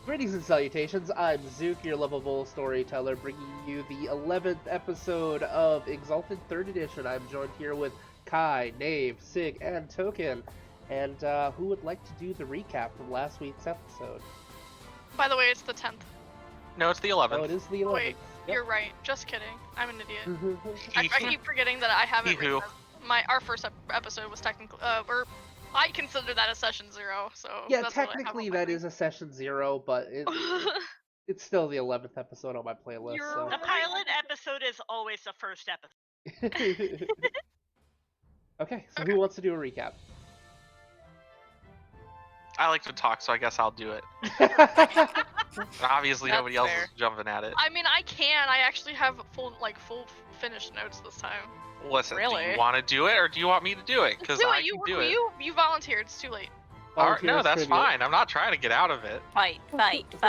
Greetings and salutations, I'm Zook, your lovable storyteller, bringing you the 11th episode of Exalted 3rd Edition. I'm joined here with Kai, Knave, Sig, and Token. And who would like to do the recap from last week's episode? By the way, it's the 10th. No, it's the 11th. Oh, it is the 11th. Wait, Yep. You're right. Just kidding. I'm an idiot. Mm-hmm. I keep forgetting that I haven't Hee-hoo. our first episode was technically, I consider that a session 0, so Yeah, that's what I have technically on my that thing. is a session 0, but it's still the 11th episode on my playlist. You're So. The pilot episode is always the first episode. Okay, so who wants to do a recap? I like to talk, so I guess I'll do it. Obviously, That's nobody else fair. is jumping at it. I mean, I can. I actually have full finished notes this time. Listen, do Really? you want to do it, or do you want me to do it? Because Do I it. can do it. You volunteered. It's too late. All right, no, Volunteers that's tribute. fine. I'm not trying to get out of it. Fight. It's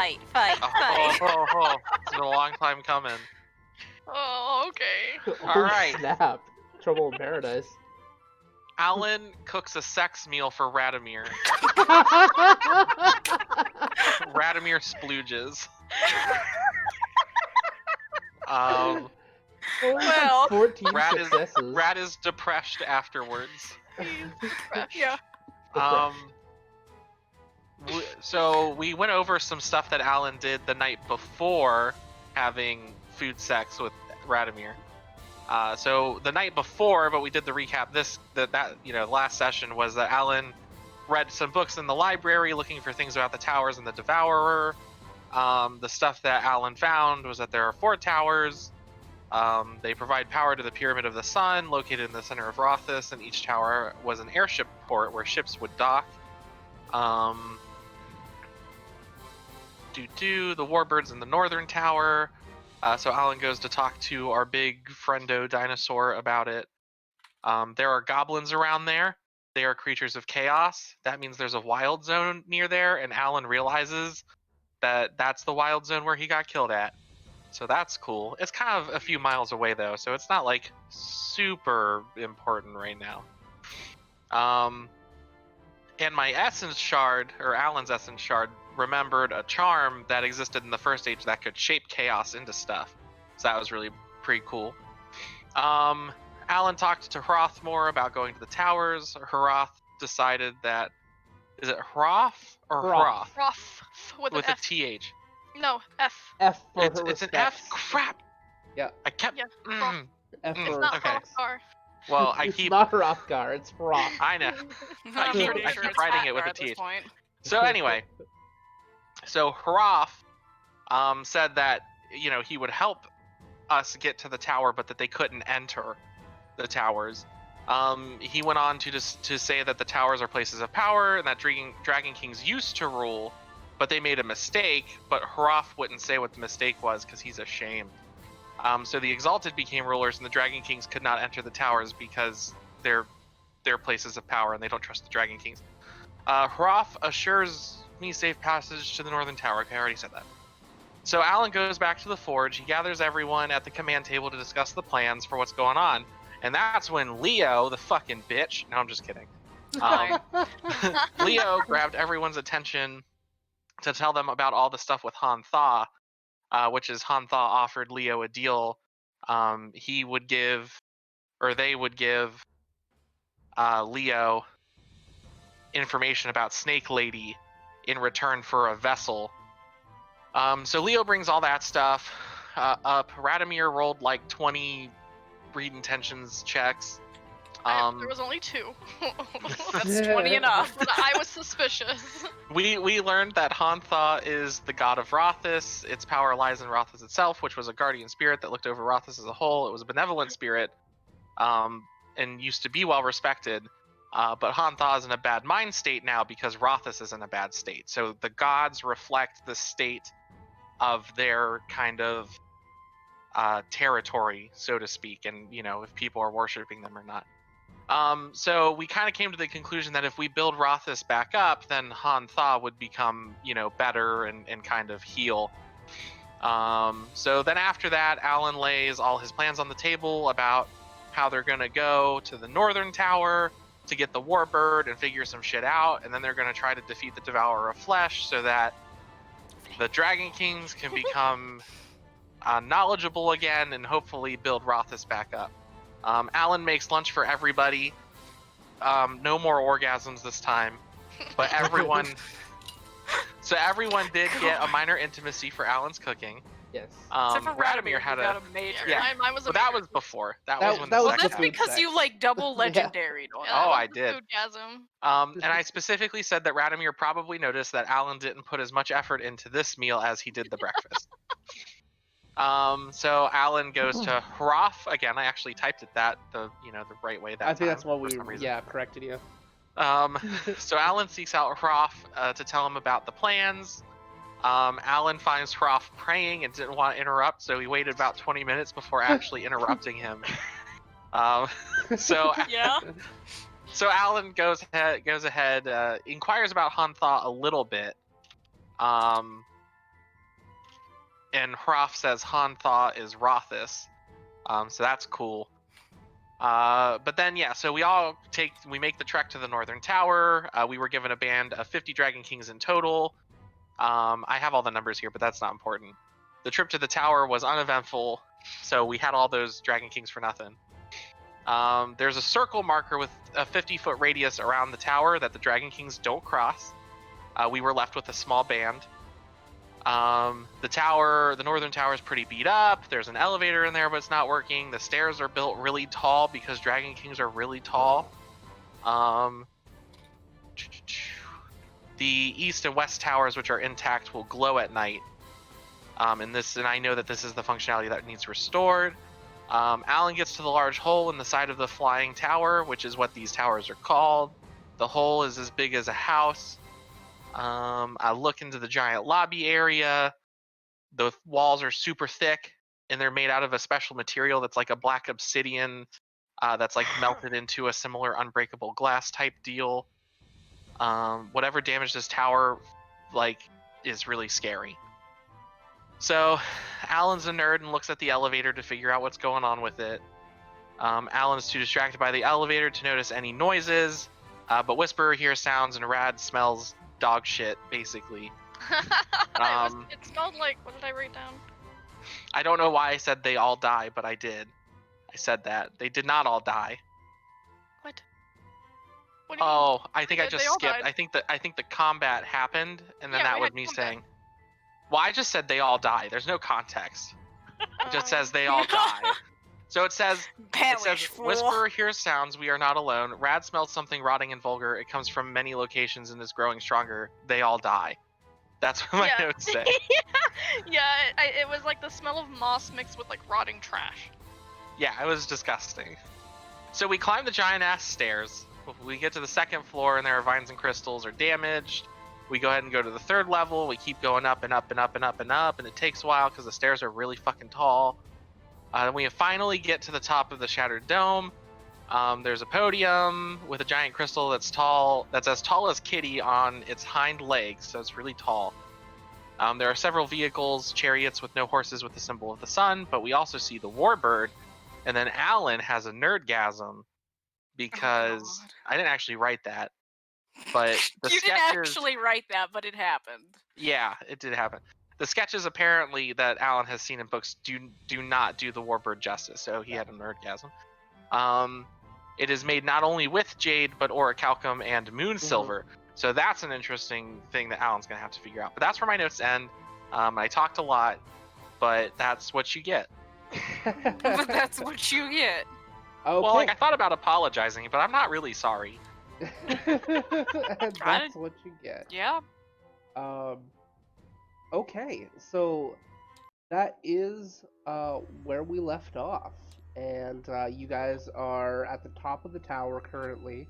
been a long time coming. Oh, okay. Oh, right. Snap. Trouble in Paradise. Alan cooks a sex meal for Radomir. Radomir splooges. Well, 14 Rat is- successes. Rat is depressed afterwards. Yeah. So we went over some stuff that Alan did the night before having food sex with Radomir. So the night before, but we did the recap. Last session was that Alan read some books in the library looking for things about the towers and the Devourer. The stuff that Alan found was that there are 4 towers. They provide power to the Pyramid of the Sun, located in the center of Rothus, and each tower was an airship port where ships would dock. The warbirds in the northern tower. So Alan goes to talk to our big friendo dinosaur about it. There are goblins around there. They are creatures of chaos. That means there's a wild zone near there, and Alan realizes that that's the wild zone where he got killed at. So that's cool. It's kind of a few miles away though, so it's not like super important right now. And my essence shard, or Alan's essence shard, remembered a charm that existed in the first age that could shape chaos into stuff. So that was really pretty cool. Alan talked to Hroth more about going to the towers. Hroth decided that, is it Hroth or Hroth. Hroth? Rough with an With a F. TH. No, F. F for It's her an F. respects. Crap. Yeah. I kept. Yeah, Mm. F Mm. for It's not Okay. Hrothgar. Well, I It's keep. not Hrothgar, it's Hroth. I know. I'm keep- pretty I sure keep it's writing it with Hrothgar a at this TH. point. So anyway, so Hroth said that he would help us get to the tower, but that they couldn't enter the towers. He went on to say that the towers are places of power and that Dragon Kings used to rule, but they made a mistake. But Hroth wouldn't say what the mistake was because he's ashamed. So the Exalted became rulers, and the Dragon Kings could not enter the towers because they're places of power and they don't trust the Dragon Kings. Hroth assures me safe passage to the Northern Tower. Okay, I already said that. So Alan goes back to the forge. He gathers everyone at the command table to discuss the plans for what's going on. And that's when Leo, the fucking bitch... No, I'm just kidding. Leo grabbed everyone's attention to tell them about all the stuff with Han Thaw, which is Han Thaw offered Leo a deal. They would give Leo information about Snake Lady in return for a vessel. So Leo brings all that stuff up. Radomir rolled like 20 read intentions checks. There was only 2. That's 20 enough. But I was suspicious. We learned that Han Thaw is the god of Rothus. Its power lies in Rothus itself, which was a guardian spirit that looked over Rothus as a whole. It was a benevolent spirit, and used to be well respected. But Han Thaw is in a bad mind state now because Rothus is in a bad state. So the gods reflect the state of their kind of territory, so to speak, and if people are worshiping them or not. So we kind of came to the conclusion that if we build Rothus back up, then Han Thaw would become, better and kind of heal. So then after that, Alan lays all his plans on the table about how they're going to go to the Northern Tower to get the Warbird and figure some shit out, and then they're going to try to defeat the Devourer of Flesh so that the Dragon Kings can become knowledgeable again and hopefully build Rothis back up. Alan makes lunch for everybody. No more orgasms this time, but everyone. So everyone did get a minor intimacy for Alan's cooking. Yes. Except for Radomir had you got a. a major. Yeah. Mine was a Well, that major. was before. That That- was when that the was Well, sex that's the happened. food because you sex. like double Yeah. legendary on Yeah, Oh, that I was the did. foodgasm. And I specifically said that Radomir probably noticed that Alan didn't put as much effort into this meal as he did the breakfast. So Alan goes to Hroth again. I actually typed it the right way that I think time that's what for we some reason. corrected you. So Alan seeks out Hroth to tell him about the plans. Alan finds Hroth praying and didn't want to interrupt, so he waited about 20 minutes before actually interrupting him. So Yeah. So Alan goes ahead, inquires about Hantha a little bit. And Hroth says Hantha is Rothis. So that's cool. But then so we make the trek to the Northern Tower. We were given a band of 50 Dragon Kings in total. I have all the numbers here, but that's not important. The trip to the tower was uneventful, so we had all those Dragon Kings for nothing. There's a circle marker with a 50-foot radius around the tower that the Dragon Kings don't cross. We were left with a small band. The Northern Tower is pretty beat up. There's an elevator in there, but it's not working. The stairs are built really tall because Dragon Kings are really tall. The East and West Towers, which are intact, will glow at night. And I know that this is the functionality that needs restored. Alan gets to the large hole in the side of the flying tower, which is what these towers are called. The hole is as big as a house. I look into the giant lobby area. The walls are super thick, and they're made out of a special material that's like a black obsidian that's like melted into a similar unbreakable glass type deal. Whatever damaged this tower is really scary. So Alan's a nerd and looks at the elevator to figure out what's going on with it. Alan is too distracted by the elevator to notice any noises, but Whisperer hears sounds and Rad smells dog shit, basically. It smelled like, what did I write down? I don't know why I said they all die, but I did. I said that. They did not all die. What? What do you mean? Oh, I think I They just all skipped. died. I think the combat happened, and then Yeah, that we was had me combat. saying. Well, I just said they all die. There's no context. It just Oh. says they all die. So it says Perish, fool. Whisperer hears sounds. We are not alone. Rad smells something rotting and vulgar. It comes from many locations and is growing stronger. They all die. That's what my Yeah. notes say. Yeah, it was like the smell of moss mixed with like rotting trash. Yeah, it was disgusting. So we climb the giant ass stairs. We get to the second floor and there are vines and crystals are damaged. We go ahead and go to the third level. We keep going up and up and up and up and up, and it takes a while because the stairs are really fucking tall. We finally get to the top of the shattered dome. There's a podium with a giant crystal that's as tall as Kitty on its hind legs, so it's really tall. There are several vehicles, chariots with no horses with the symbol of the sun, but we also see the warbird. And then Alan has a nerdgasm because I didn't actually write that. But the You didn't sketches, actually write that, but it happened. yeah, it did happen. The sketches apparently that Alan has seen in books do not do the warbird justice, so he had a nerdgasm. It is made not only with jade, but orichalcum and moon silver. So that's an interesting thing that Alan's going to have to figure out. But that's where my notes end. I talked a lot, but that's what you get. But that's what you get. Okay. Well, I thought about apologizing, but I'm not really sorry. And that's what you get. Yeah. Okay, so that is where we left off, and you guys are at the top of the tower currently.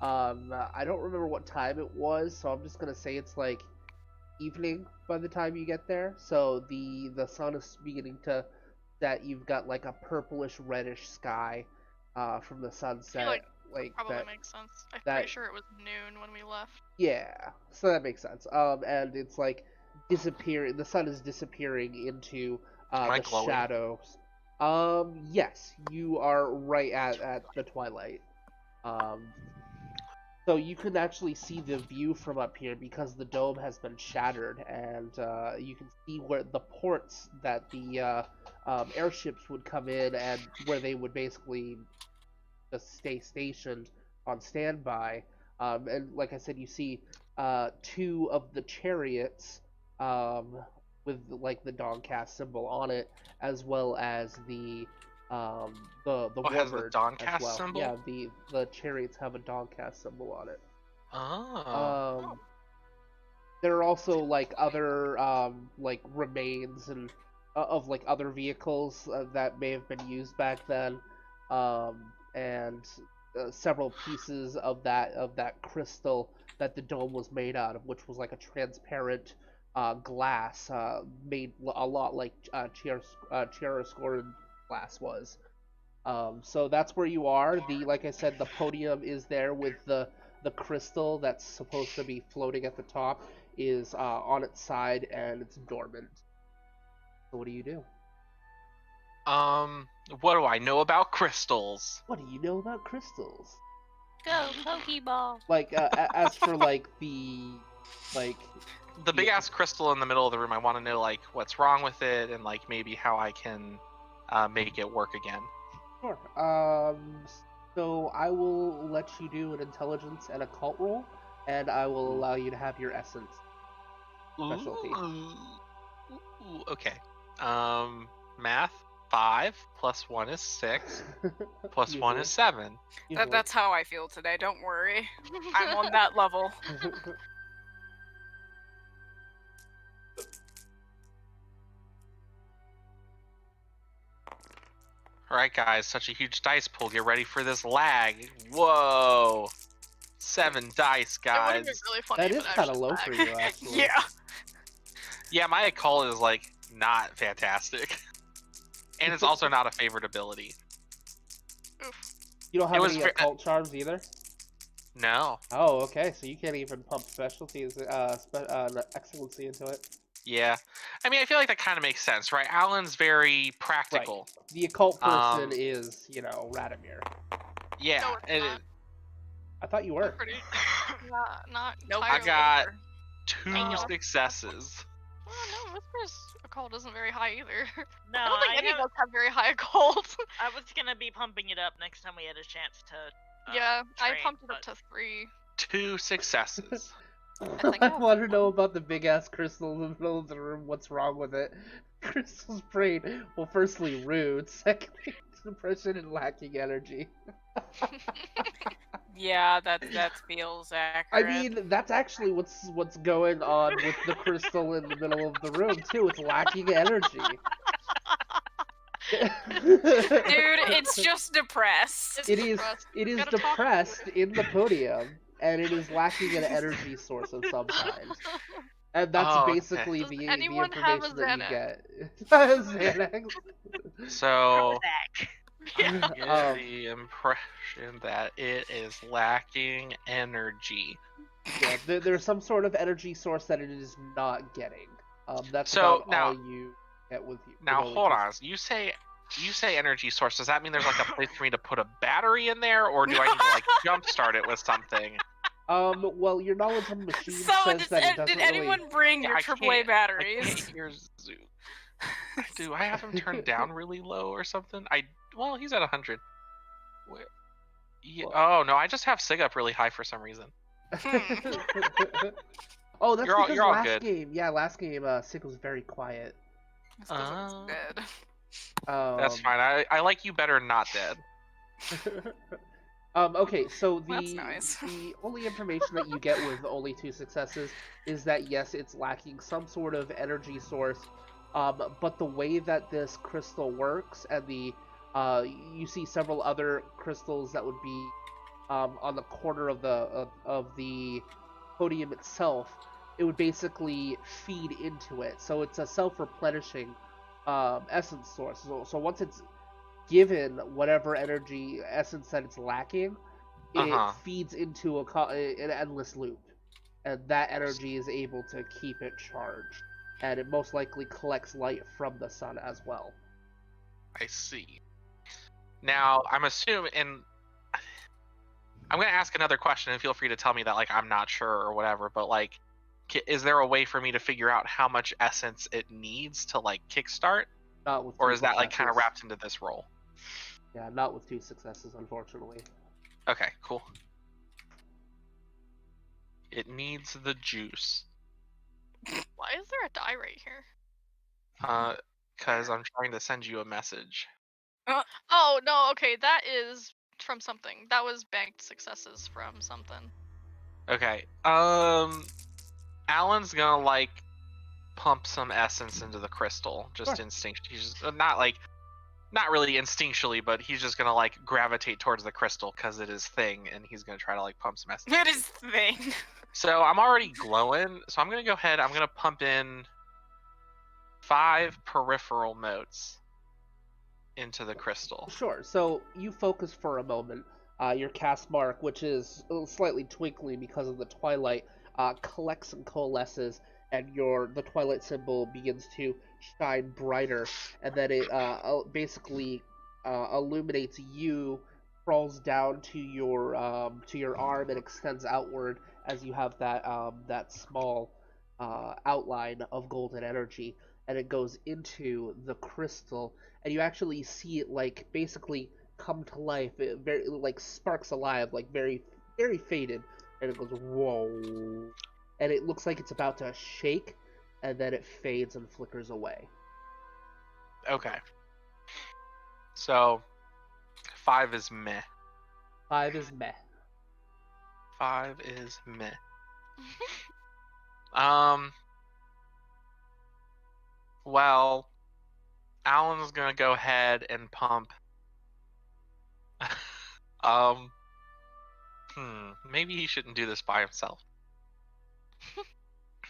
I don't remember what time it was, so I'm just gonna say it's like evening by the time you get there. So the sun is beginning to set. You've got like a purplish reddish sky from the sunset. Probably that. makes sense. I'm that- pretty sure it was noon when we left. Yeah, so that makes sense. And it's like disappearing. The sun is disappearing into Am I the glowing? shadows. Yes, you are right at the twilight. So you can actually see the view from up here because the dome has been shattered, and you can see where the ports that the airships would come in and where they would basically just stay stationed on standby. And like I said, you see two of the chariots with like the Dawncast symbol on it, as well as the Oh, it has the warbird as Dawncast well. symbol? Yeah, the chariots have a Dawncast symbol on it. Oh. There are also like other like remains and of like other vehicles that may have been used back then, and several pieces of that crystal that the dome was made out of, which was like a transparent glass made a lot like chiaroscuro glass was. So that's where you are. Like I said, the podium is there with the crystal that's supposed to be floating at the top is on its side and it's dormant. So what do you do? What do I know about crystals? What do you know about crystals? Go, Pokeball. Like as for like like The big ass crystal in the middle of the room, I want to know like what's wrong with it and like maybe how I can make it work again. sure. So I will let you do an intelligence and occult roll, and I will allow you to have your essence specialty. Ooh, okay. Math 5 plus 1 is 6 plus 1 is 7. That's how I feel today. Don't worry. I'm on that level. Alright guys, such a huge dice pool. Get ready for this lag. Whoa. 7 dice, It would have guys. been really funny. That if is it kind of actually low lagged. for you, actually. Yeah. Yeah, my occult is like not fantastic. And it's also not a favorite ability. You don't It have was any ve- occult charms either? No. Oh, okay. So you can't even pump specialties, excellency into it. Yeah. I mean, I feel like that kind of makes sense, right? Alan's very practical. The occult person Um, is, Radomir. Yeah. No, it's not. I thought you I'm were. pretty. Not Nope. I entirely. got Oh. 2 successes. Well, no, Whisper's occult isn't very high either. No, I don't think I any of have- us have very high occult. I was gonna be pumping it up next time we had a chance to. Yeah, I train, pumped it up but- to 3. 2 successes. think I I have want to one. know about the big ass crystal in the middle of the room. What's wrong with it? Crystal's brain. Well, firstly, rude. Secondly, depression and lacking energy. Yeah, that feels I accurate. mean, that's actually what's going on with the crystal in the middle of the room too. It's lacking energy. Dude, it's just depressed. It's It is depressed. it is Gotta talk to depressed in the podium, and it is lacking an energy source of some kind. And that's Oh, okay. basically Does the anyone have a information that you Xanax? get. Xanax. So, Zach. get the impression that it is lacking energy. Yeah, there's some sort of energy source that it is not getting. That's So, about now- all you get with you. Now, with only hold two- on. You say energy source. Does that mean there's like a place for me to put a battery in there, or do I need to like jumpstart it with something? Well, your knowledge of machines So, says that it doesn't did anyone really... bring Yeah, your I AAA can't- I batteries? can't hear Zoo. Do I have him turned down really low or something? Well, he's at 100. Where? Yeah, oh no, I just have Sig up really high for some reason. Oh, that's You're all- because you're all last good. game, Sig was very quiet. That's 'cause it's Oh. dead. That's fine. I like you better not dead. Okay, so That's nice. the only information that you get with only 2 successes is that yes, it's lacking some sort of energy source, but the way that this crystal works and you see several other crystals that would be on the corner of the podium itself, it would basically feed into it. So it's a self-replenishing essence source. So once it's given whatever energy essence that it's lacking, it feeds into an endless loop, and that energy is able to keep it charged, and it most likely collects light from the sun as well. I see. Now I'm assuming, and I'm gonna ask another question, and feel free to tell me that like I'm not sure or whatever. But like, is there a way for me to figure out how much essence it needs to like kickstart, Not with or 2 is that like kind of successes. wrapped into this roll? Yeah, not with 2 successes, unfortunately. Okay, cool. It needs the juice. Why is there a die right here? Because I'm trying to send you a message. Oh no, okay, that is from something. That was banked successes from something. Okay. Alan's gonna like pump some essence into the crystal, just Sure. instinct. He's just not really instinctually, but he's just gonna like gravitate towards the crystal because it is thing, and he's gonna try to like pump some essence. It is thing. So I'm already glowing, so I'm gonna go ahead. I'm gonna pump in 5 peripheral motes into the crystal. Sure. So you focus for a moment. Your cast mark, which is slightly twinkly because of the twilight, collects and coalesces, and the twilight symbol begins to shine brighter, and then it basically illuminates you, crawls down to your arm, and extends outward as you have that small outline of golden energy, and it goes into the crystal, and you actually see it like basically come to life. It very like sparks alive, like very faded, and it goes whoa, and it looks like it's about to shake, and then it fades and flickers away. Okay. So 5 is meh. 5 is meh. 5 is meh. Um. Well, Alan's gonna go ahead and pump. um. Maybe he shouldn't do this by himself.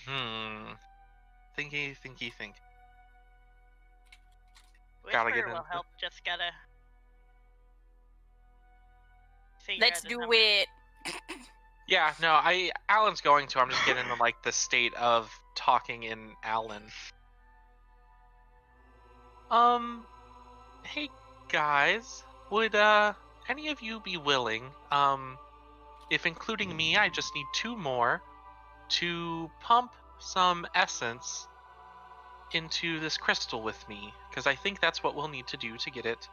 Thinky. Gotta get Whisper will into- help. Just gotta. figure Let's out the do number. it. Yeah, no, Alan's going to. I'm just getting into like the state of talking in Alan. Hey guys, would any of you be willing, if including me, I just need 2 more, to pump some essence into this crystal with me? Because I think that's what we'll need to do to get it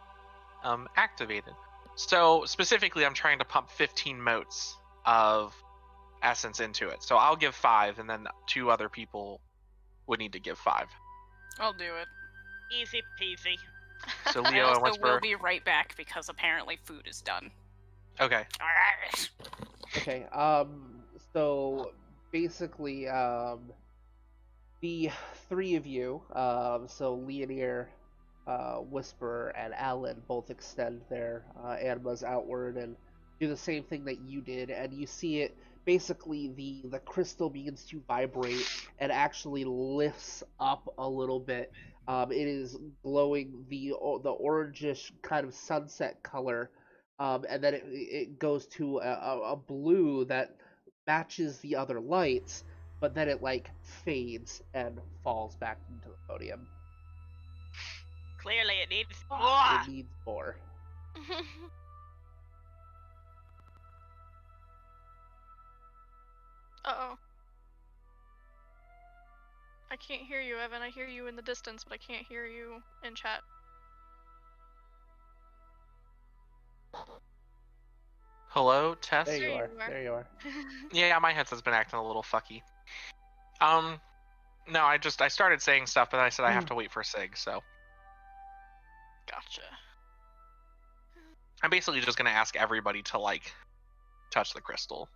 activated. So specifically, I'm trying to pump 15 motes of essence into it. So I'll give 5, and then 2 other people would need to give 5. I'll do it. Easy peasy. So I Leo and also Whisper. will be right back because apparently food is done. Okay. Okay. So basically, the 3 of you, so Leonir, Whisperer, and Alan both extend their animas outward and do the same thing that you did, and you see it. Basically, the crystal begins to vibrate and actually lifts up a little bit. It is glowing the orangish kind of sunset color, and then it goes to a blue that matches the other lights, but then it like fades and falls back into the podium. Clearly, it needs It more. needs more. Uh-oh. I can't hear you, Evan. I hear you in the distance, but I can't hear you in chat. Hello, Tess? There you There are. you are. There you are. Yeah, my headset's been acting a little fucky. No, I started saying stuff, but I said I have to wait for Sig, so Gotcha. I'm basically just gonna ask everybody to like touch the crystal.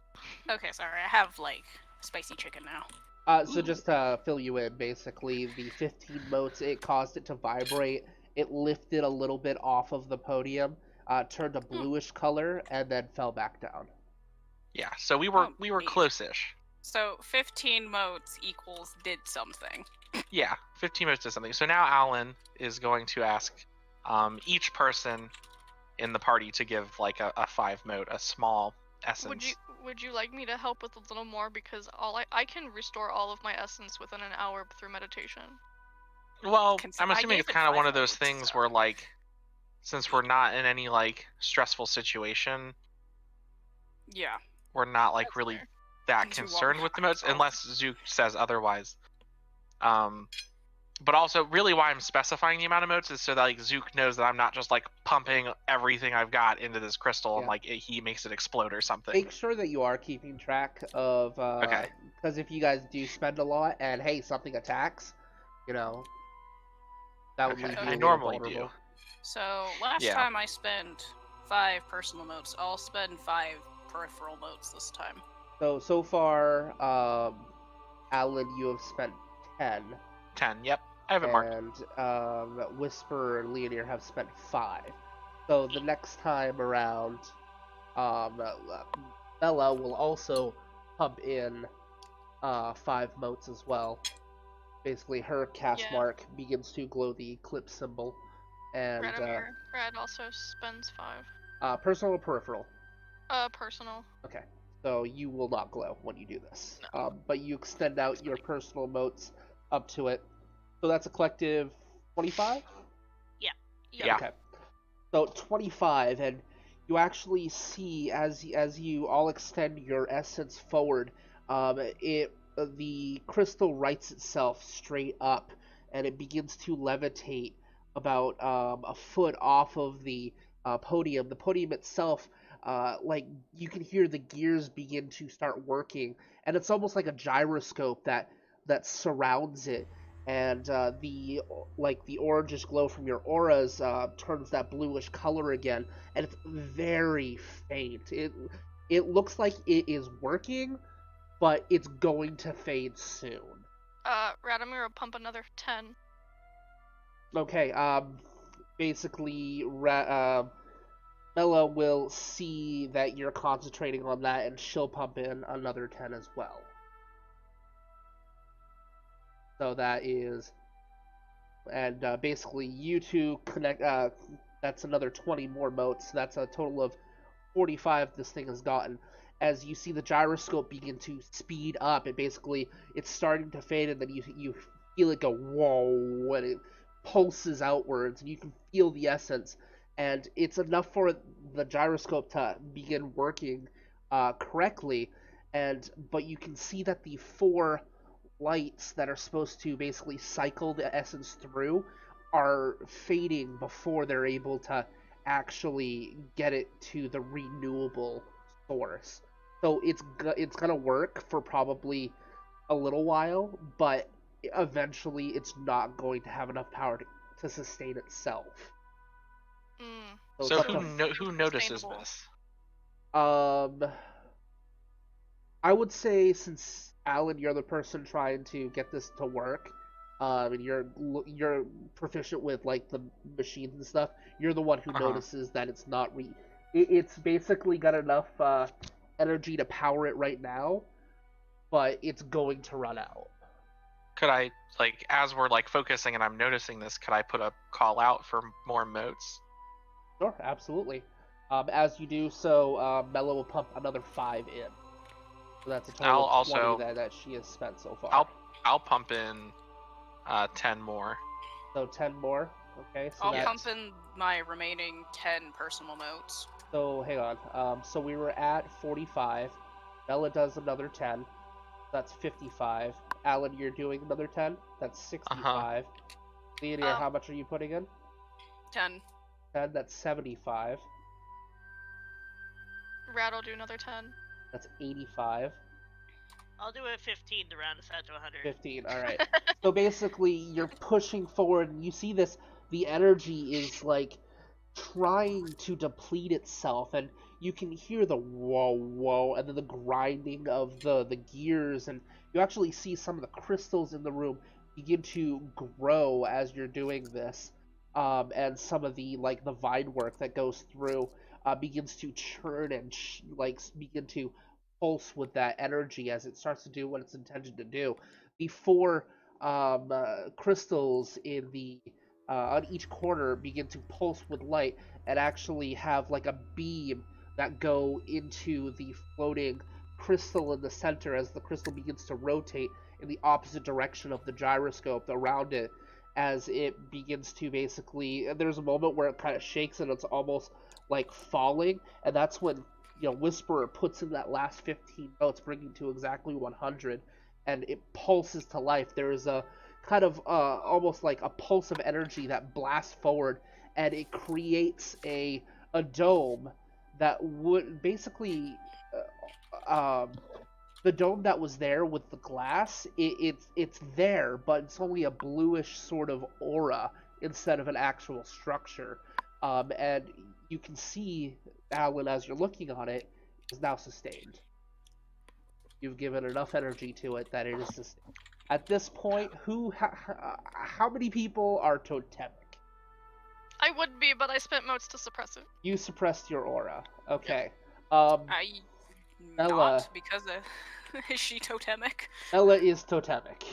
Okay, sorry. I have like spicy chicken now. So just to fill you in, basically, the 15 motes, it caused it to vibrate. It lifted a little bit off of the podium, turned a bluish color, and then fell back down. Yeah, so we were neat. close-ish. So 15 motes equals did something. Yeah, 15 minutes to something. So now Alan is going to ask each person in the party to give like a 5 mote, a small essence. Would you like me to help with a little more, because I can restore all of my essence within an hour through meditation. Well, I'm I assuming gave it's it kind of 5 one of those motes, things so. where like, since we're not in any like stressful situation, Yeah. we're not like That's really fair. that And 2 concerned with the moats, myself. unless Zook says otherwise. But also, really, why I'm specifying the amount of moats is so that like Zook knows that I'm not just like pumping everything I've got into this crystal and Yeah. like he makes it explode or something. Make sure that you are keeping track of, Okay. because if you guys do spend a lot and hey, something attacks, that would Okay. leave you I a little normally vulnerable. do. So last Yeah. time I spent 5 personal motes. I'll spend 5 peripheral motes this time. So far, Alan, you have spent 10, 10. Yep. I have it marked. and Whisper and Leonir have spent 5. So the next time around, Bella will also pump in 5 motes as well. Basically, her cast Yeah. mark begins to glow the eclipse symbol, and Red also spends 5. personal or peripheral. Personal. Okay, so you will not glow when you do this, No. but you extend out your personal motes up to it. So that's a collective 25. Yeah. Okay, so 25, and you actually see as you all extend your essence forward, the crystal rights itself straight up, and it begins to levitate about a foot off of the podium. The podium itself, like you can hear the gears begin to start working, and it's almost like a gyroscope that surrounds it, and the orangish glow from your auras turns that bluish color again, and it's very faint. It looks like it is working, but it's going to fade soon. Radomir will pump another 10. Okay, basically, Bella will see that you're concentrating on that, and she'll pump in another 10 as well. So that is, and basically you two connect. That's another 20 more motes. So that's a total of 45 this thing has gotten. As you see the gyroscope begin to speed up, it's starting to fade, and then you feel it go whoa, and it pulses outwards, and you can feel the essence, and it's enough for the gyroscope to begin working correctly, but you can see that the 4 lights that are supposed to basically cycle the essence through are fading before they're able to actually get it to the renewable source. So it's gonna work for probably a little while, but eventually it's not going to have enough power to sustain itself. So it's up who notices sustainable. this? I would say, since Alan, you're the person trying to get this to work, and you're proficient with like the machines and stuff. You're the one who notices that it's not it's basically got enough energy to power it right now, but it's going to run out. Could I, like, as we're like focusing and I'm noticing this, could I put a call out for more motes? Sure, absolutely. As you do so, Mela will pump another 5 in. So that's a total of 20 that she has spent so far. I'll pump in 10 more. So 10 more. Okay. So I'll pump in my remaining 10 personal motes. So hang on. So we were at 45. Bella does another 10. That's 55. Alan, you're doing another 10. That's 65. Leonir, how much are you putting in? 10. 10. That's 75. Rad will do another 10. That's 85. I'll do a 15 to round us out to 100. 15. All right. So basically, you're pushing forward, and you see this. The energy is like trying to deplete itself, and you can hear the whoa, and then the grinding of the gears, and you actually see some of the crystals in the room begin to grow as you're doing this, and some of the the vine work that goes through begins to churn and begin to pulse with that energy as it starts to do what it's intended to do. The 4 crystals in the on each corner begin to pulse with light and actually have like a beam that go into the floating crystal in the center as the crystal begins to rotate in the opposite direction of the gyroscope around it, as it begins to basically, there's a moment where it kind of shakes and it's almost like falling, and that's when Whisperer puts in that last 15 notes, bringing to exactly 100, and it pulses to life. There is a kind of almost like a pulse of energy that blasts forward, and it creates a dome that would basically the dome that was there with the glass. It's there, but it's only a bluish sort of aura instead of an actual structure. And you can see, Alan, as you're looking on it, is now sustained. You've given enough energy to it that it is sustained. At this point, how many people are totemic? I would be, but I spent motes to suppress it. You suppressed your aura. Okay. I Ella. not because is she totemic? Ella is totemic.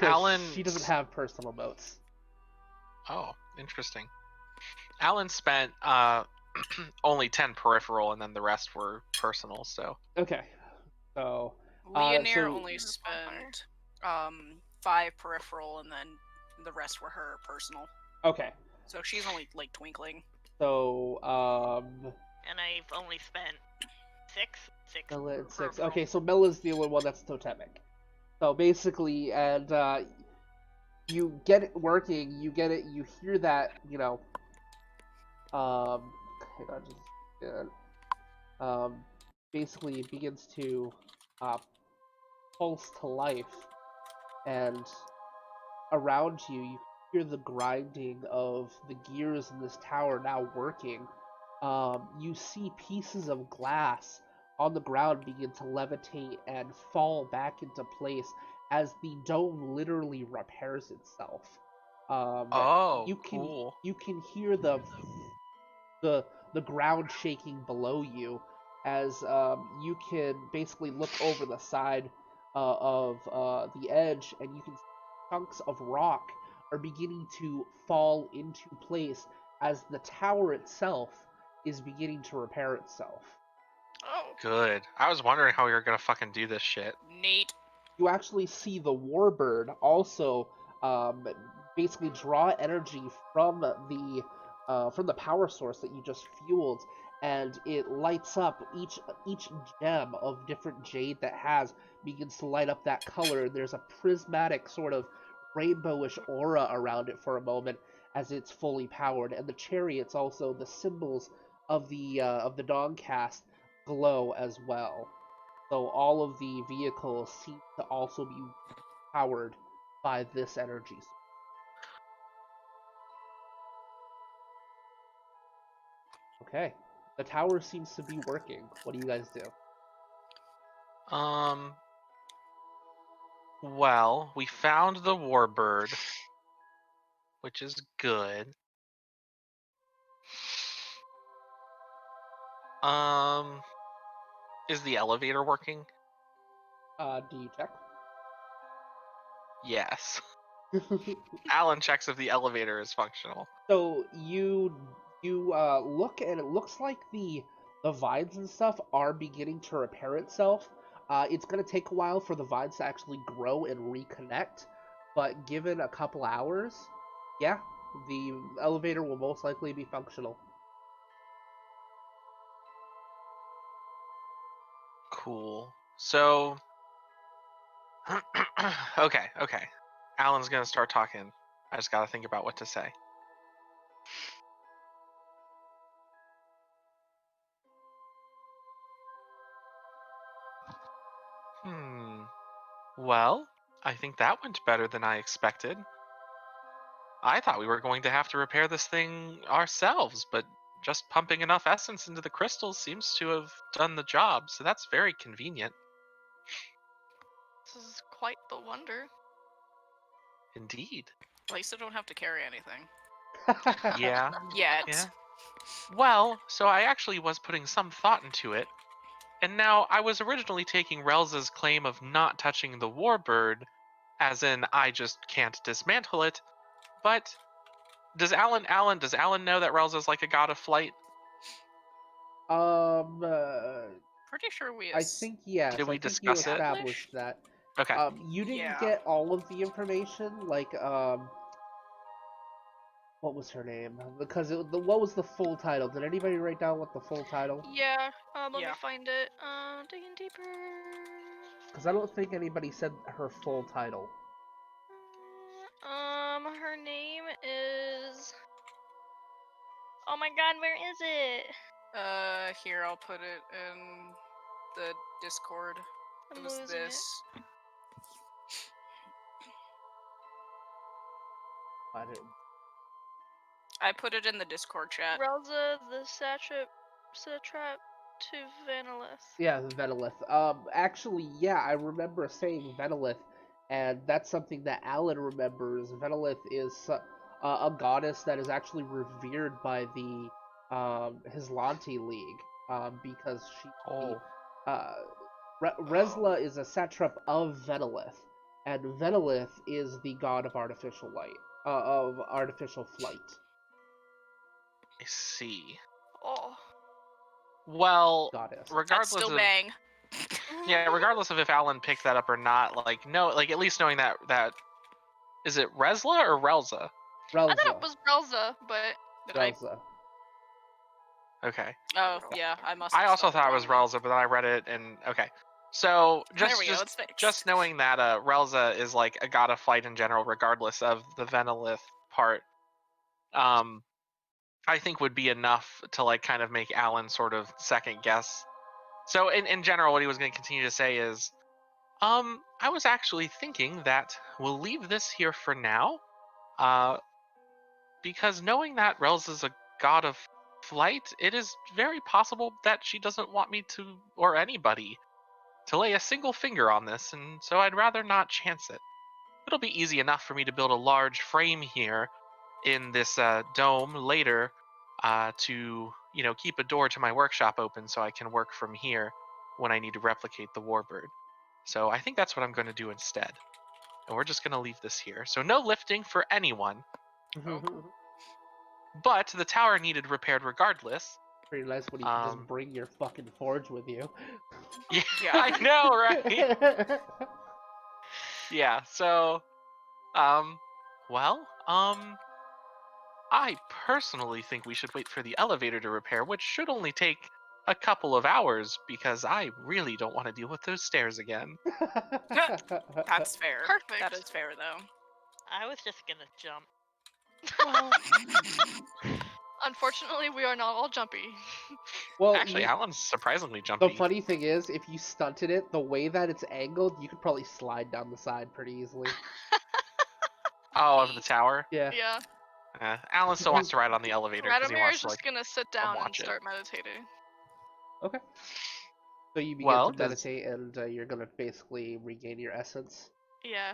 Alan. She doesn't have personal motes. Oh, interesting. Alan spent only 10 peripheral, and then the rest were personal. So Okay. So Leonir only spent 5 peripheral, and then the rest were her personal. Okay. So she's only like twinkling. So And I've only spent 6. Mela and 6. peripheral. Okay, so Mela's the only one that's totemic. So basically, and you get it working. You get it. You hear that. Hang on, just basically it begins to pulse to life, and around you, you hear the grinding of the gears in this tower now working. You see pieces of glass on the ground begin to levitate and fall back into place as the dome literally repairs itself. cool. You can hear the ground shaking below you as you can basically look over the side of the edge, and you can see chunks of rock are beginning to fall into place as the tower itself is beginning to repair itself. Oh. Good. I was wondering how we were gonna fucking do this shit. Neat. You actually see the warbird also basically draw energy from the power source that you just fueled, and it lights up each gem of different jade that has begins to light up that color. There's a prismatic sort of rainbowish aura around it for a moment as it's fully powered, and the chariots also, the symbols of the Dawncast, glow as well. So all of the vehicles seem to also be powered by this energy. Okay. The tower seems to be working. What do you guys do? Well, we found the warbird, which is good. Is the elevator working? Do you check? Yes. Alan checks if the elevator is functional. So you look, and it looks like the vines and stuff are beginning to repair itself. It's going to take a while for the vines to actually grow and reconnect, but given a couple hours, yeah, the elevator will most likely be functional. Cool. So, okay. Alan's gonna start talking. I just gotta think about what to say. Well, I think that went better than I expected. I thought we were going to have to repair this thing ourselves, but just pumping enough essence into the crystals seems to have done the job, so that's very convenient. This is quite the wonder. Indeed. At least I don't have to carry anything. Yeah. Yet. Yeah. Well, so I actually was putting some thought into it, and now I was originally taking Relza's claim of not touching the warbird, as in I just can't dismantle it, but does Alan know that Relza's like a god of flight? Pretty sure we. I think yes. Did we I think you discuss it? established that. Okay. You didn't Yeah. get all of the information, like what was her name? Because what was the full title? Did anybody write down what the full title? Yeah. Let me Yeah. find it. Digging deeper. Because I don't think anybody said her full title. Her name is. Oh my God, where is it? Here, I'll put it in the Discord. I'm It was losing this. I put it in the Discord chat. Relza the satrap to Vanillith. Yeah, Venilith. Actually, yeah, I remember saying Venilith, and that's something that Alan remembers. Venilith is a goddess that is actually revered by the Hislanti League, because she Oh. Resla is a satrap of Venilith, and Venilith is the god of artificial light, of artificial flight. I see. Oh. Well, Goddess. That's regardless still of bang. yeah, regardless of if Alan picked that up or not, like no, like at least knowing that is it Resla or Relza? I thought Relza. it was Relza, but Did I? Relza. Okay. Oh, yeah, I must have I also spelled thought it was wrong Relza, but then I read it and okay. So then. There we go, it's fixed. just knowing that Relza is like a god of flight in general, regardless of the Venilith part, I think would be enough to like kind of make Alan sort of second guess. So in general, what he was going to continue to say is, I was actually thinking that we'll leave this here for now, because knowing that Relz is a god of flight, it is very possible that she doesn't want me to, or anybody, to lay a single finger on this, and so I'd rather not chance it. It'll be easy enough for me to build a large frame here in this dome later to, keep a door to my workshop open so I can work from here when I need to replicate the warbird. So I think that's what I'm going to do instead. And we're just going to leave this here. So no lifting for anyone. Oh, cool. But the tower needed repaired regardless. Pretty nice when you can just bring your fucking forge with you. Yeah, Yeah. I know, right? Yeah, so, I personally think we should wait for the elevator to repair, which should only take a couple of hours, because I really don't want to deal with those stairs again. That's fair. Perfect. That is fair, though. I was just gonna jump. Well, Unfortunately, we are not all jumpy. Well, actually, Alan's surprisingly the jumpy. funny thing is, if you stunted it, the way that it's angled, you could probably slide down the side pretty easily. Oh, of the tower? Yeah. Yeah. Alan still wants to ride on the elevator because he Radomir wants is to, just gonna sit down and watch it. start meditating. Okay. So you begin Well, to meditate, and you're gonna basically regain your essence. Yeah.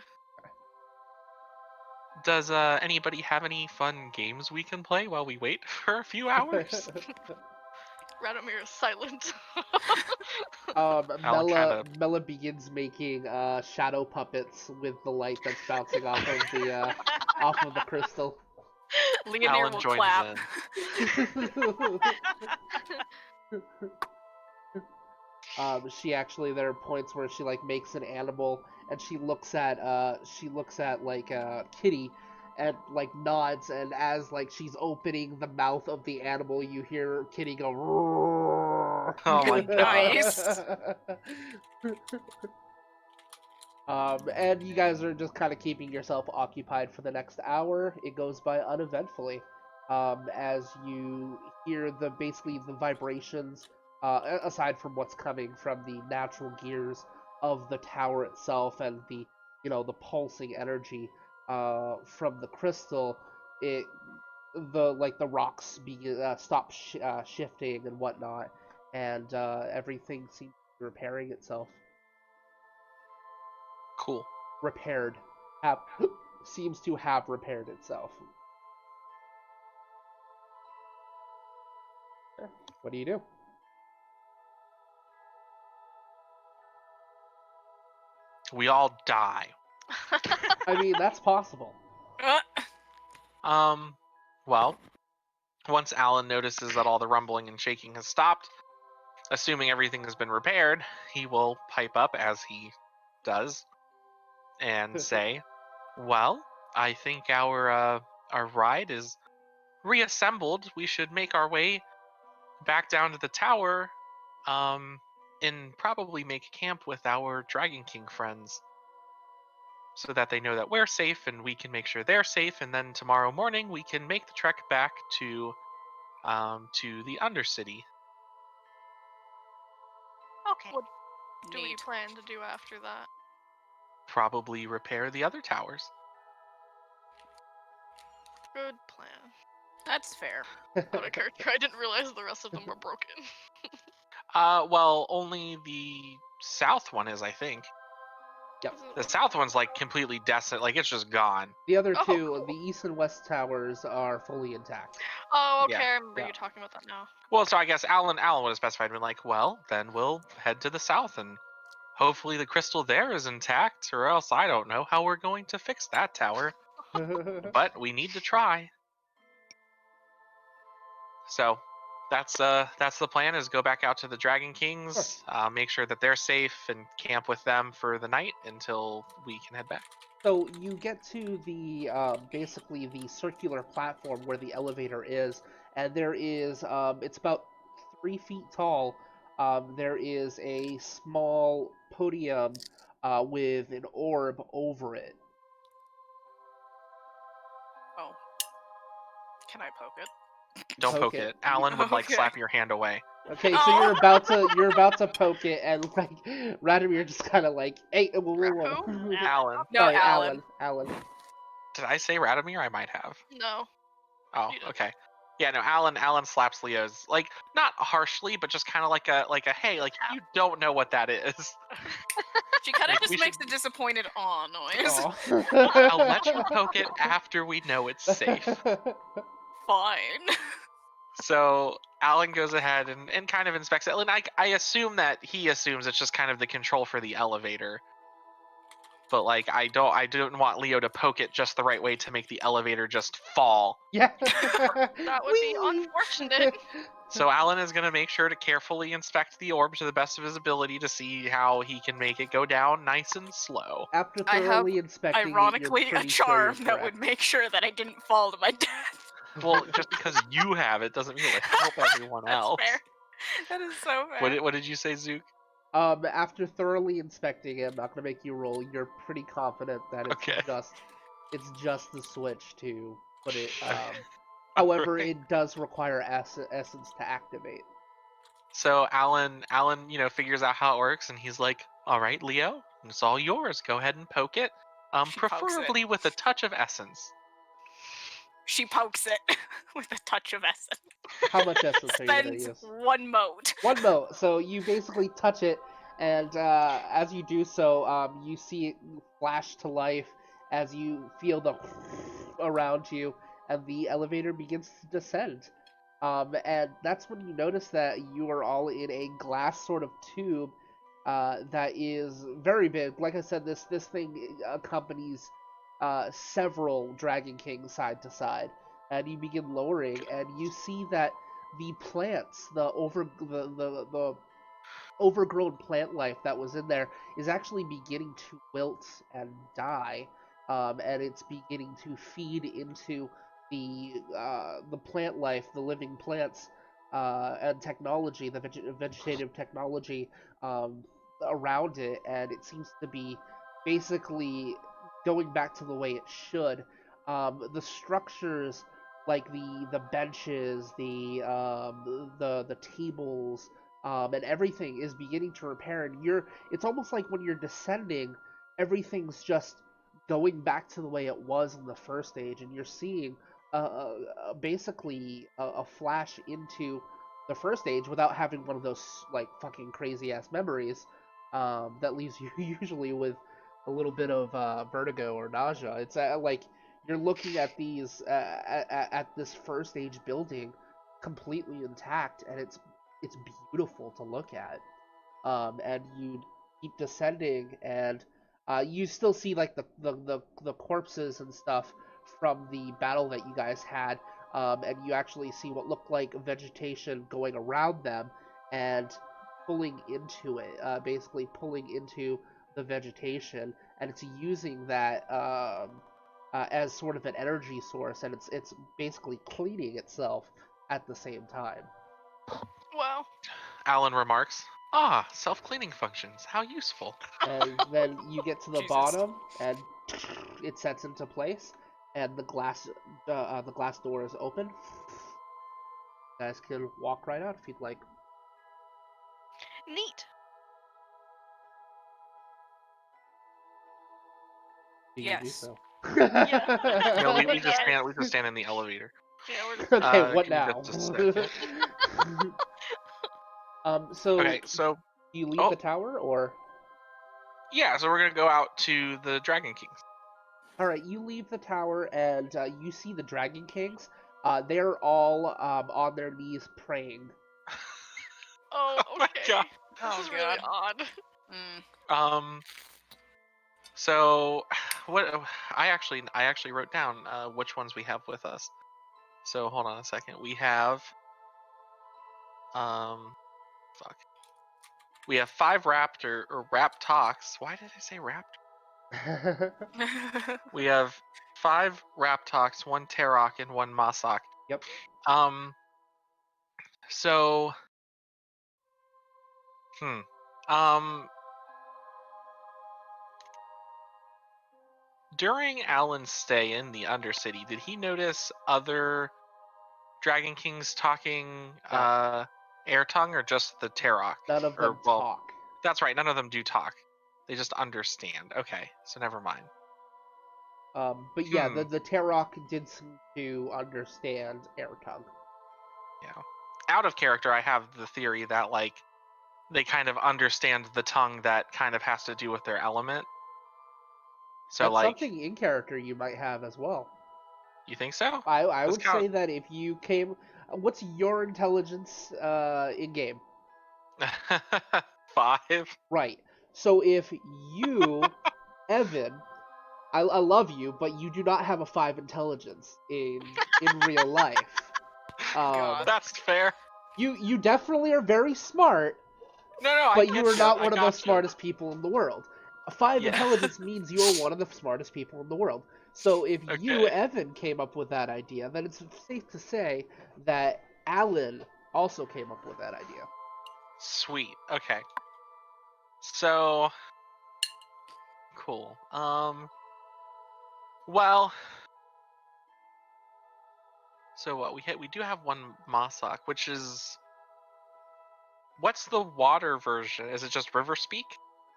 Does anybody have any fun games we can play while we wait for a few hours? Radomir is silent. Mela begins making shadow puppets with the light that's bouncing off of the crystal. Leonir Alan will joins clap. in. She actually, there are points where she like makes an animal, and she looks at like Kitty, and like nods, and as like she's opening the mouth of the animal, you hear Kitty go. Roar. Oh my god. Nice. And you guys are just kind of keeping yourself occupied for the next hour. It goes by uneventfully, as you hear basically the vibrations, aside from what's coming from the natural gears of the tower itself and the pulsing energy, from the crystal. The rocks stop shifting and whatnot, and everything seems to be repairing itself. Cool. Repaired seems to have repaired itself. What do you do? We all die. I mean, that's possible. Well, once Alan notices that all the rumbling and shaking has stopped, assuming everything has been repaired, he will pipe up as he does and say, "Well, I think our ride is reassembled, we should make our way back down to the tower, and probably make camp with our Dragon King friends, so that they know that we're safe and we can make sure they're safe. And then tomorrow morning we can make the trek back to the Undercity. Okay. What do we Neat. plan to do after that? Probably repair the other towers. Good plan. That's fair. Out of character, I didn't realize the rest of them were broken. Well, only the south one is, I think. Yep. Is it The one- south one's like completely desolate, like it's just gone. The other Oh, two, cool. the east and west towers, are fully intact. Oh, okay. Yeah. I remember Yeah. you talking about that now. Well, so I guess Alan would have specified, been like, well, then we'll head to the south, and hopefully the crystal there is intact, or else I don't know how we're going to fix that tower. But we need to try. So that's the plan, is go back out to the Dragon Kings, make sure that they're safe, and camp with them for the night until we can head back. So you get to the basically the circular platform where the elevator is, and there is it's about 3 feet tall. There is a small podium with an orb over it. Oh. Can I poke it? Don't Poke poke it. it. Alan would like Okay. slap your hand away. Okay, so Oh. you're about to poke it, and like Radomir just kind of like, hey, Who? Alan. No, Sorry, Alan. Alan. Did I say Radomir? I might have. No. Oh, You did. okay. Yeah, no, Alan slaps Leo's, like, not harshly, but just kind of like a hey, like, you don't know what that is. She kind of Like, just we makes should- a disappointed aw noise. Aw. I'll let you poke it after we know it's safe. Fine. So Alan goes ahead and kind of inspects it. And I assume that he assumes it's just kind of the control for the elevator. But like I don't want Leo to poke it just the right way to make the elevator just fall. Yeah. That would be Whee! unfortunate. So Alan is going to make sure to carefully inspect the orb to the best of his ability to see how he can make it go down nice and slow. After I have, thoroughly inspecting Ironically, it, you're a pretty sure charm you're that would correct. make sure that I didn't fall to my death. Well, just because you have it doesn't mean it would help everyone That's else. fair. That is so fair. What did you say, Zook? After thoroughly inspecting it, I'm not gonna make you roll. You're pretty confident that Okay. it's just the switch to put it. However, Alright. it does require essence to activate. So Alan, figures out how it works, and he's like, "All right, Leo, it's all yours. Go ahead and poke it. She pokes it. Preferably with a touch of essence." She pokes it with a touch of essence. How much essence are you gonna Spends use? 1 mote. One mote. So you basically touch it, and as you do so, you see it flash to life as you feel the around you, and the elevator begins to descend. And that's when you notice that you are all in a glass sort of tube that is very big. Like I said, this thing accompanies several Dragon Kings side to side, and you begin lowering, and you see that the plants, the overgrown plant life that was in there is actually beginning to wilt and die, and it's beginning to feed into the plant life, the living plants, and technology, the vegetative technology around it, and it seems to be basically going back to the way it should. The structures like the benches, the tables, and everything is beginning to repair. And it's almost like when you're descending, everything's just going back to the way it was in the first stage, and you're seeing basically a flash into the first stage without having one of those like fucking crazy ass memories that leaves you usually with a little bit of vertigo or nausea. It's like you're looking at these at this first stage building completely intact, and it's beautiful to look at. And you keep descending, and you still see like the corpses and stuff from the battle that you guys had, and you actually see what looked like vegetation going around them and pulling into it, basically pulling into the vegetation, and it's using that as sort of an energy source, and it's basically cleaning itself at the same time. Wow. Alan remarks, "Ah, self-cleaning functions. How useful." And then you get to the Jesus. bottom, and it sets into place, and the glass door is open. You guys can walk right out if you'd like. Neat. You can do Yes. so. No, we Yes. just stand in the elevator. Yeah, we're just Okay, what Give me now? just a second. So Okay, so do you leave oh. the tower, or? yeah, so we're gonna go out to the Dragon Kings. All right, you leave the tower, and you see the Dragon Kings. They're all on their knees praying. Oh, my okay. God. This Oh, is really God. odd. Mm. So what I actually wrote down which ones we have with us. So hold on a second. We have fuck. We have 5 raptor or raptox. Why did I say raptor? We have 5 raptox, 1 Tarok, and 1 Masak. Yep. So during Alan's stay in the Undercity, did he notice other Dragon Kings talking air tongue, or just the Tarok? None of them well, talk. that's right, none of them do talk. They just understand. Okay, so never mind. But yeah, the Tarok did seem to understand air tongue. Yeah. Out of character, I have the theory that like they kind of understand the tongue that kind of has to do with their element. So That's like, something in character you might have as well. you think so? I Let's would count. say that if you came, what's your intelligence in game? 5. Right. So if you, Evan, I love you, but you do not have a 5 intelligence in real life. God. That's fair. You definitely are very smart, No, but you are not one of the got you. smartest people in the world. A 5 Yeah. intelligence means you are one of the smartest people in the world. So if you, Okay. Evan, came up with that idea, then it's safe to say that Alan also came up with that idea. Sweet. Okay. So cool. Well, so what we do have 1 Masak, which is, what's the water version? Is it just River Speak?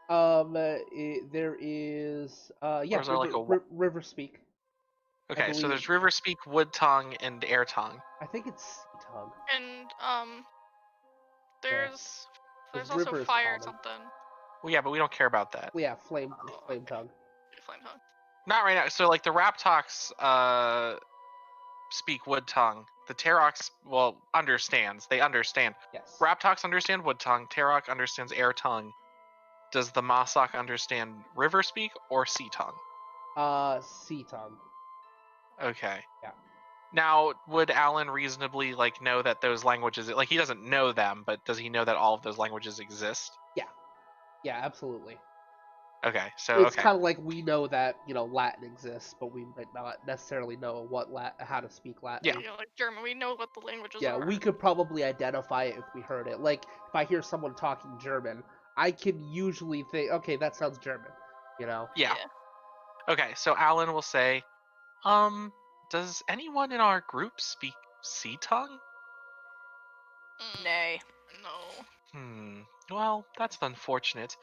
There is yeah, Or is there like a river speak. Okay, so believe- there's River Speak, Wood Tongue, and Air Tongue. I think it's sea tongue. And there's also river is fire common. something. Well, yeah, but we don't care about that. Well, yeah, flame Okay. tongue. Flame tongue. Not right now. So like the Raptox speak Wood Tongue. The Tarox, well, understands. They understand. Yes. Raptox understand Wood Tongue. Tarok understands Air Tongue. Does the Masak understand River Speak or Sea Tongue? Sea tongue. Okay. Yeah. Now, would Alan reasonably like know that those languages, like he doesn't know them, but does he know that all of those languages exist? Yeah, absolutely. Okay, so It's kind of like we know that Latin exists, but we might not necessarily know how to speak Latin. Yeah, like German. We know what the languages Yeah, are. we could probably identify it if we heard it. Like if I hear someone talking German, I can usually think, okay, that sounds German. Yeah. Okay, so Alan will say, does anyone in our group speak Sea Tongue? Nay. No. Well, that's unfortunate.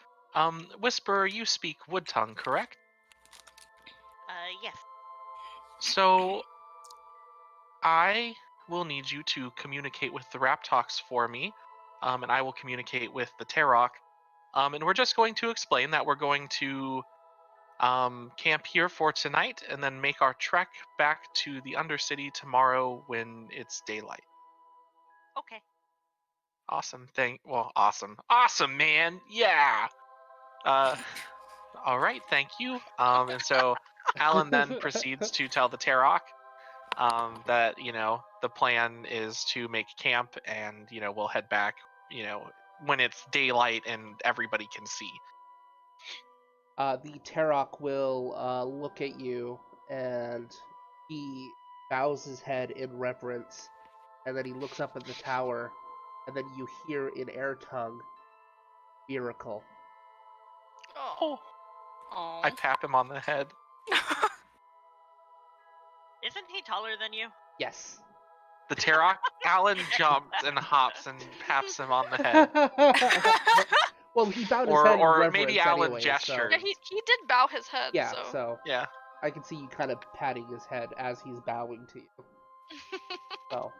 Whisperer, you speak Wood Tongue, correct? Yes. So, I will need you to communicate with the Raptox for me, and I will communicate with the Tarok. And we're just going to explain that we're going to camp here for tonight, and then make our trek back to the Undercity tomorrow when it's daylight. Okay. Awesome. Awesome, man. Yeah. All right. Thank you. And so Alan then proceeds to tell the Tarok that the plan is to make camp, and we'll head back when it's daylight and everybody can see. The Tarok will look at you and he bows his head in reverence, and then he looks up at the tower, and then you hear in air tongue, "Miracle." Oh. I tap him on the head. Isn't he taller than you? Yes. The Tarok, Alan jumps and hops and taps him on the head. Well, he bowed his head in Or reverence maybe Alan anyway, gestured. Yeah, he did bow his head, Yeah, so. so Yeah. I can see you kind of patting his head as he's bowing to you. So,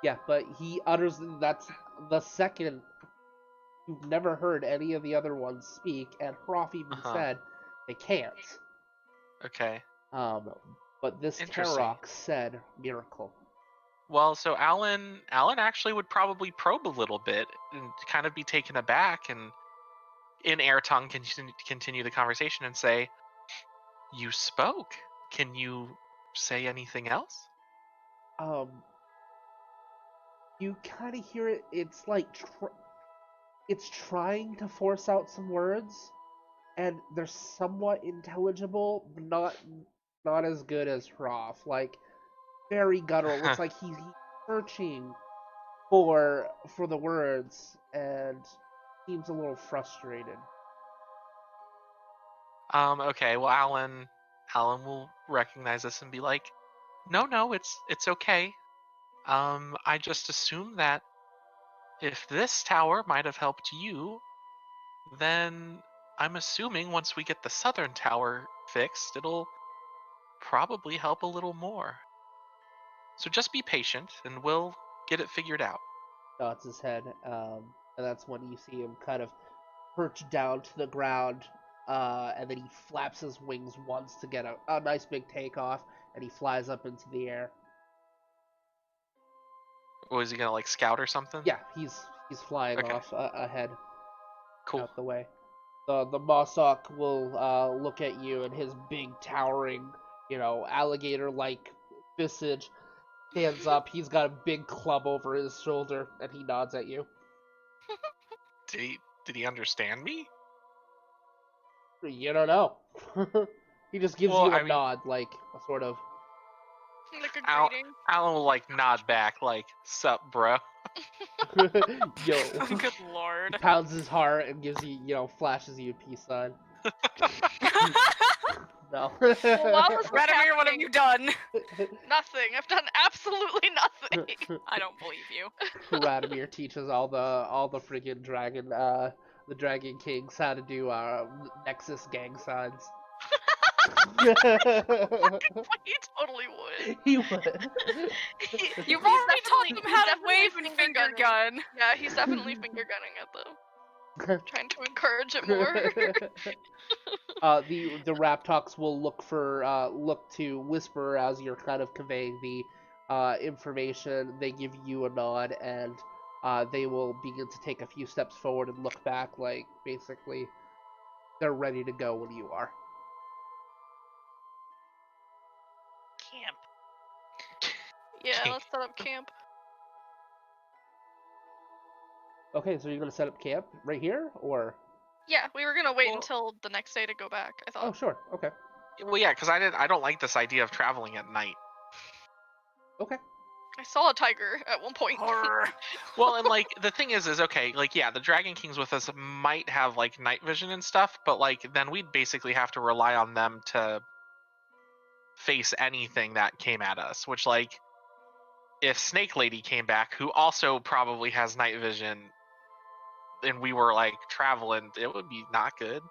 yeah, but he utters, that's the second you've never heard any of the other ones speak, and Hroth even said they can't. Okay. But this Interesting. Tarok said miracle. Well, so Alan actually would probably probe a little bit and kind of be taken aback, and in air tongue continue the conversation and say, "You spoke. Can you say anything else?" You kind of hear it. It's like it's trying to force out some words, and they're somewhat intelligible, but not as good as Hroth. Like very guttural. It's like he's searching for the words and seems a little frustrated. Okay. Well, Alan will recognize this and be like, "No, it's okay. I just assumed that if this tower might have helped you, then I'm assuming once we get the southern tower fixed, it'll probably help a little more. So just be patient, and we'll get it figured out." Nods his head, and that's when you see him kind of perch down to the ground, and then he flaps his wings once to get a nice big takeoff, and he flies up into the air. Was he gonna like scout or something? Yeah, he's flying Okay. off ahead, Cool. out the way. The Mossock will look at you, and his big towering, alligator-like visage stands up. He's got a big club over his shoulder, and he nods at you. Did he understand me? You don't know. He just gives you a nod, like a sort of. Like a greeting. Alan will like nod back, like, "Sup, bro?" Yo. Good lord. Pounds his heart and gives you, flashes you a peace sign. No. Well, while this was Radomir, what have happening, you done? nothing. I've done absolutely nothing. I don't believe you. Radomir teaches all the freaking dragon, the Dragon Kings how to do Nexus gang signs. He totally would. He would. You've already taught them how to wave and finger gunning. gun. Yeah, he's definitely finger gunning at them. Trying to encourage it more. The Raptox will look to whisper as you're kind of conveying the information. They give you a nod, and they will begin to take a few steps forward and look back, like basically they're ready to go when you are. Camp. Yeah, let's set up camp. Okay, so you're gonna set up camp right here, or? Yeah, we were gonna wait until the next day to go back, I thought. Oh, sure. Okay. Well, yeah, because I don't like this idea of traveling at night. Okay. I saw a tiger at one point. Horror. Well, and like the thing is okay, like yeah, the Dragon Kings with us might have like night vision and stuff, but like then we'd basically have to rely on them to face anything that came at us, which like if Snake Lady came back, who also probably has night vision, and we were like traveling, it would be not good.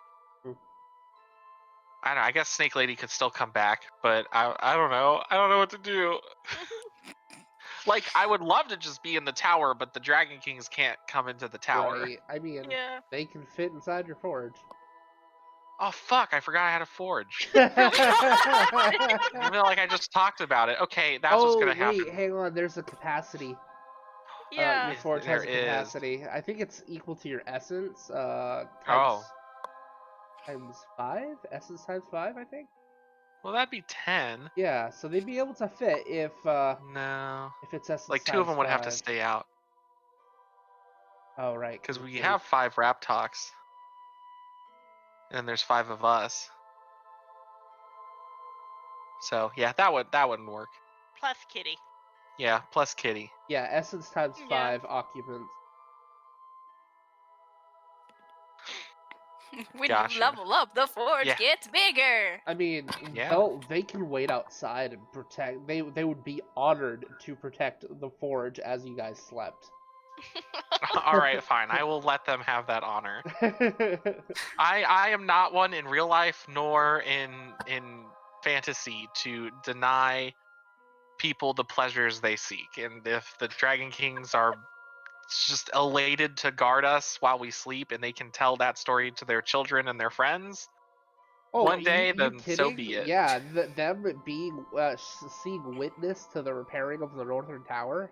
I don't know, I guess Snake Lady could still come back, but I don't know. I don't know what to do. Like, I would love to just be in the tower, but the Dragon Kings can't come into the tower. Right. I mean, Yeah. they can fit inside your forge. Oh fuck! I forgot I had a forge. Even like I just talked about it. Okay, that's what's gonna happen. Wait, hang on. There's a capacity. Yeah. Your forge has a There is. capacity. I think it's equal to your essence. Oh. Times 5? Essence times 5, I think? Well, that'd be 10. Yeah, so they'd be able to fit if No. it's essence Like 2 of them would have to 5. stay out. Oh, right. Because we have 5 Raptox. And there's 5 of us. So yeah, that wouldn't work. Plus Kitty. Yeah, plus Kitty. Yeah, essence times Yeah. 5 occupants. When Gotcha. you level up, the forge Yeah. gets bigger. I mean, Yeah. they can wait outside and protect. They would be honored to protect the forge as you guys slept. All right, fine. I will let them have that honor. I am not one in real life nor in fantasy to deny people the pleasures they seek. And if the Dragon Kings are just elated to guard us while we sleep and they can tell that story to their children and their friends one day, you then so kidding? be it. Yeah, them being seeing witness to the repairing of the Northern Tower.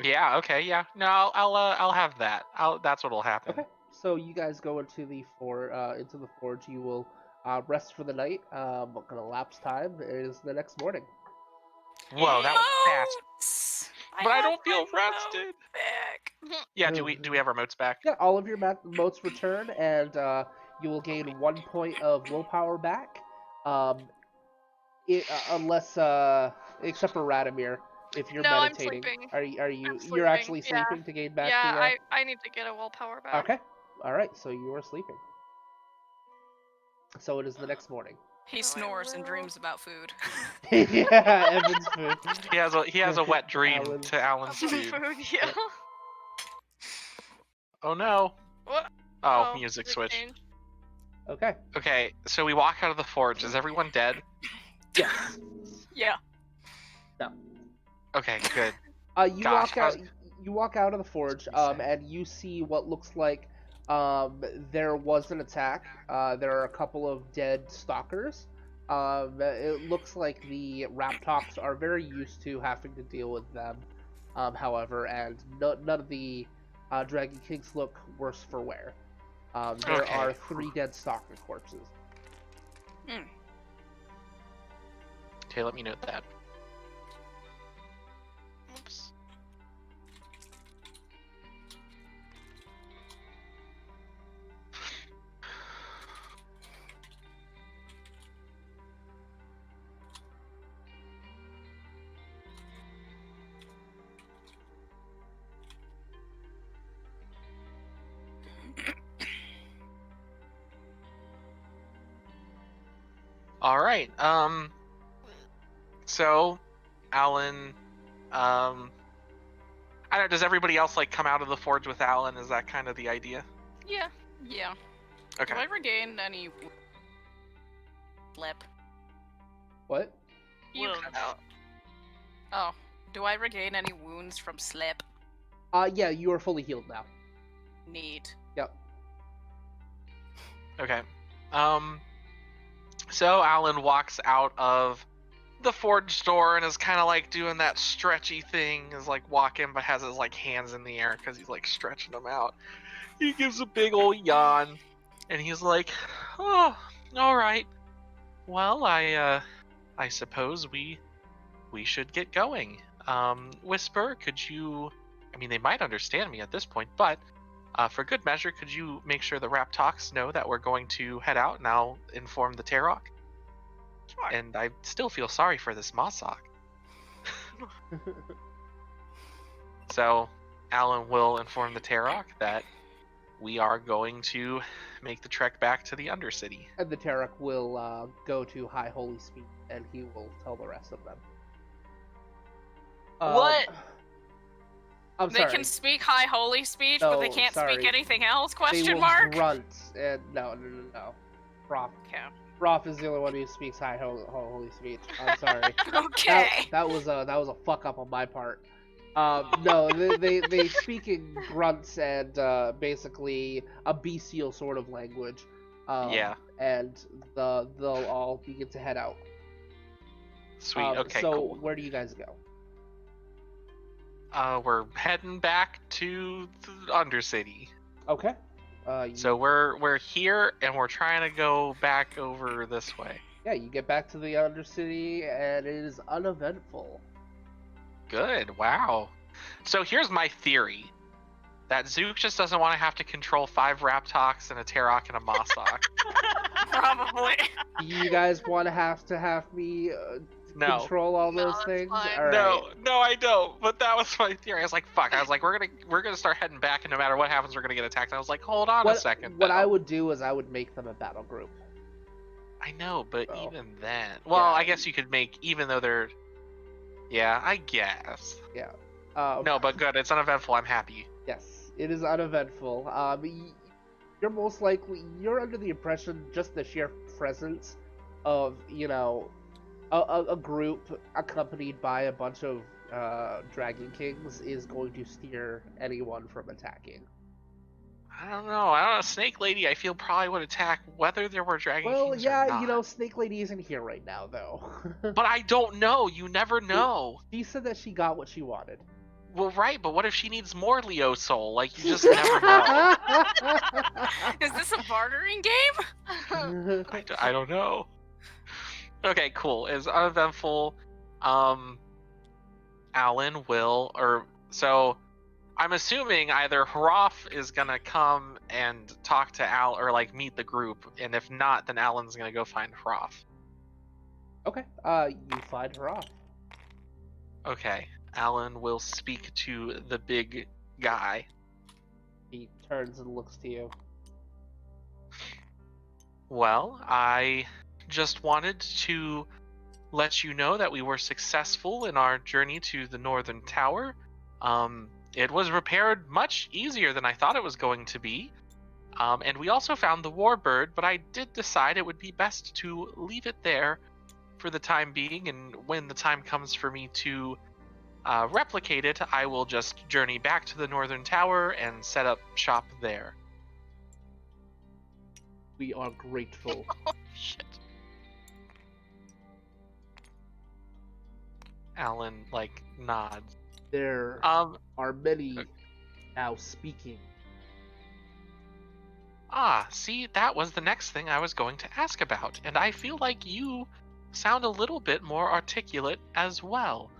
Yeah, okay, yeah. No, I'll have that. That's what'll happen. Okay, so you guys go into the forge. You will rest for the night. Gonna lapse time is the next morning. Whoa, that was fast. Moats! But I have don't feel my rested. moat back. Yeah, do we have our moats back? Yeah, all of your moats return, and you will gain 1 point of willpower back. Unless except for Radomir, if you're No, I'm meditating. sleeping. Are you I'm you're sleeping, actually yeah. sleeping to gain back Yeah, the I need to get a willpower back. Okay. All right, so you are sleeping. So it is the next morning. He So I snores and will- dreams about food. Yeah, Evan's food. He has a wet dream Alan's- to Alan's About food. food, yeah. Oh no. What? Oh, music music switch. change. Okay. Okay, so we walk out of the forge. Is everyone dead? Yes. Yeah. No. Okay, good. You Gosh, walk I was- out. You walk out of the forge, and you see what looks like there was an attack. There are a couple of dead stalkers. It looks like the Raptoks are very used to having to deal with them. However, and none of the Dragon Kings look worse for wear. There Okay. are 3 dead stalker corpses. Okay, let me note that. Oops. All right. So, Alan, I don't know. Does everybody else like come out of the forge with Alan? Is that kind of the idea? Yeah. Yeah. Okay. Do I regain any lip? What? You Wounds. cut out. Oh. Do I regain any wounds from slip? Yeah, you are fully healed now. Neat. Yep. Okay. So Alan walks out of the forge door and is kind of like doing that stretchy thing, is like walking but has his like hands in the air because he's like stretching them out. He gives a big old yawn and he's like, "Oh, all right. Well, I suppose we should get going. Whisper, could you? I mean, they might understand me at this point, but for good measure, could you make sure the Raptoks know that we're going to head out, and I'll inform the Tarok? Sure. And I still feel sorry for this Mossock. So, Alan will inform the Tarok that we are going to make the trek back to the Undercity. And the Tarek will go to High Holy Speed, and he will tell the rest of them. What? I'm They sorry. can speak high holy speech, but they No, can't sorry. speak anything else? They Question will mark? grunt, and no. Roth. Okay. Roth is the only one who speaks High Holy Speech. I'm sorry. Okay. That was a fuck up on my part. No, they speak in grunts and basically a bestial sort of language. Yeah. And they'll all begin to head out. Sweet. Okay, so cool. where do you guys go? We're heading back to the Undercity. Okay. So we're here and we're trying to go back over this way. Yeah, you get back to the Undercity and it is uneventful. Good. Wow. So here's my theory. that Zook just doesn't want to have to control 5 Raptox and a Terok and a Mossok. Probably. Do you guys want to have me No. control all No, those that's things? fine. All right. No, I don't. But that was my theory. I was like, fuck. I was like, we're gonna start heading back, and no matter what happens, we're gonna get attacked. I was like, hold on a second. What I though. would do is I would make them a battle group. I know, but Oh. even then, well, Yeah. I guess you could make, even though they're, yeah, I guess. Yeah. No, but good. It's uneventful. I'm happy. Yes, it is uneventful. You're most likely you're under the impression just the sheer presence of a group accompanied by a bunch of Dragon Kings is going to steer anyone from attacking. I don't know. Snake Lady, I feel probably would attack whether there were Dragon Well, Kings yeah, or not. Snake Lady isn't here right now though. But I don't know. You never know. She said that she got what she wanted. Well, right, but what if she needs more Leo Soul? Like, you just never know. Is this a bartering game? I don't know. Okay, cool. It's uneventful. Alan will, so I'm assuming either Hroth is gonna come and talk to Al, or like meet the group, and if not, then Alan's gonna go find Hroth. Okay, you find her off. Okay, Alan will speak to the big guy. He turns and looks to you. Well, I just wanted to let you know that we were successful in our journey to the Northern Tower. It was repaired much easier than I thought it was going to be. And we also found the Warbird, but I did decide it would be best to leave it there for the time being, and when the time comes for me to replicate it, I will just journey back to the Northern Tower and set up shop there. We are grateful. Shit. Alan, like, nods. There Um, are many now speaking. See, that was the next thing I was going to ask about, and I feel like you sound a little bit more articulate as well.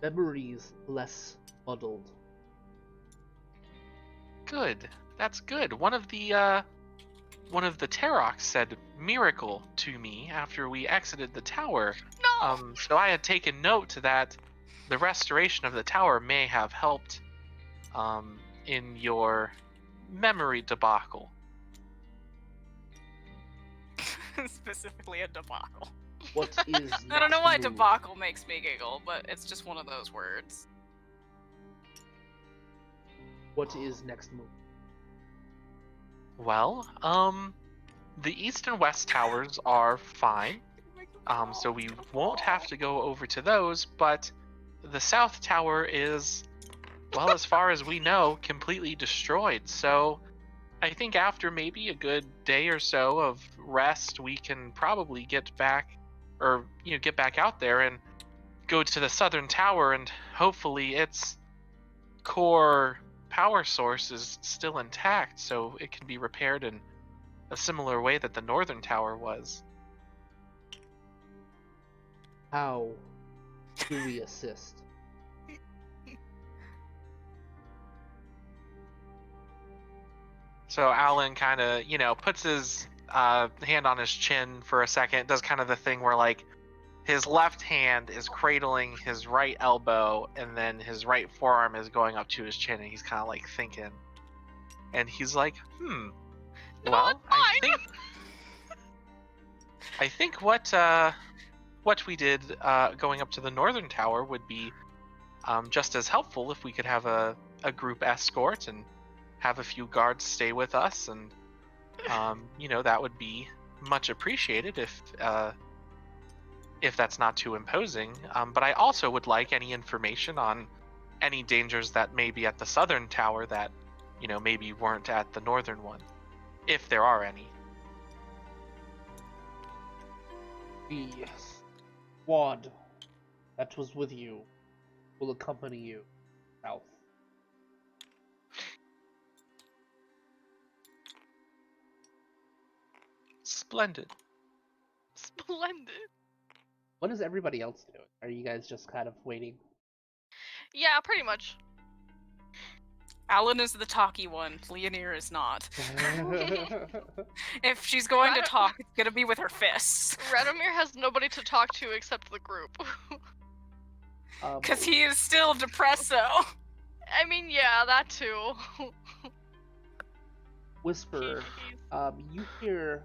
Memories less muddled. Good. That's good. One of the Teroks said miracle to me after we exited the tower. No. So I had taken note that the restoration of the tower may have helped in your memory debacle. Specifically a debacle. What is I don't know why next move? debacle makes me giggle, but it's just one of those words. What is next move? Well, the east and west towers are fine. So we won't have to go over to those, but the south tower is, well, as far as we know, completely destroyed. So I think after maybe a good day or so of rest, we can probably get back out there and go to the southern tower, and hopefully its core power source is still intact, so it can be repaired in a similar way that the northern tower was. How do we assist? So Alan kind of, puts his hand on his chin for a second, does kind of the thing where, like, his left hand is cradling his right elbow, and then his right forearm is going up to his chin, and he's kind of, like, thinking. And he's like, No, well, it's fine. I think what we did going up to the northern tower would be just as helpful if we could have a group escort and have a few guards stay with us, and that would be much appreciated if that's not too imposing. But I also would like any information on any dangers that may be at the southern tower that maybe weren't at the northern one, if there are any. The squad that was with you will accompany you south. Splendid. Splendid. What is everybody else doing? Are you guys just kind of waiting? Yeah, pretty much. Alan is the talky one. Leonir is not. If she's going to talk, it's gonna be with her fists. Radomir has nobody to talk to except the group. Because he is still depresso. I mean, yeah, that too. Whisper, you hear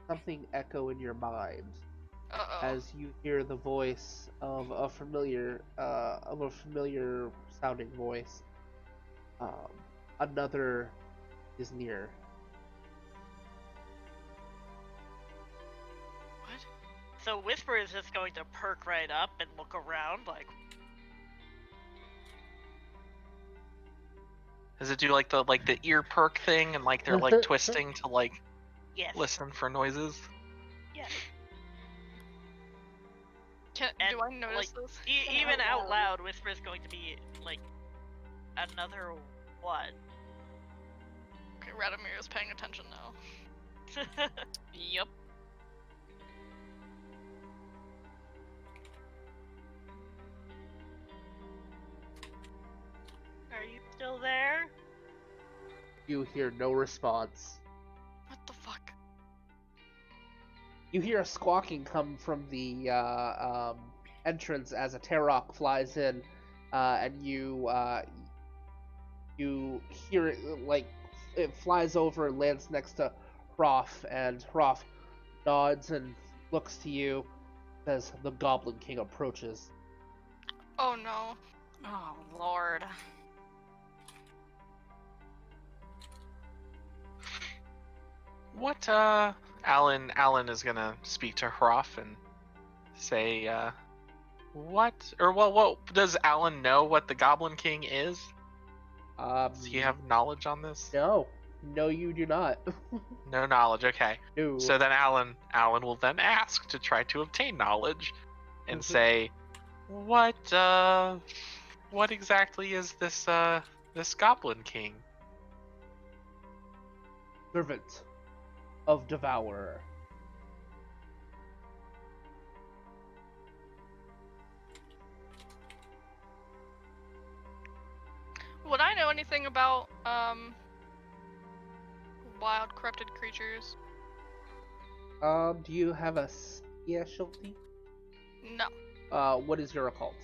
something echo in your mind Uh-oh. as you hear the voice of a familiar sounding voice. Another is near. What? So Whisper is just going to perk right up and look around like. Does it do like the ear perk thing and like they're like twisting to like Yes. listen for noises? Yes. Do I notice like, this? Even out loud, Whisper is going to be like another what? Okay, Radomir is paying attention now. Yep. Are you still there? You hear no response. What the fuck? You hear a squawking come from the entrance as a Tarok flies in, and you hear it like it flies over and lands next to Hroth, and Hroth nods and looks to you, says, "The Goblin King approaches." Oh no. Oh, Lord. What Alan is gonna speak to Hroth and say, what does Alan know what the Goblin King is? Does he have knowledge on this? No, you do not. No knowledge, okay. No. So then Alan will then ask to try to obtain knowledge and say, what exactly is this Goblin King? Servant of Devourer. Would I know anything about wild corrupted creatures? Do you have a specialty? No. What is your occult?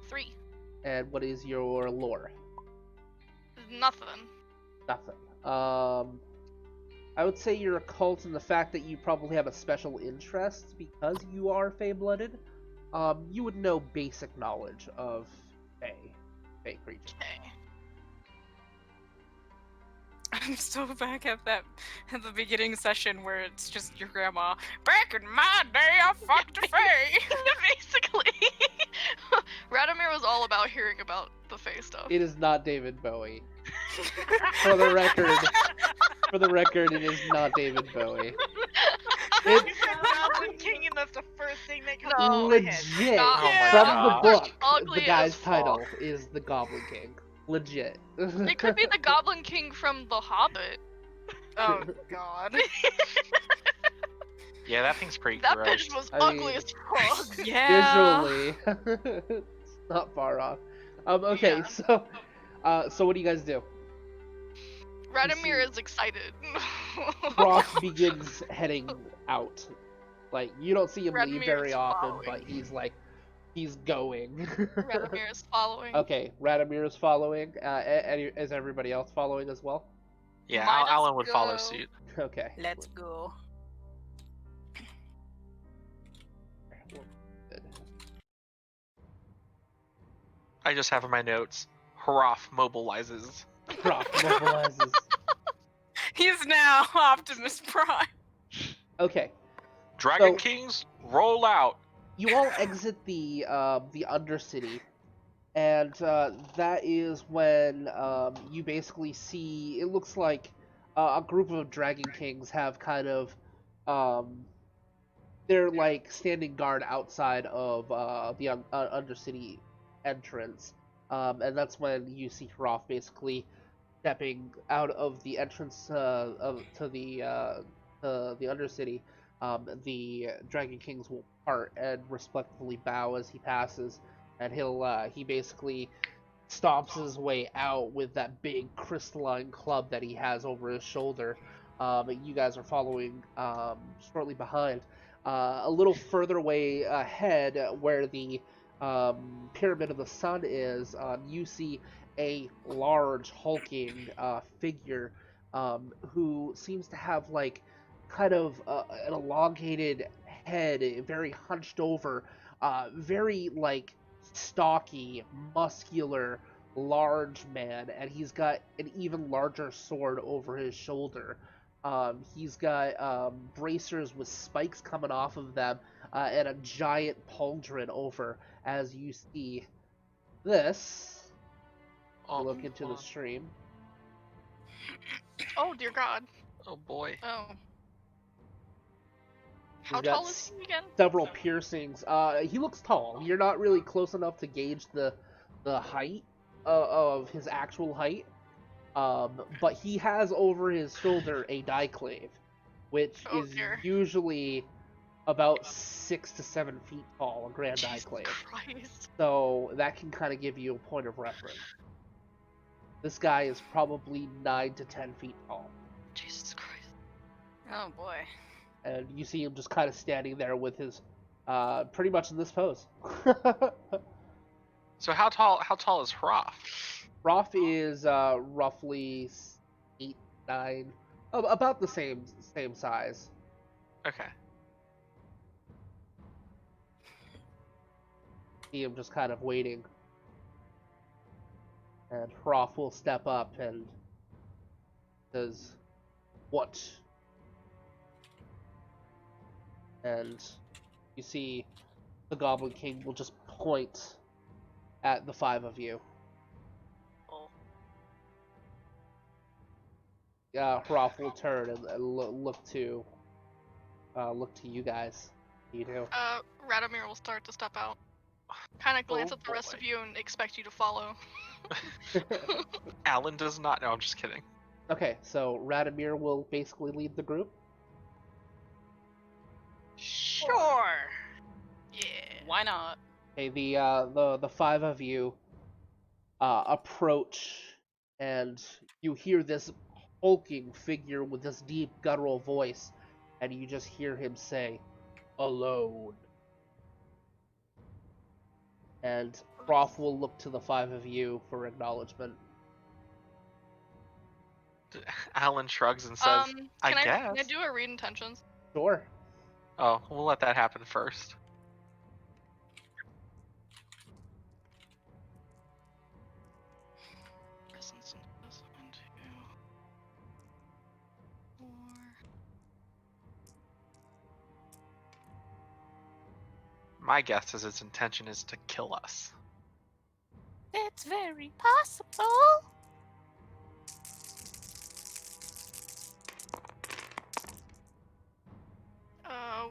3. And what is your lore? Nothing. Nothing. I would say your occult and the fact that you probably have a special interest because you are Fey-blooded. You would know basic knowledge of Fey creatures. Okay. I'm so back at the beginning session where it's just your grandma. Back in my day, I fucked a Fae. Basically. Radomir was all about hearing about the Fae stuff. It is not David Bowie. For the record, it is not David Bowie. You said Goblin King, and that's the first thing that comes to my head. Legit, Stop. Oh my from God. the book, Ugly the guy's as fuck. title is the Goblin King. Legit. It could be the Goblin King from The Hobbit. Oh, God. Yeah, that thing's pretty That gross. bitch was I ugly mean- as fuck. Yeah. Visually, it's not far off. Okay, Yeah. so what do you guys do? Radomir is excited. Roth begins heading out. Like, you don't see him leave Radomir very is often, following. but he's going. Radomir is following. Okay, Radomir is following. Is everybody else following as well? Yeah, Might as Alan would follow go. suit. Okay. Let's go. Good. I just have in my notes, Hroth mobilizes. Roth mobilizes. He's now Optimus Prime. Okay, Dragon So- Kings, roll out! you all exit the Undercity, and that is when you basically see. It looks like a group of Dragon Kings have kind of they're like standing guard outside of the Undercity entrance, and that's when you see Hroth basically stepping out of the entrance to the Undercity. The Dragon Kings will part and respectfully bow as he passes, and he basically stomps his way out with that big crystalline club that he has over his shoulder. You guys are following shortly behind. A little further away ahead, where the Pyramid of the Sun is, you see a large hulking figure who seems to have like kind of an elongated head, very hunched over, very like stocky, muscular, large man, and he's got an even larger sword over his shoulder. He's got bracers with spikes coming off of them, and a giant pauldron over. As you see this, Oh, look into the on. stream. Oh dear God. Oh boy. Oh. How got tall is he again? Several piercings. He looks tall. You're not really close enough to gauge the height of his actual height. But he has over his shoulder a diclave, which Oh is dear. usually about 6 to 7 feet tall, a grand Jesus diclave. Christ. So that can kind of give you a point of reference. This guy is probably 9 to 10 feet tall. Jesus Christ. Oh boy. And you see him just kind of standing there with his, pretty much in this pose. So how tall is Hroth? Roth is roughly 8, 9, about the same size. Okay. See him just kind of waiting. And Hroth will step up and says, "What?" And you see the Goblin King will just point at the 5 of you. Oh. Hroth will turn and look to you guys. You do. Radomir will start to step out. Kind of glance Oh, at the rest boy. of you and expect you to follow. Alan does not. No, I'm just kidding. Okay, so Radomir will basically lead the group. Sure. Yeah. Why not? Okay, the 5 of you approach, and you hear this hulking figure with this deep guttural voice, and you just hear him say, "Alone." And Hroth will look to the 5 of you for acknowledgement. Alan shrugs and says, "I Can guess." I do a read intentions? Sure. Oh, we'll let that happen first. Presence and this 1, 2, 4. My guess is its intention is to kill us. It's very possible.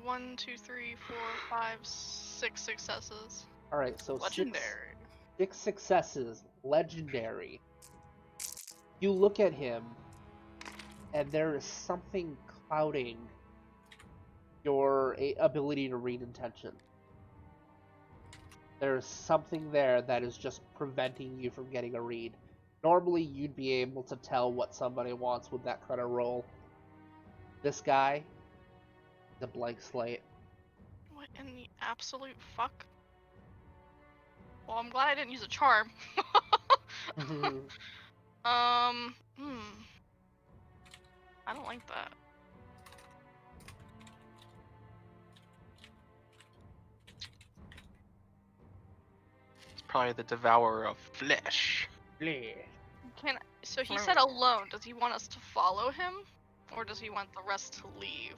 1, 2, 3, 4, 5, 6 successes. All right, so Legendary. 6 successes, legendary. You look at him, and there is something clouding your ability to read intention. There's something there that is just preventing you from getting a read. Normally, you'd be able to tell what somebody wants with that kind of roll. This guy, the blank slate. What in the absolute fuck? Well, I'm glad I didn't use a charm. I don't like that. It's probably the devourer of flesh. So he said alone. Does he want us to follow him, or does he want the rest to leave?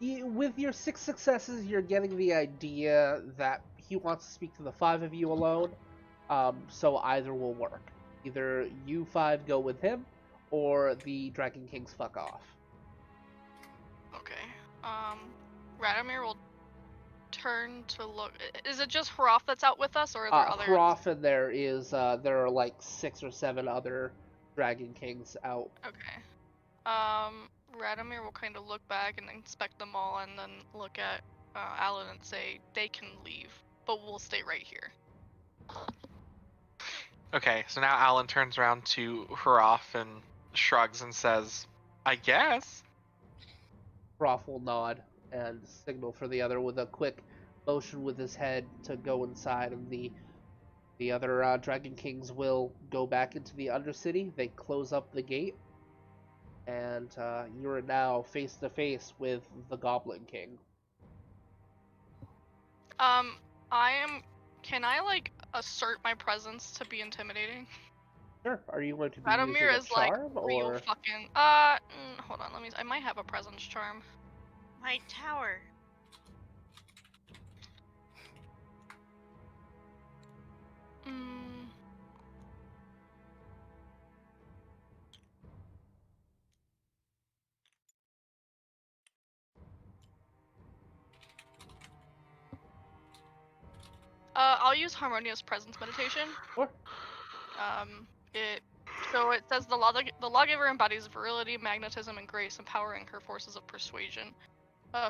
With your 6 successes, you're getting the idea that he wants to speak to the 5 of you alone. So either will work. Either you 5 go with him, or the Dragon Kings fuck off. Okay. Radomir will turn to look. Is it just Hroth that's out with us, or are there others? Hroth, and there are like 6 or 7 other Dragon Kings out. Okay. Radomir will kind of look back and inspect them all, and then look at Alan and say they can leave, but we'll stay right here. Okay, so now Alan turns around to Hroth and shrugs and says, I guess. Prof will nod and signal for the other with a quick motion with his head to go inside, and the other Dragon Kings will go back into the Undercity. They close up the gate, and you are now face to face with the Goblin King. I am. Can I like assert my presence to be intimidating? Sure. Are you going to be using Radomir a is like charm real or? fucking. Hold on. I might have a presence charm. My tower. Mm. I'll use harmonious presence meditation. Sure. It says the lawgiver embodies virility, magnetism, and grace, empowering her forces of persuasion.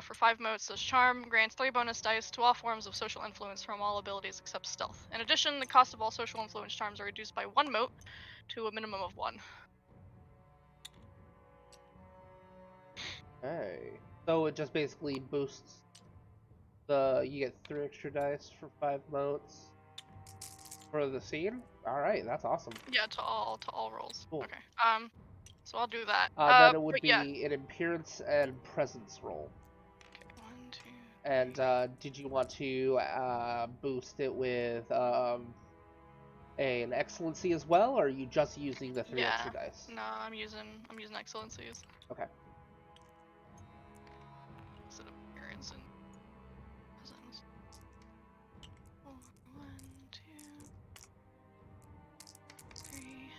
For 5 motes, this charm grants 3 bonus dice to all forms of social influence from all abilities except stealth. In addition, the cost of all social influence charms are reduced by 1 mote to a minimum of 1. Hey. So it just basically boosts you get 3 extra dice for 5 motes for the scene. All right, that's awesome. Yeah, to all rolls. Cool. Okay. So I'll do that. Then it would But yeah. be an appearance and presence roll. Okay, 1, 2. And did you want to boost it with an excellency as well, or are you just using the 3 Yeah. extra dice? No, I'm using excellencies. Okay. Instead of appearance and presence. 1, 2, 3.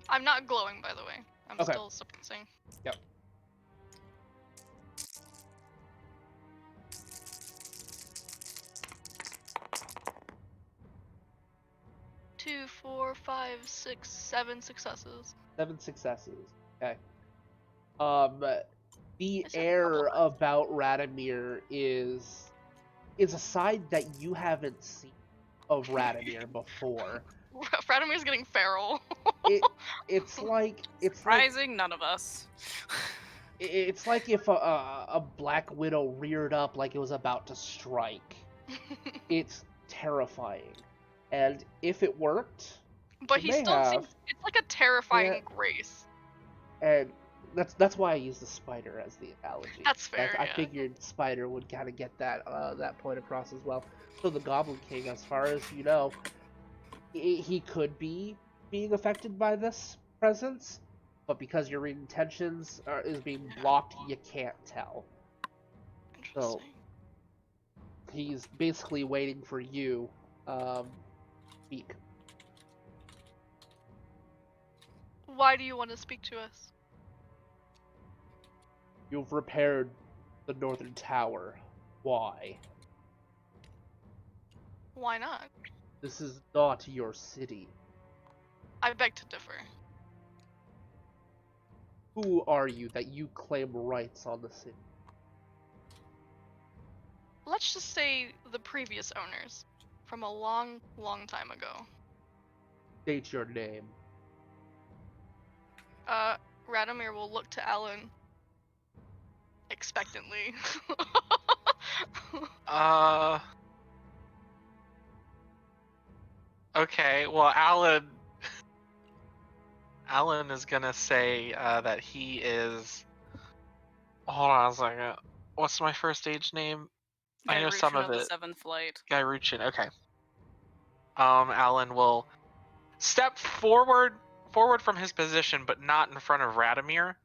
I'm not glowing, by the way. I'm Okay. still suppressing. Yep. 2, 4, 5, 6, 7 successes. 7 successes. Okay. The It's a air couple about Radomir is a side that you haven't seen of Radomir before. Radomir's getting feral. It's like Surprising, none of us. it's like if a black widow reared up like it was about to strike. It's terrifying, and if it worked, But it he may still have. seems. It's like a terrifying Yeah. grace. And that's why I use the spider as the analogy. That's fair. I Yeah. figured spider would kind of get that point across as well. So the Goblin King, as far as you know, he could be being affected by this presence, but because your intentions is being blocked, you can't tell. So Interesting. he's basically waiting for you. Speak. Why do you want to speak to us? You've repaired the northern tower. Why? Why not? This is not your city. I beg to differ. Who are you that you claim rights on the city? Let's just say the previous owners from a long, long time ago. State your name. Radomir will look to Alan expectantly. Okay, well, Alan is gonna say that he is. Hold on a second. What's my first age name? I know some Gyrution of the it. 7th Light. Gyruchin. Okay. Alan will step forward from his position, but not in front of Radomir.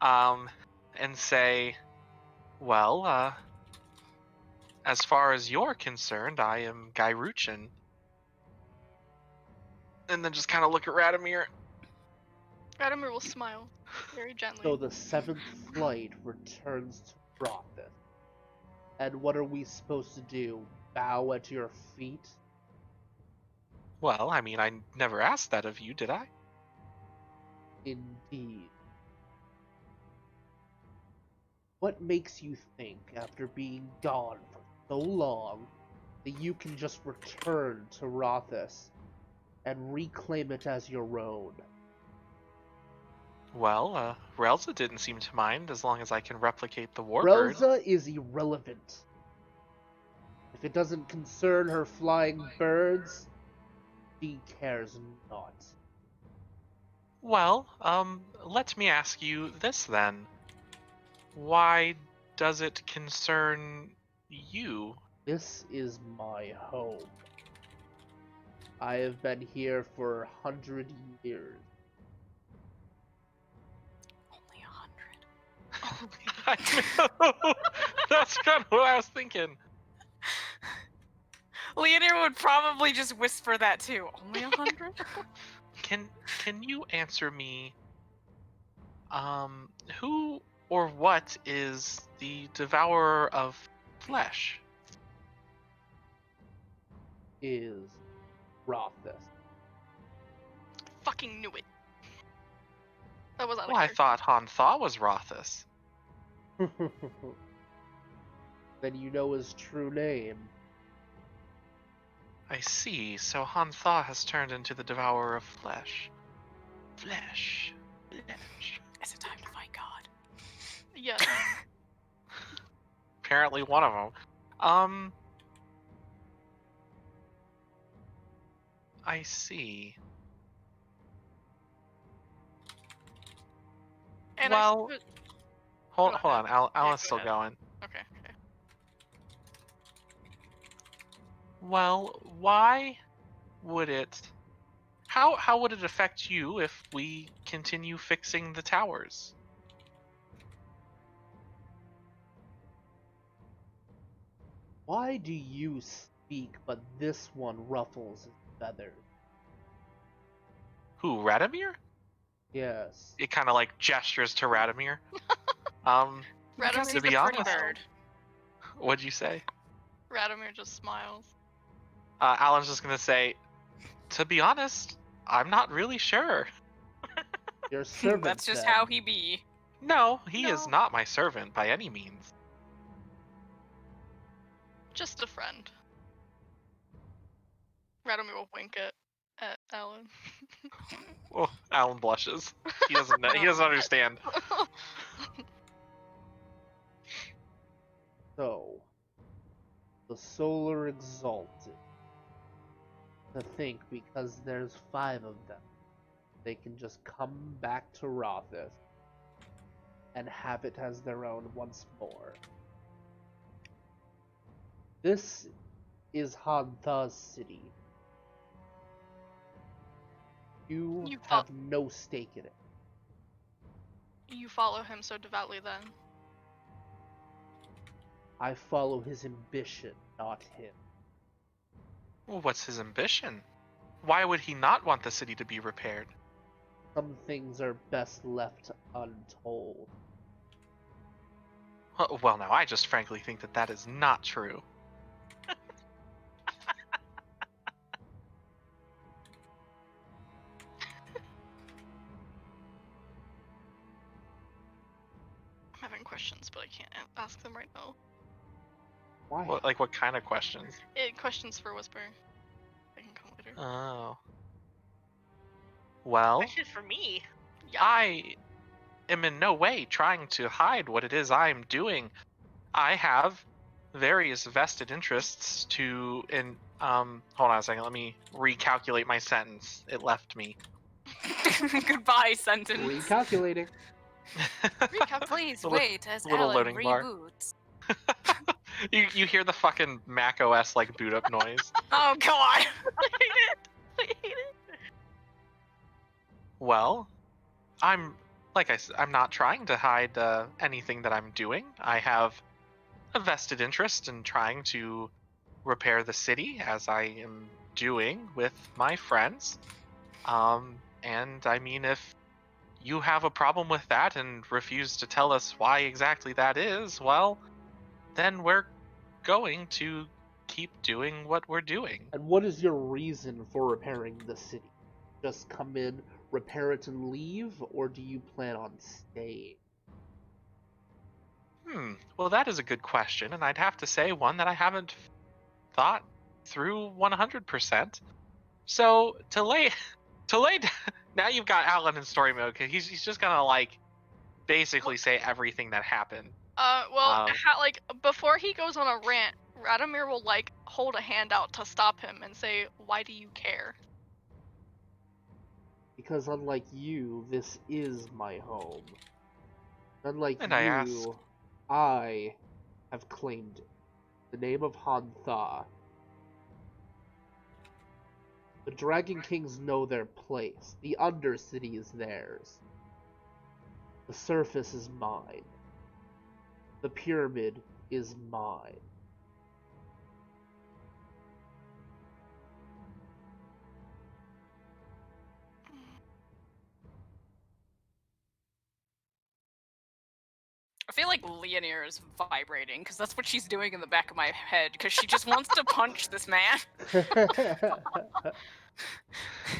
And say, well, as far as you're concerned, I am Gyruchin. And then just kind of look at Radomir. Radomir will smile very gently. So the 7th flight returns to Rothis. And what are we supposed to do? Bow at your feet? Well, I mean, I never asked that of you, did I? Indeed. What makes you think, after being gone for so long, that you can just return to Rothus and reclaim it as your own. Well, Relza didn't seem to mind as long as I can replicate the warbird. Relza is irrelevant. If it doesn't concern her flying birds, she cares not. Well, let me ask you this then. Why does it concern you? This is my home. I have been here for 100 years. Only 100. I know. That's kind of what I was thinking. Leonir would probably just whisper that too. Only 100? Can you answer me? Who or what is the devourer of flesh? Is Rothus. Fucking knew it. That was out of Well, I character. thought Han Thaw was Rothus. Then you know his true name. I see. So Han Thaw has turned into the devourer of flesh. Flesh. Is it time to fight God? Yeah. Apparently one of them. I see. And Well, I suppose... Hold Go on. ahead. Alan's go still ahead. going. Okay. Well, why would it? How would it affect you if we continue fixing the towers? Why do you speak, but this one ruffles his feathers? Who, Radomir? Yes. It kind of like gestures to Radomir. Because Radomir he's be a pretty honest- bird. What'd you say? Radomir just smiles. Alan's just gonna say, to be honest, I'm not really sure. Your servant. That's just then. how he be. No, he is No. not my servant by any means. Just a friend. Radomir will wink at Alan. Oh, Alan blushes. He doesn't know, he doesn't understand. So, the Solar Exalted. To think, because there's 5 of them, they can just come back to Rothus and have it as their own once more. This is Hantha's city. You You have no stake in it. You follow him so devoutly then. I follow his ambition, not him. Well, what's his ambition? Why would he not want the city to be repaired? Some things are best left untold. Well, now, I just frankly think that that is not true. I'm having questions, but I can't ask them right now. Why? What kind of questions? Questions for Whisper. They can come later. Oh. Well, Question for me. Yeah. I am in no way trying to hide what it is I'm doing. I have various vested interests hold on a second, let me recalculate my sentence. It left me. Goodbye, sentence. Recalculating. Please Little- wait as little Alan loading bar. reboots. You hear the fucking Mac OS like boot up noise. Oh god! I hate it. Well, I'm not trying to hide anything that I'm doing. I have a vested interest in trying to repair the city, as I am doing with my friends. And I mean, if you have a problem with that and refuse to tell us why exactly that is, well, then we're going to keep doing what we're doing. And what is your reason for repairing the city? Just come in, repair it, and leave, or do you plan on staying? Well, that is a good question, and I'd have to say one that I haven't thought through 100%. So to lay now you've got Alan in story mode because he's just gonna like basically say everything that happened. Like before he goes on a rant, Radomir will like hold a hand out to stop him and say, "Why do you care?" Because unlike you, this is my home. Unlike And I ask, you, I have claimed it. The name of Hantha. The Dragon Kings know their place. The Undercity is theirs. The surface is mine. The pyramid is mine. I feel like Leonir is vibrating because that's what she's doing in the back of my head because she just wants to punch this man.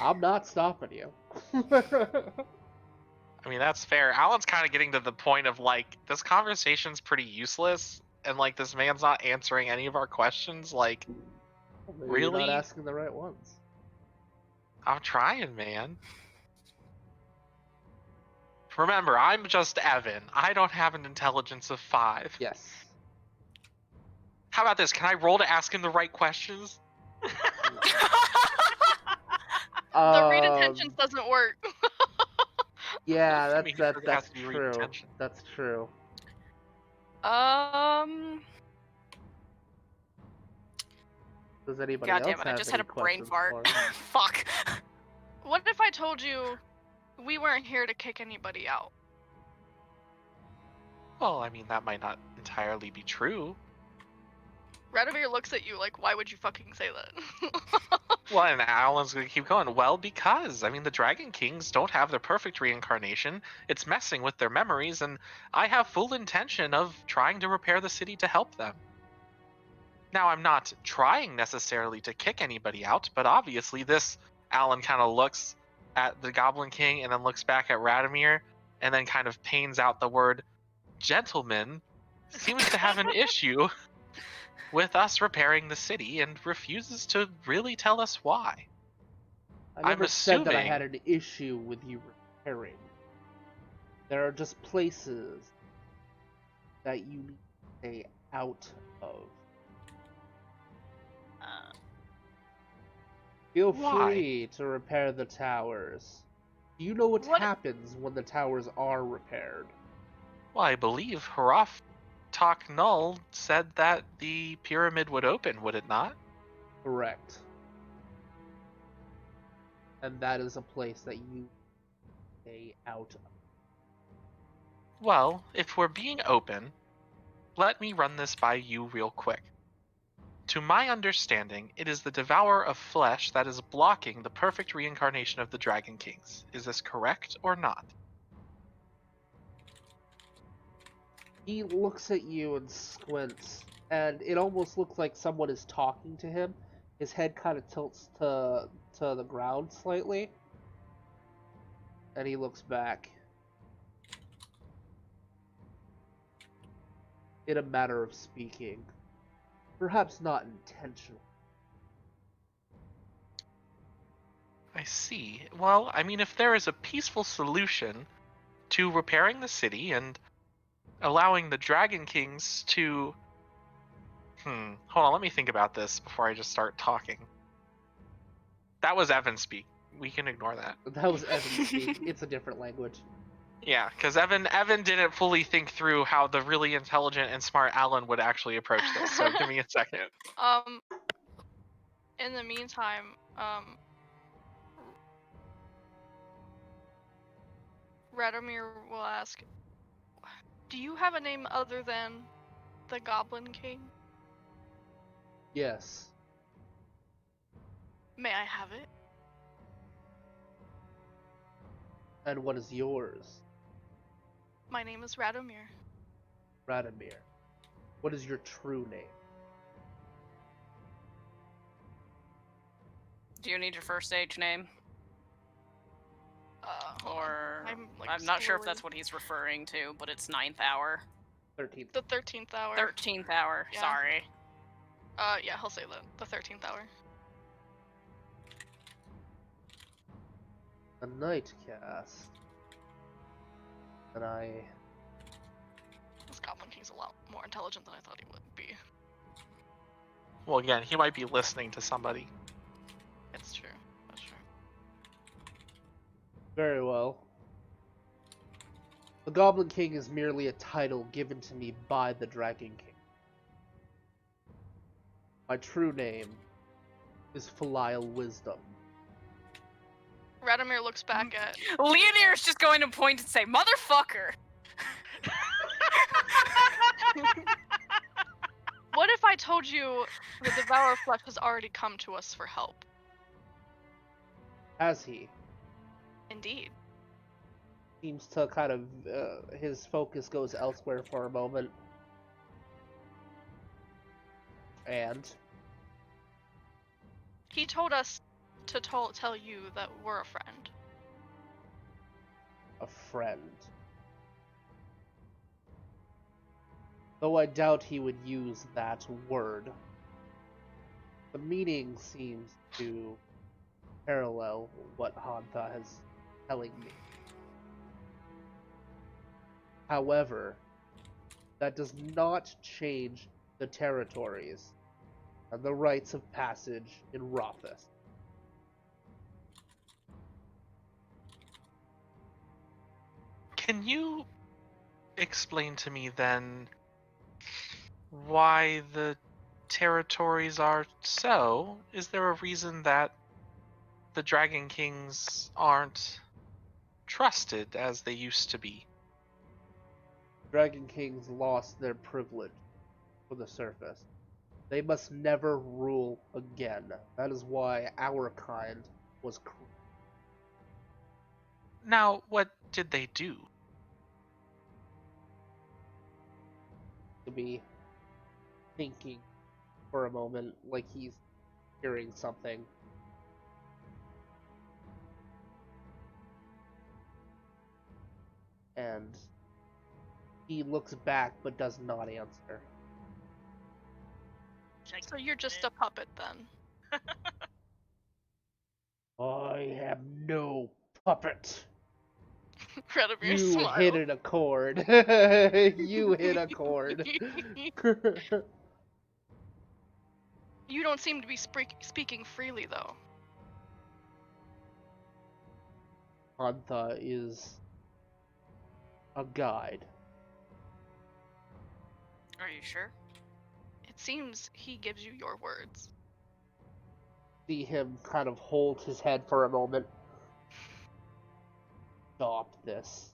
I'm not stopping you. I mean, that's fair. Alan's kind of getting to the point of like, this conversation's pretty useless, and like, this man's not answering any of our questions. Like, Maybe really? You're not asking the right ones. I'm trying, man. Remember, I'm just Evan. I don't have an intelligence of 5. Yes. How about this? Can I roll to ask him the right questions? The read intentions doesn't work. Yeah, I mean, it that's has to be read true. intention. That's true. Does anybody God else damn it! I have just had any a brain questions fart. for me? Fuck. What if I told you we weren't here to kick anybody out? Well, I mean, that might not entirely be true. Radomir looks at you like, why would you fucking say that? Well, and Alan's gonna keep going. Well, because, I mean, the Dragon Kings don't have their perfect reincarnation. It's messing with their memories, and I have full intention of trying to repair the city to help them. Now, I'm not trying necessarily to kick anybody out, but obviously this, Alan kind of looks at the Goblin King and then looks back at Radomir and then kind of pains out the word gentleman, seems to have an issue with us repairing the city and refuses to really tell us why. I never said that I assuming- had an issue with you repairing. There are just places that you need to stay out of. Feel Why? free to repair the towers. Do you know what happens when the towers are repaired? Well, I believe Haraf Talk Null said that the pyramid would open, would it not? Correct. And that is a place that you stay out of. Well, if we're being open, let me run this by you real quick. To my understanding, it is the devourer of flesh that is blocking the perfect reincarnation of the Dragon Kings. Is this correct or not? He looks at you and squints, and it almost looks like someone is talking to him. His head kind of tilts to the ground slightly, and he looks back. In a matter of speaking, perhaps not intentional. I see. Well, I mean, if there is a peaceful solution to repairing the city and allowing the Dragon Kings to... Hold on, let me think about this before I just start talking. That was Evan speak. We can ignore that. That was Evan speak. It's a different language. Yeah, because Evan didn't fully think through how the really intelligent and smart Alan would actually approach this. So give me a second. In the meantime, Radomir will ask, do you have a name other than the Goblin King? Yes. May I have it? And what is yours? My name is Radomir. Radomir. What is your true name? Do you need your first stage name? Or I'm not sure if that's what he's referring to, but it's 9th hour. 13th. The 13th hour. 13th hour. Yeah. Sorry. Yeah, he'll say the 13th hour. A night cast. And This Goblin King's a lot more intelligent than I thought he would be. Well, again, he might be listening to somebody. It's true. That's true. very well. The Goblin King is merely a title given to me by the Dragon King. My true name is Filial Wisdom. Radomir looks back at. Leonir's just going to point and say, "Motherfucker!" What if I told you the Devourer of Flesh has already come to us for help? Has he? Indeed. Seems to kind of, his focus goes elsewhere for a moment. And? He told us to tell you that we're a friend. A friend. Though I doubt he would use that word. The meaning seems to parallel what Hantha is telling me. However, that does not change the territories and the rites of passage in Rothus. Can you explain to me then why the territories are so? Is there a reason that the Dragon Kings aren't trusted as they used to be? Dragon Kings lost their privilege for the surface. They must never rule again. That is why our kind was created. Now, what did they do? To be thinking for a moment like he's hearing something. And he looks back but does not answer. So you're just a puppet then. I am no puppet. Radomir You smiles. hit a chord. You hit a chord. You don't seem to be speaking freely, though. Hantha is a guide. Are you sure? It seems he gives you your words. See him kind of hold his head for a moment. Stop this.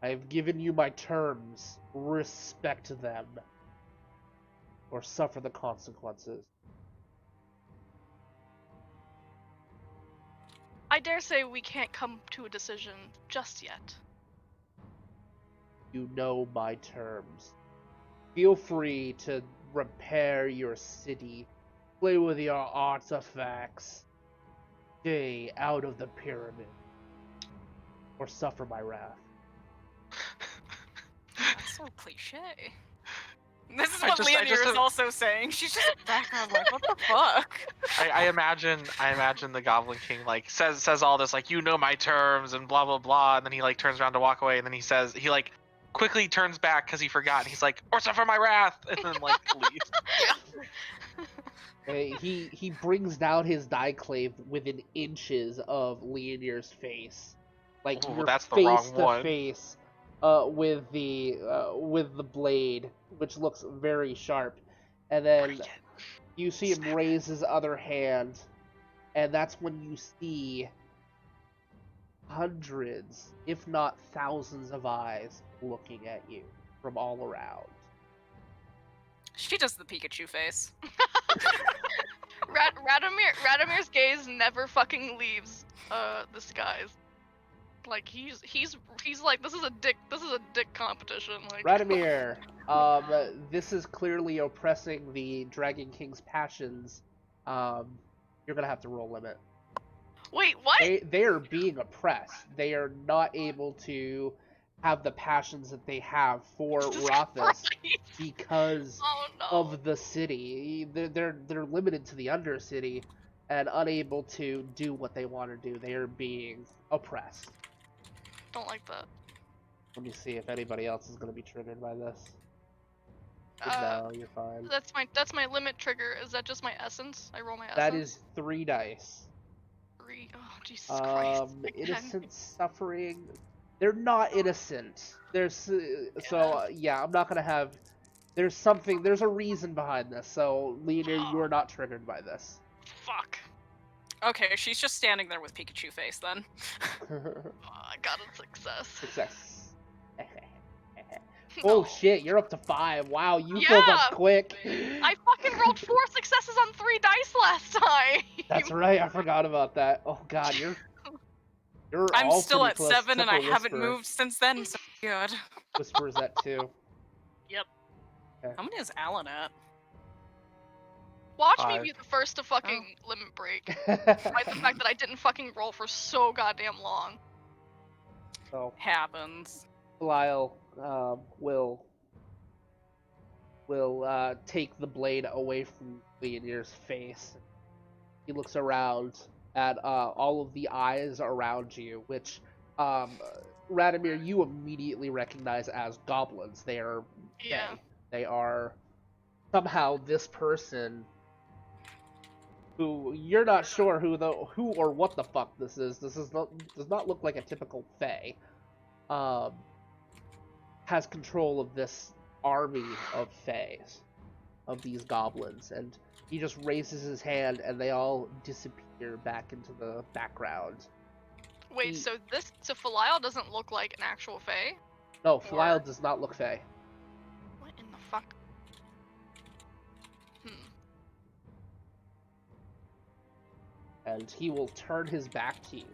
I have given you my terms. Respect them. Or suffer the consequences. I dare say we can't come to a decision just yet. You know my terms. Feel free to repair your city. Play with your artifacts. Stay out of the pyramid. Or suffer my wrath. That's so cliche. This is I what just Leonir is also saying. She's just background like, what the fuck? I imagine the Goblin King like says all this like, you know my terms and blah blah blah, and then he like turns around to walk away, and then he like quickly turns back because he forgot, and he's like, or suffer my wrath, and then like leaves. He brings down his Diclave within inches of Leonir's face, like Ooh, you're that's the face wrong to one. face, with the blade, which looks very sharp, and then Break it. you see him Snap raise his other hand, and that's when you see hundreds, if not thousands, of eyes looking at you from all around. She does the Pikachu face. Radomir's gaze never fucking leaves the skies. Like he's like, this is a dick competition. Like Radomir, this is clearly oppressing the Dragon King's passions. You're gonna have to roll limit. Wait, what? They are being oppressed. They are not able to have the passions that they have for Jesus Rothus Christ. because Oh no. of the city. They're limited to the Undercity and unable to do what they want to do. They are being oppressed. Don't like that. Let me see if anybody else is going to be triggered by this. Uh, No, you're fine. that's my limit trigger. Is that just my essence? I roll my essence. That is 3 dice. 3. Oh Jesus Christ. Again. Innocent suffering. They're not innocent. There's yeah, I'm not gonna have. There's something. There's a reason behind this. So, Leader, you are not triggered by this. Fuck. Okay, she's just standing there with Pikachu face then. I got a success. Success. Oh No. shit, you're up to 5. Wow, you Yeah! filled up quick. I fucking rolled 4 successes on 3 dice last time. That's right, I forgot about that. Oh god, you're I'm all still pretty at close, 7 except and I for haven't Whisper. moved since then, so good. Whisper's at 2. Yep. How many is Alan at? Watch 5. me be the first to fucking limit break. Despite the fact that I didn't fucking roll for so goddamn long. So, Happens. Belial will take the blade away from Leonier's face. He looks around at all of the eyes around you, which Radomir, you immediately recognize as goblins. They are Yeah. they are somehow this person who you're not sure who or what the fuck this is. This does not look like a typical Fae. Has control of this army of Faes, of these goblins, and he just raises his hand and they all disappear back into the background. Wait, so Felial doesn't look like an actual Fae? No, Felial does not look Fae. What in the fuck? And he will turn his back to you.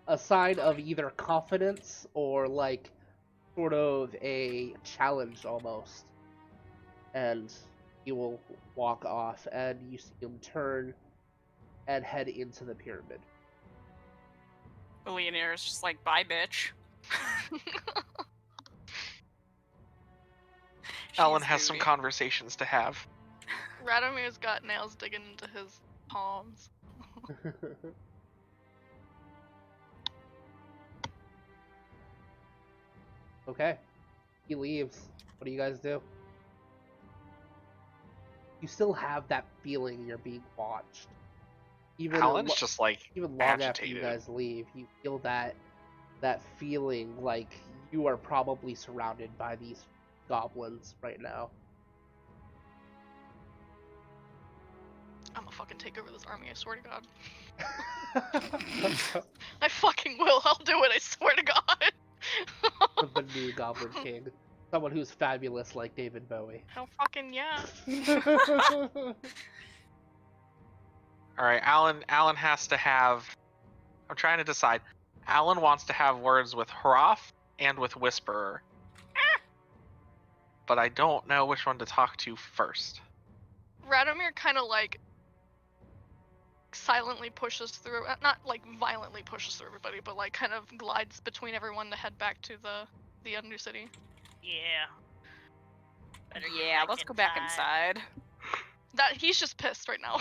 A sign of either confidence or like sort of a challenge almost. And he will walk off and you see him turn and head into the pyramid. Leonir is just like, bye, bitch. Ellen She's has some goofy. conversations to have. Radomir's got nails digging into his palms. Okay. He leaves. What do you guys do? You still have that feeling you're being watched. Alan's just like even long after you agitated. guys leave, you feel that feeling like you are probably surrounded by these goblins right now. I'm gonna fucking take over this army, I swear to God. I fucking will, I'll do it, I swear to God. The new Goblin King. Someone who's fabulous like David Bowie. Hell fucking yeah. Alright, Alan has to have... I'm trying to decide. Alan wants to have words with Hroth and with Whisperer. But I don't know which one to talk to first. Radomir kind of like silently pushes through, not like violently pushes through everybody, but like kind of glides between everyone to head back to the Undercity. Yeah. Better get Yeah, let's go back inside. That he's just pissed right now.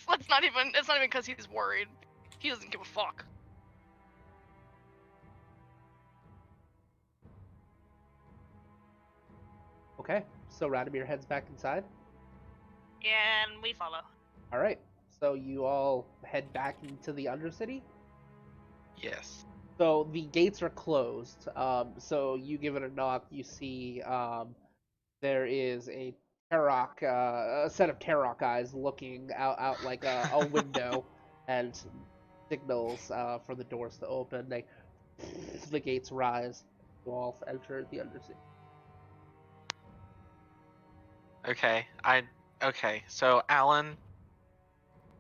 let's not even. It's not even because he's worried. He doesn't give a fuck. Okay, so Radomir heads back inside. And we follow. All right, so you all head back into the Undercity. Yes. So the gates are closed. So you give it a knock. You see, there is a Tarok, a set of Tarok eyes looking out like a window, and signals for the doors to open. The gates rise. You all enter the Undercity. Okay, so Alan.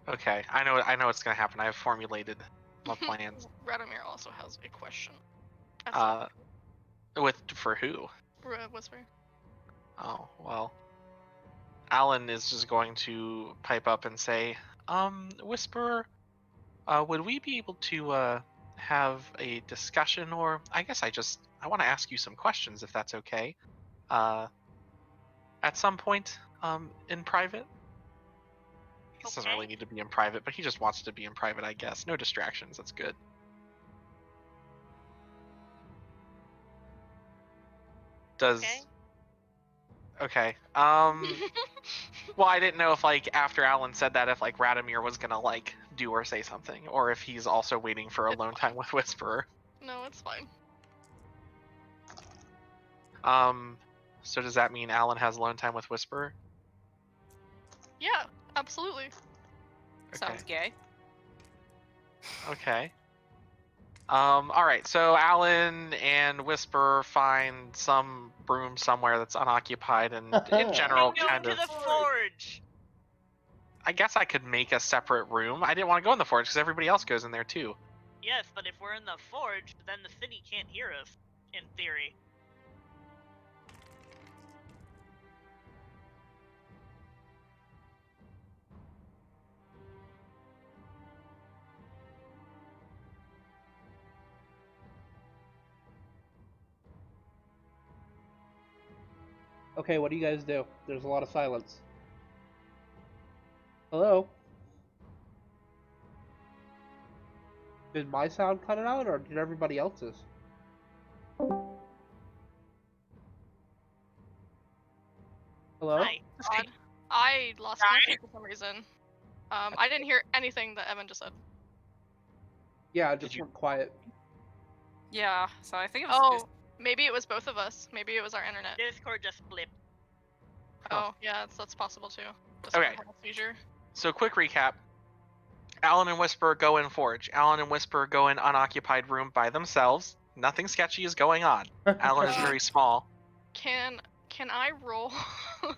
Okay, I know what's gonna happen. I have formulated my plans. Radomir also has a question. For who? Whisper. Oh, well. Alan is just going to pipe up and say, Whisperer, would we be able to have a discussion, or I guess I want to ask you some questions, if that's okay. At some point, in private. He doesn't Okay. really need to be in private, but he just wants to be in private, I guess. No distractions. That's good. Does Okay. okay. Well, I didn't know if like after Alan said that, if like Radomir was gonna like do or say something, or if he's also waiting for alone time with Whisperer. No, it's fine. So does that mean Alan has alone time with Whisperer? Yeah, absolutely. Sounds gay. Okay. All right. So Alan and Whisper find some room somewhere that's unoccupied, and in general, Go kind to of. the forge. I guess I could make a separate room. I didn't want to go in the forge because everybody else goes in there too. Yes, but if we're in the forge, then the city can't hear us. In theory. Okay, what do you guys do? There's a lot of silence. Hello? Did my sound cut it out, or did everybody else's? Hello? Hi. Odd. I lost connection for some reason. I didn't hear anything that Evan just said. Yeah, Did just you- went quiet. Yeah, so I think it was. Oh, maybe it was both of us. Maybe it was our internet. Discord just flipped. Oh, yeah, that's possible too. Just Okay. a seizure. So quick recap. Alan and Whisper go in forge. Alan and Whisper go in unoccupied room by themselves. Nothing sketchy is going on. Alan is very small. Can I roll? I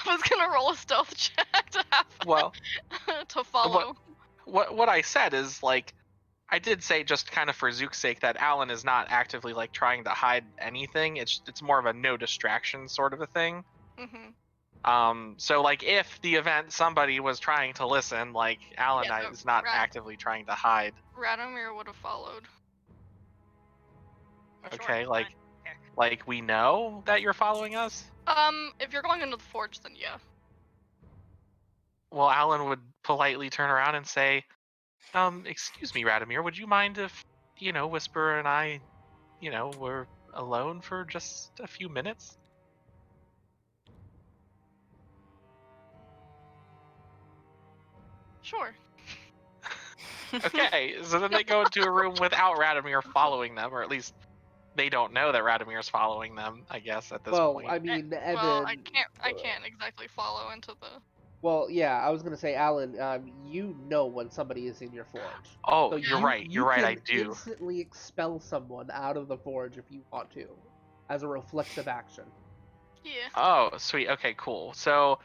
was gonna roll a stealth check to have Well, to follow. what I said is like, I did say just kind of for Zook's sake that Alan is not actively like trying to hide anything. It's more of a no distraction sort of a thing. Mm-hmm. So like if the event somebody was trying to listen, like Alan Yeah, is not right. actively trying to hide. Radomir would have followed. Okay, Sure, like fine. like we know that you're following us? If you're going into the forge, then yeah. Well, Alan would politely turn around and say, excuse me, Radomir, would you mind if, Whisper and I, were alone for just a few minutes? Sure. Okay, so then they go into a room without Radomir following them, or at least they don't know that Radomir's following them, I guess, at this Well, point. I mean, Evan. Well, I can't exactly follow into the. Well, yeah, I was gonna say, Alan. You know when somebody is in your forge. Oh, So you're right. You're right. I can do. instantly expel someone out of the forge if you want to, as a reflexive action. Yeah. Oh, sweet. Okay, cool. So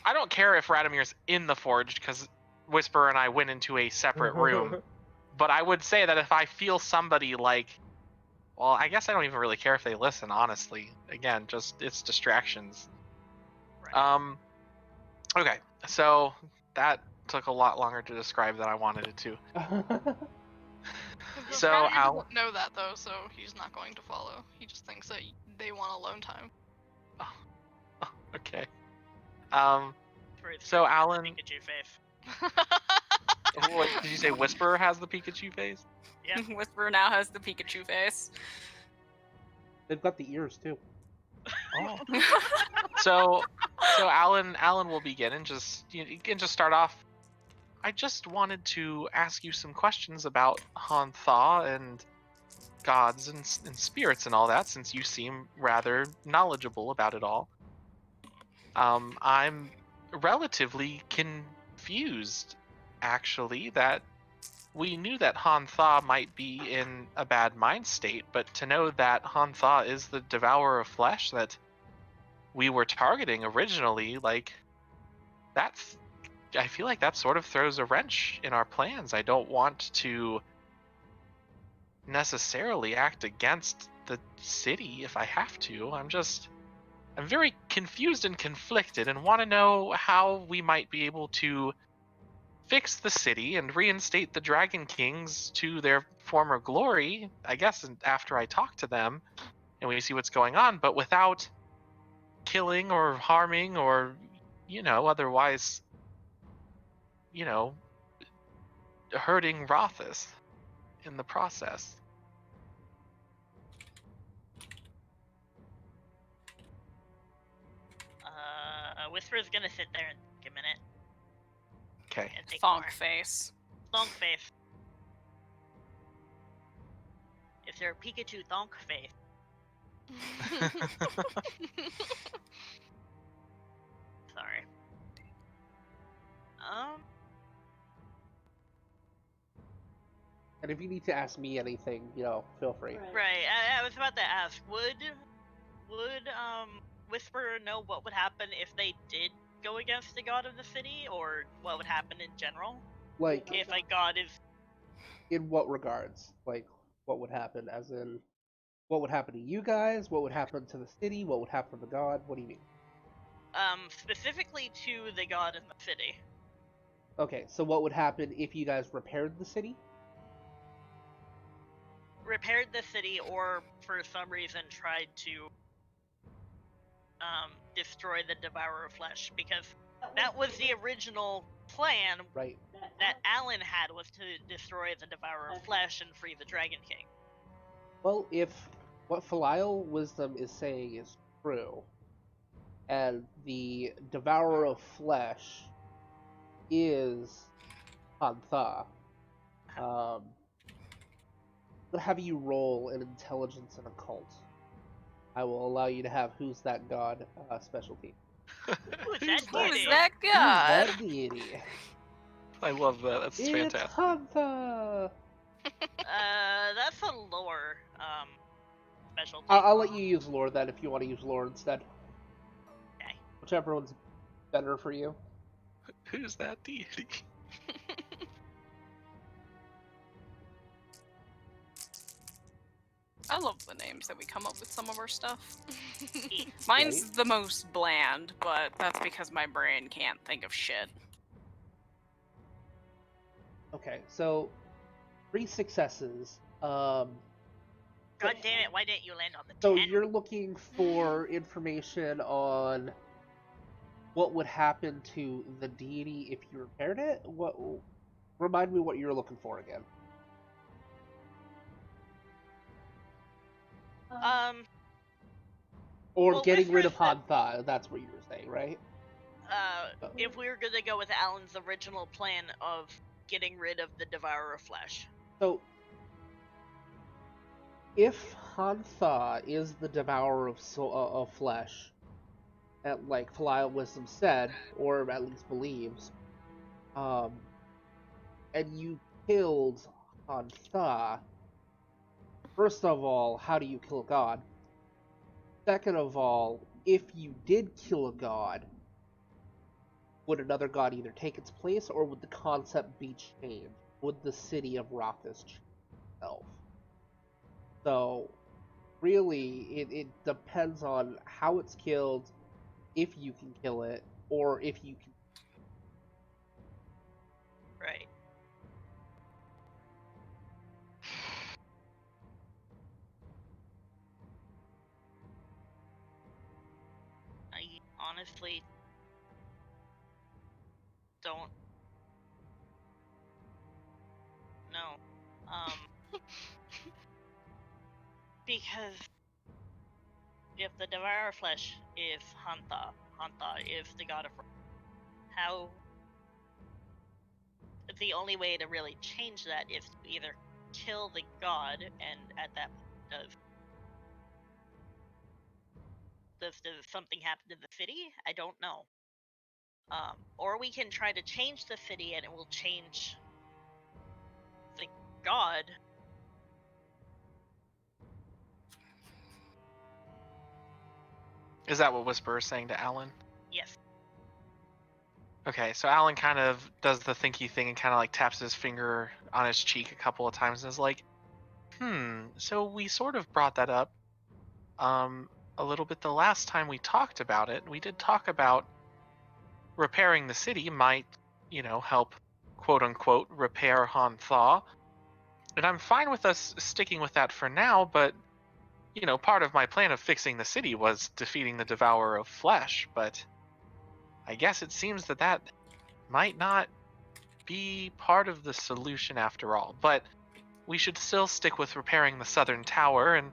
I don't care if Radomir's in the forge because Whisper and I went into a separate room. But I would say that if I feel somebody like, well, I guess I don't even really care if they listen, honestly. Again, just it's distractions. Right. Okay, so that took a lot longer to describe than I wanted it to. So, Radomir Al- doesn't know that though, so he's not going to follow. He just thinks that they want alone time. Okay. For his So face, Alan, Pikachu face. what did you say? Whisperer has the Pikachu face? Yeah. Whisper now has the Pikachu face. They've got the ears too. Oh. So Alan will begin and just start off. I just wanted to ask you some questions about Han Thaw and gods and spirits and all that, since you seem rather knowledgeable about it all. I'm relatively confused, actually, that we knew that Han Thaw might be in a bad mind state, but to know that Han Thaw is the devourer of flesh that we were targeting originally, like, I feel like that sort of throws a wrench in our plans. I don't want to necessarily act against the city if I have to. I'm very confused and conflicted and want to know how we might be able to fix the city and reinstate the Dragon Kings to their former glory, I guess, after I talk to them and we see what's going on, but without killing or harming or, otherwise, hurting Rothus in the process. Whisper's gonna sit there and take a minute Okay. and think Thonk more. face. Thonk face. Is there a Pikachu thonk face? Sorry. And if you need to ask me anything, feel free. Right. I was about to ask, would Whisper know what would happen if they did go against the god of the city, or what would happen in general? Like, If a god is in what regards? Like, what would happen? As in, what would happen to you guys? What would happen to the city? What would happen to the god? What do you mean? specifically to the god in the city. Okay, so what would happen if you guys repaired the city? Repaired the city, or for some reason tried to destroy the Devourer of Flesh, because that was the original plan Right. that Alan had, was to destroy the Devourer of Flesh and free the Dragon King. Well, if what Filial Wisdom is saying is true, and the Devourer of Flesh is Hantha, I'm gonna have you roll an intelligence and occult. I will allow you to have Who's That God specialty. Who's that Who's that? Who's deity? that Who's god? that deity? I love that. That's It's fantastic. Hantha! That's a lore specialty. I'll let you use lore then if you want to use lore instead. Okay. Whichever one's better for you. Who's that deity? I love the names that we come up with some of our stuff. Yeah. Mine's Right. the most bland, but that's because my brain can't think of shit. Okay, so 3 successes. God damn it! Why didn't you land on the So 10? you're looking for information on what would happen to the deity if you repaired it? What? Remind me what you were looking for again. Or Well, getting rid of Whisper's Hantha. That's what you were saying, right? if we were gonna go with Alan's original plan of getting rid of the Devourer of Flesh. So, if Hantha is the devourer of flesh, like Filial Wisdom said, or at least believes, and you killed Hantha, first of all, how do you kill a god? Second of all, if you did kill a god, would another god either take its place, or would the concept be changed? Would the city of Rothus change itself? So, really, it depends on how it's killed, if you can kill it, or if you can. Right. I honestly don't know. Because if the Devourer of Flesh is Hantha is the god of how the only way to really change that is to either kill the god, and at that point does something happen to the city? I don't know. Or we can try to change the city and it will change the god. Is that what Whisper is saying to Alan? Yes. Okay, so Alan kind of does the thinky thing and kind of like taps his finger on his cheek a couple of times and is like, so we sort of brought that up a little bit the last time we talked about it. We did talk about repairing the city might, help quote-unquote, repair Han Thaw. And I'm fine with us sticking with that for now, but, part of my plan of fixing the city was defeating the Devourer of Flesh, but I guess it seems that might not be part of the solution after all. But we should still stick with repairing the southern tower, and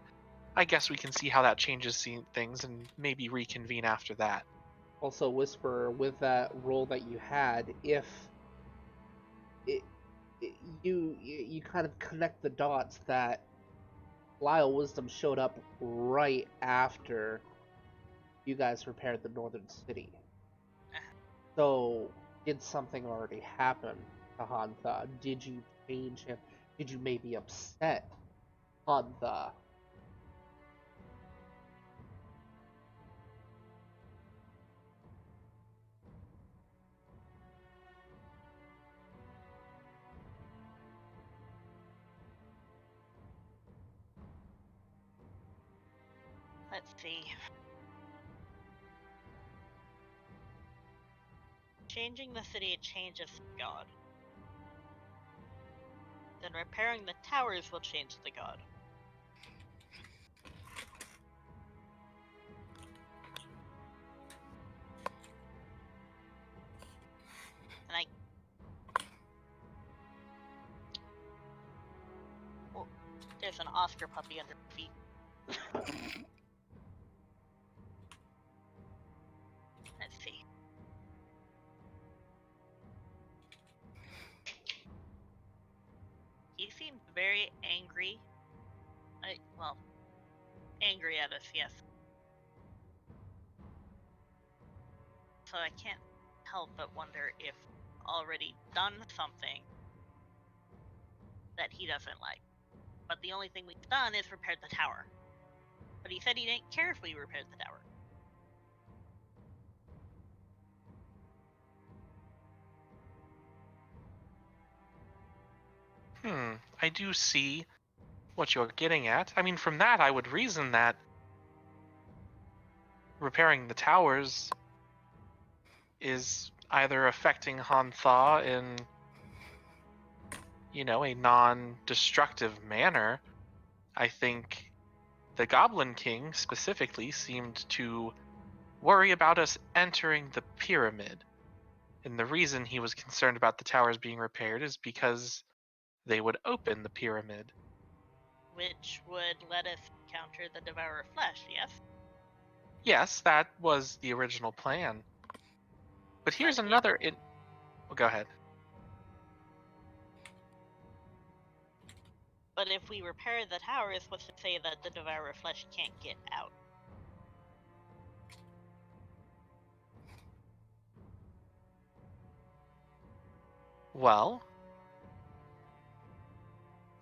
I guess we can see how that changes things and maybe reconvene after that. Also, Whisper, with that role that you had, if it, you kind of connect the dots that Lyle Wisdom showed up right after you guys repaired the northern city. So, did something already happen to Hantha? Did you change him? Did you maybe upset Hantha? Let's see. Changing the city changes the god. Then repairing the towers will change the god. And oh, there's an Oscar puppy under my feet. Let's see. He seemed very angry. Angry at us, yes. So I can't help but wonder if already done something that he doesn't like. But the only thing we've done is repaired the tower. But he said he didn't care if we repaired the tower. I do see what you're getting at. I mean, from that, I would reason that repairing the towers is either affecting Han Thaw in, a non-destructive manner. I think the Goblin King specifically seemed to worry about us entering the pyramid. And the reason he was concerned about the towers being repaired is because they would open the pyramid. Which would let us counter the Devourer of Flesh, yes? Yes, that was the original plan. But here's But another... Well, go ahead. But if we repair the towers, what's to say that the Devourer of Flesh can't get out? Well,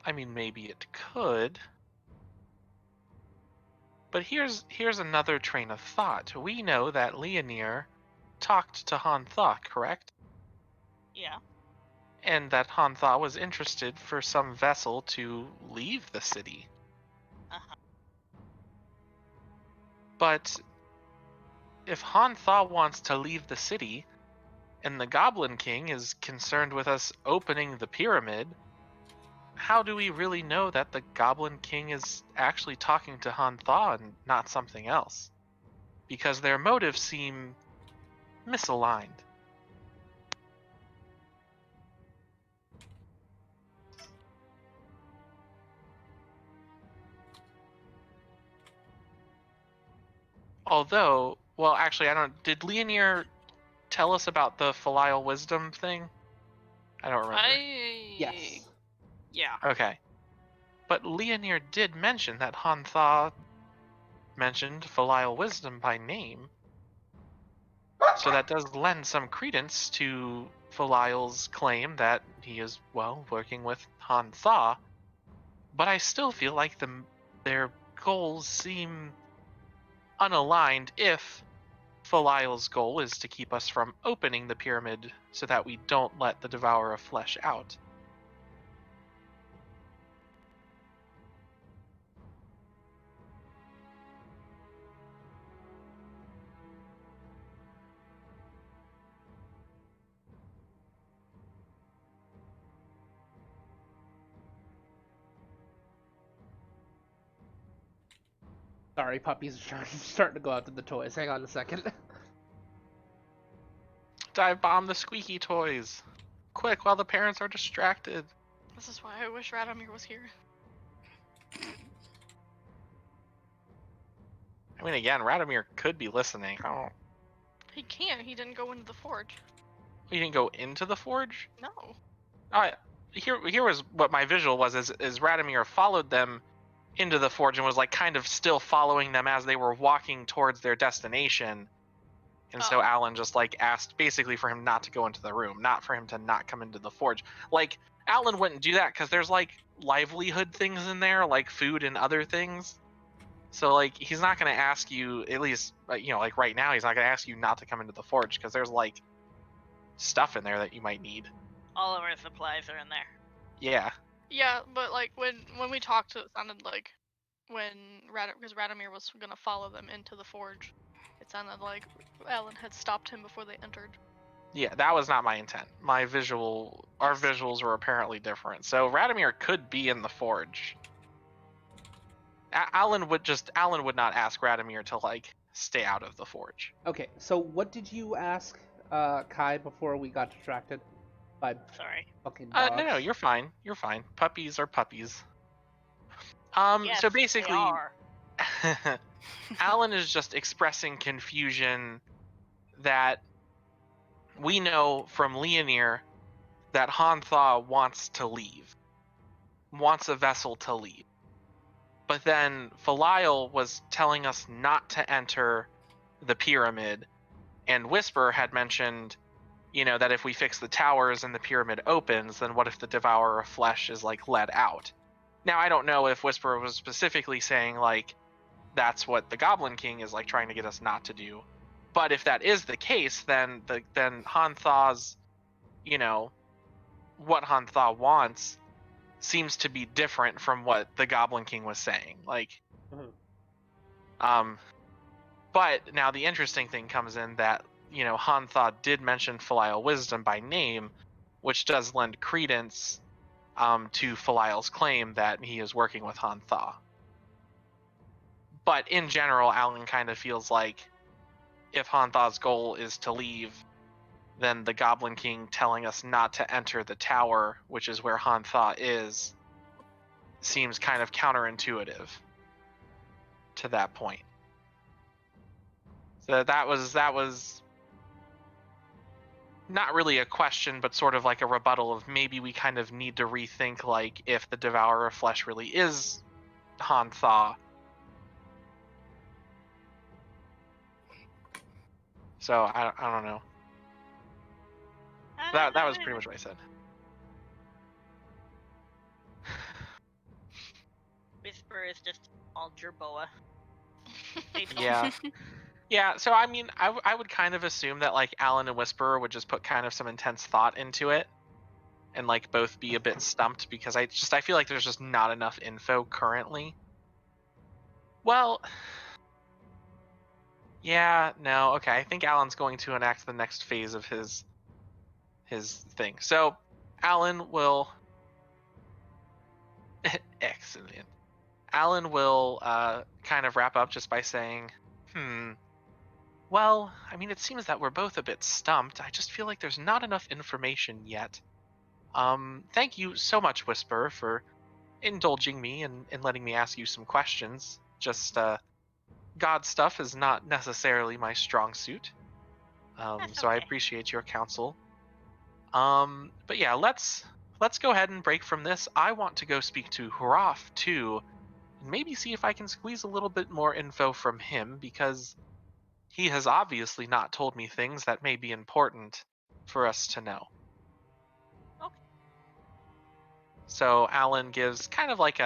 I mean, maybe it could. But here's another train of thought. We know that Leonir talked to Han Thaw, correct? Yeah. And that Han Thaw was interested for some vessel to leave the city. Uh-huh. But if Han Thaw wants to leave the city, and the Goblin King is concerned with us opening the pyramid, how do we really know that the Goblin King is actually talking to Han Thaw and not something else? Because their motives seem misaligned. Although, well, actually, I don't... Did Leonir tell us about the filial wisdom thing? I don't remember. Yes. Yeah. Okay. But Leonir did mention that Han Thaw mentioned filial wisdom by name. So that does lend some credence to Filial's claim that he is, well, working with Han Thaw. But I still feel like their goals seem unaligned if Filial's goal is to keep us from opening the pyramid so that we don't let the Devourer of Flesh out. Sorry, puppies are starting to go out to the toys. Hang on a second. Dive bomb the squeaky toys. Quick, while the parents are distracted. This is why I wish Radomir was here. I mean, again, Radomir could be listening. Oh, He can't. He didn't go into the forge. you didn't go into the forge? No. Here was what my visual was: is Radomir followed them into the forge and was like kind of still following them as they were walking towards their destination. And so Oh. Alan just like asked basically for him not to go into the room, not for him to not come into the forge. Like Alan wouldn't do that because there's like livelihood things in there, like food and other things. So like he's not going to ask you, at least like right now, he's not going to ask you not to come into the forge because there's like stuff in there that you might need. All of our supplies are in there. Yeah. Yeah, but like when we talked, it sounded like because Radomir was gonna follow them into the forge. It sounded like Alan had stopped him before they entered. Yeah, that was not my intent. Our visuals were apparently different. So Radomir could be in the forge. Alan would not ask Radomir to like stay out of the forge. Okay, so what did you ask Kai before we got distracted by Sorry. fucking dogs? No, you're fine. You're fine. Puppies are puppies. Yes, So they basically, are. Alan is just expressing confusion that we know from Leonir that Hantha wants to leave, wants a vessel to leave. But then Felial was telling us not to enter the pyramid, and Whisper had mentioned, that if we fix the towers and the pyramid opens, then what if the Devourer of Flesh is like let out? Now I don't know if Whisper was specifically saying like that's what the Goblin King is like trying to get us not to do. But if that is the case, then Hantha's, what Hantha wants seems to be different from what the Goblin King was saying. Like, but now the interesting thing comes in that Hantha did mention Filial Wisdom by name, which does lend credence to Filial's claim that he is working with Hantha. But in general, Alan kind of feels like if Hantha's goal is to leave, then the Goblin King telling us not to enter the tower, which is where Hantha is, seems kind of counterintuitive to that point. So that was not really a question, but sort of like a rebuttal of maybe we kind of need to rethink like if the Devourer of Flesh really is Hantha. So I don't know. That was pretty much what I said. Whisper is just all jerboa. Yeah. Yeah, so I mean, I would kind of assume that like Alan and Whisperer would just put kind of some intense thought into it and like both be a bit stumped because I feel like there's just not enough info currently. Well, yeah, no, okay. I think Alan's going to enact the next phase of his thing. So Alan will excellent. Alan will kind of wrap up just by saying, well, I mean, it seems that we're both a bit stumped. I just feel like there's not enough information yet. Thank you so much, Whisper, for indulging me and letting me ask you some questions. Just, God stuff is not necessarily my strong suit. So I appreciate your counsel. But yeah, let's go ahead and break from this. I want to go speak to Huraf, too, and maybe see if I can squeeze a little bit more info from him, because he has obviously not told me things that may be important for us to know. Okay. So Alan gives kind of like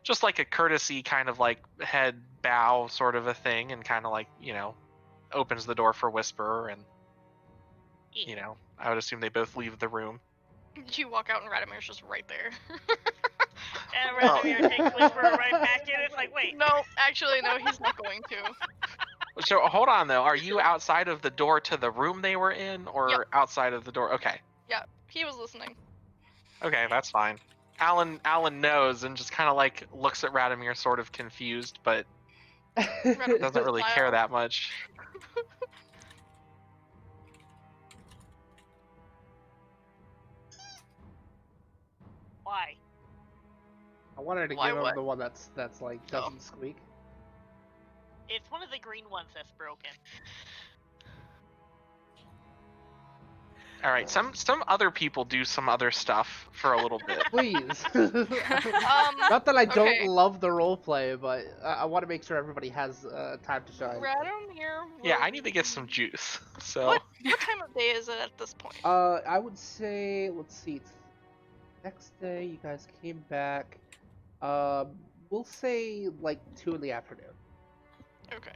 just like a courtesy kind of like head bow sort of a thing, and kind of like, opens the door for Whisperer, and, I would assume they both leave the room. You walk out and Radomir's just right there. And Radomir takes Whisperer right back in. It's like, wait. No, actually, no, he's not going to. So hold on though, are you outside of the door to the room they were in, or Yep. outside of the door? Okay. Yeah, he was listening. Okay, that's fine. Alan knows and just kind of like looks at Radomir sort of confused, but Random Doesn't really care smile. that much. Why? I wanted to Why give him what? the one that's like Oh. doesn't squeak. It's one of the green ones that's broken. All right, some other people do some other stuff for a little bit. Please. Not that I don't Okay. love the roleplay, but I want to make sure everybody has time to shine. Radomir Yeah, will I need to get be- some juice. So What time of day is it at this point? I would say, let's see, it's next day you guys came back. We'll say like 2 in the afternoon. Okay.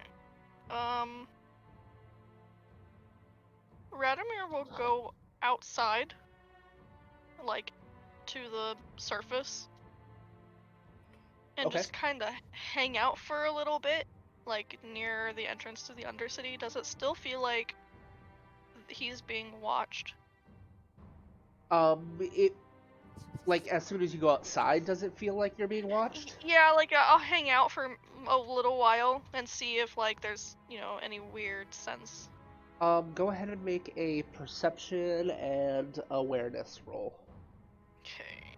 Radomir will go outside, like, to the surface, and Okay. just kind of hang out for a little bit, like, near the entrance to the Undercity. Does it still feel like he's being watched? It like as soon as you go outside, does it feel like you're being watched? Yeah, like, I'll hang out for a little while and see if, like, there's, any weird sense. Go ahead and make a perception and awareness roll. Okay.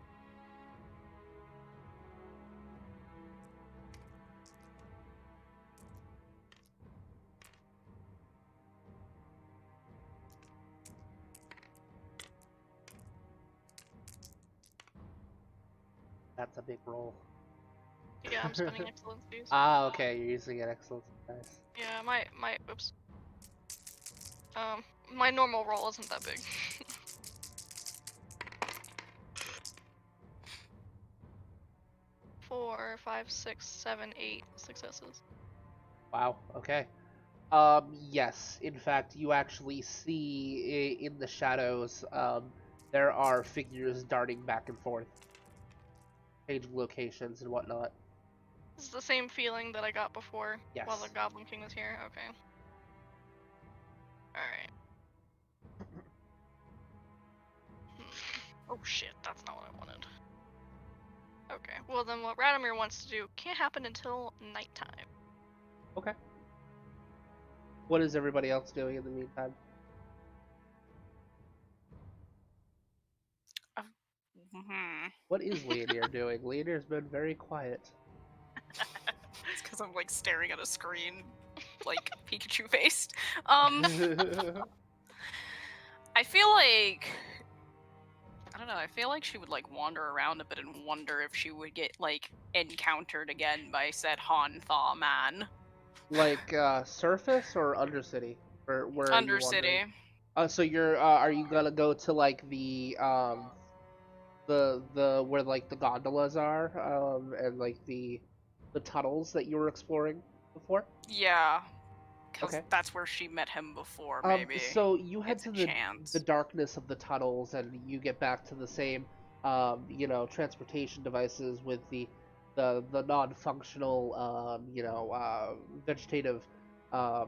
That's a big roll. Yeah, I'm spending excellencies. Ah, okay, you're using an excellence. Nice. Yeah, oops. My normal roll isn't that big. 4, 5, 6, 7, 8 successes. Wow. Okay. Yes. In fact, you actually see in the shadows, there are figures darting back and forth, changing locations and whatnot. This is the same feeling that I got before while the Yes. Goblin King was here. Okay. Alright. Oh shit, that's not what I wanted. Okay, well then what Radomir wants to do can't happen until nighttime. Okay. What is everybody else doing in the meantime? What is Leonir doing? Leonir's been very quiet. It's because I'm like staring at a screen, like Pikachu faced. I feel like I don't know. I feel like she would like wander around a bit and wonder if she would get like encountered again by said Han Thaw man. Like surface or Undercity? Or where are you Undercity. wandering? So you're are you gonna go to like the where like the gondolas are and like the tunnels that you were exploring before? Yeah. Because Okay. that's where she met him before, maybe. So you head It's to a the chance. darkness of the tunnels, and you get back to the same, transportation devices with the non-functional, vegetative,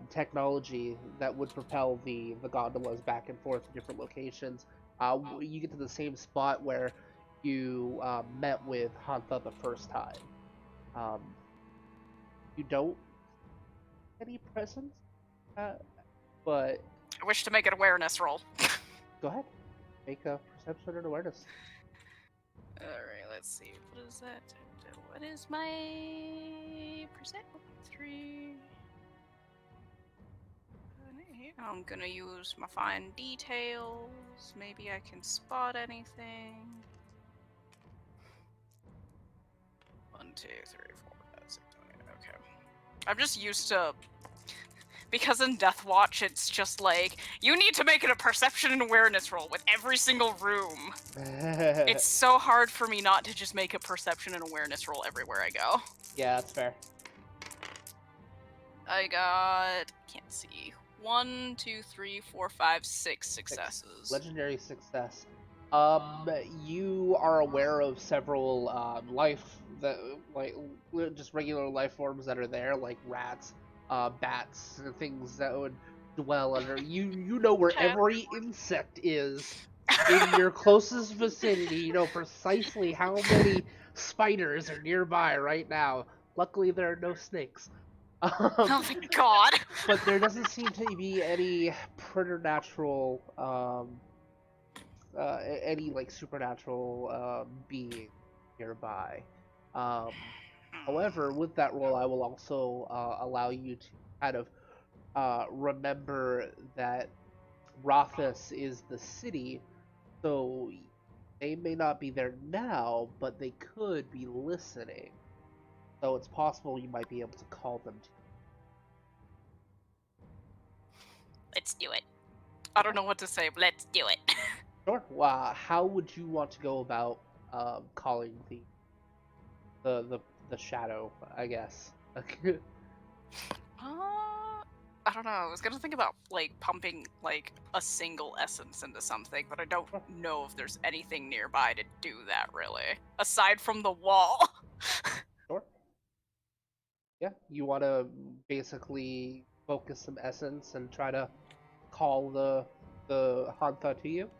technology that would propel the gondolas back and forth to different locations. You get to the same spot where you met with Hantha the first time. Um, you don't any presents, but I wish to make an awareness roll. go ahead. Make a perception and awareness. Alright, let's see. What is that? What is my percent? 3. I'm gonna use my fine details. Maybe I can spot anything. 1, 2, 3, 4, 5, 6, 7, 8. Okay. I'm just used to. Because in Death Watch, it's just like, you need to make it a perception and awareness roll with every single room. It's so hard for me not to just make a perception and awareness roll everywhere I go. Yeah, that's fair. I got, can't see, 1, 2, 3, 4, 5, 6 successes. Legendary success. You are aware of several life that like just regular life forms that are there, like rats, bats, and things that would dwell under. You know where Cat. every insect is in your closest vicinity. You know precisely how many spiders are nearby right now. Luckily, there are no snakes. Oh my god. But there doesn't seem to be any preternatural, any like supernatural being nearby. Um, However, with that roll, I will also allow you to kind of remember that Rothus is the city, so they may not be there now, but they could be listening. So it's possible you might be able to call them to. Let's do it. I don't know what to say, but let's do it. Sure. How would you want to go about calling the shadow? I guess. I don't know. I was gonna think about like pumping like a single essence into something, but I don't know if there's anything nearby to do that really, aside from the wall. Sure. Yeah, you want to basically focus some essence and try to call the Hantha to you.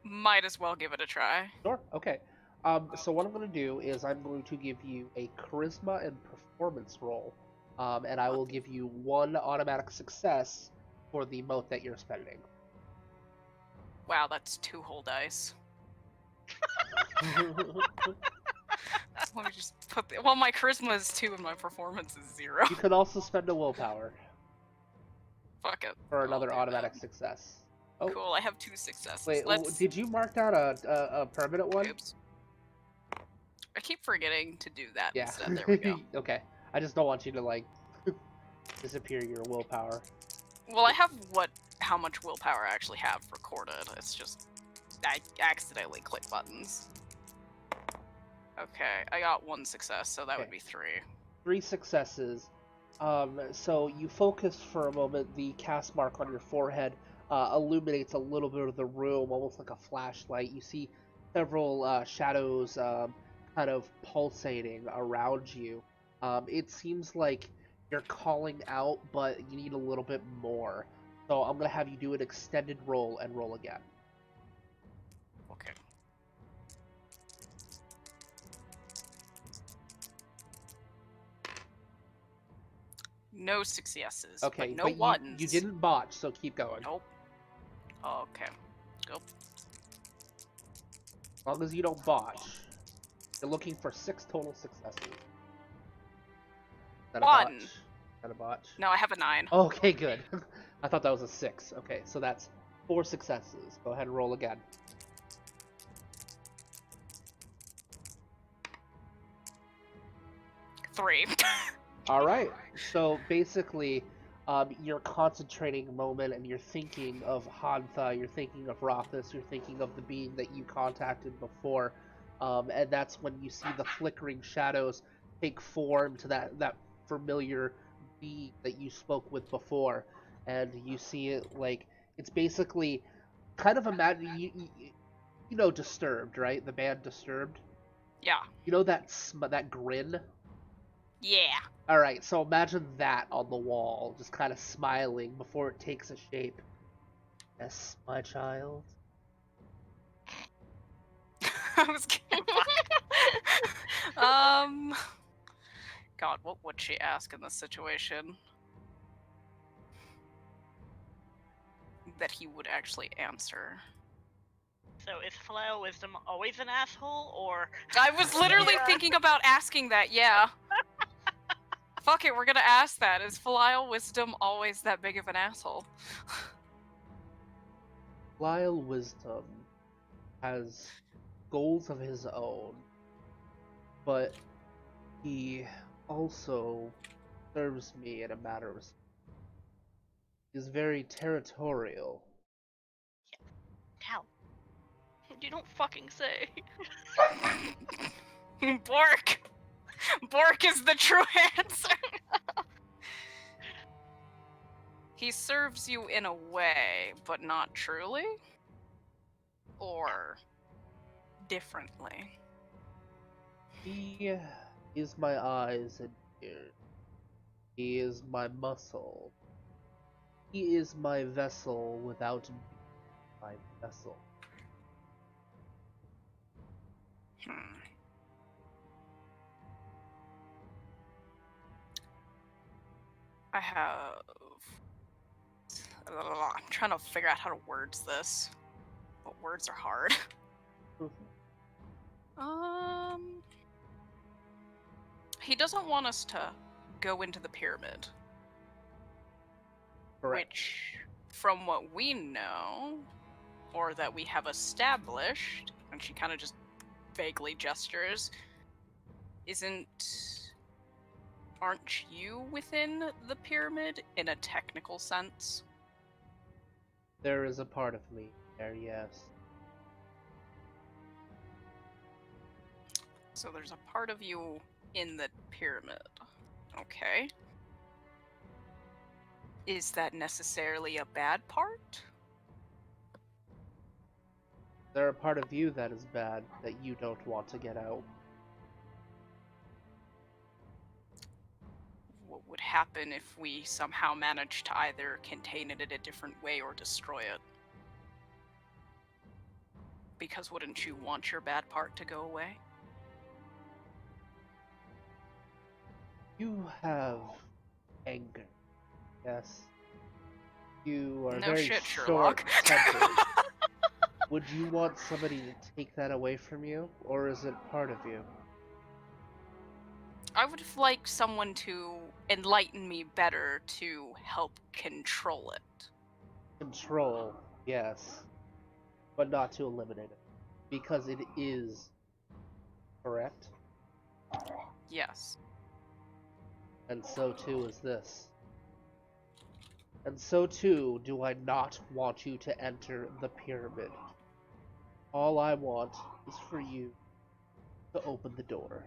Might as well give it a try. Sure. Okay. So what I'm going to do is I'm going to give you a charisma and performance roll, and I will give you one automatic success for the mote that you're spending. Wow, that's 2 whole dice. Let me just put. Well, my charisma is 2 and my performance is 0. You could also spend a willpower Fuck it. for I'll another do automatic that. success. Oh, Cool. I have 2 successes. wait. Let's. Did you mark down a permanent one? Oops. I keep forgetting to do that Yeah. instead. There we go. Okay. I just don't want you to like disappear your willpower. Well, I have how much willpower I actually have recorded. It's just I accidentally click buttons. Okay, I got 1 success, so that would be 3. 3 successes. So you focus for a moment. The cast mark on your forehead illuminates a little bit of the room, almost like a flashlight. You see several shadows kind of pulsating around you. It seems like you're calling out, but you need a little bit more. So I'm gonna have you do an extended roll and roll again. Okay. No successes. Okay, but no but ones. you didn't botch, so keep going. Nope. Okay. Go. As long as you don't botch. You're looking for 6 total successes. Is that a 1. botch? Is that a botch? No, I have a 9. Okay, good. I thought that was a 6. Okay, so that's 4 successes. Go ahead and roll again. 3. All right. So basically, you're concentrating a moment and you're thinking of Hantha, you're thinking of Rothus, you're thinking of the being that you contacted before, and that's when you see the flickering shadows take form to that familiar being that you spoke with before, and you see it like it's basically kind of imagine you know Disturbed, right? The band Disturbed. Yeah. You know that grin. Yeah. All right, so imagine that on the wall, just kind of smiling before it takes a shape. Yes, my child. I was kidding. God, what would she ask in this situation? That he would actually answer. So is Flail Wisdom always an asshole, or? I was literally thinking about asking that, yeah. Fuck it, we're gonna ask that. Is Filial Wisdom always that big of an asshole? Lyle Wisdom has goals of his own, but he also serves me in a matter of. He's very territorial. How? You don't fucking say. Bork! Bork is the true answer! He serves you in a way, but not truly? Or differently? He is my eyes and ears. He is my muscle. He is my vessel without being my vessel. I have. I'm trying to figure out how to words this. But words are hard. He doesn't want us to go into the pyramid. Correct. Which, from what we know, or that we have established, and she kind of just vaguely gestures, aren't you within the pyramid in a technical sense? There is a part of me there, yes. So there's a part of you in the pyramid. Okay. Is that necessarily a bad part? There a part of you that is bad that you don't want to get out. What would happen if we somehow managed to either contain it in a different way or destroy it? Because wouldn't you want your bad part to go away? You have anger, yes. You are No very shit, Sherlock. short-tempered. Would you want somebody to take that away from you, or is it part of you? I would like someone to enlighten me better to help control it. Control, yes, but not to eliminate it, because it is correct, Yes. and so too is this. And so too do I not want you to enter the pyramid. All I want is for you to open the door.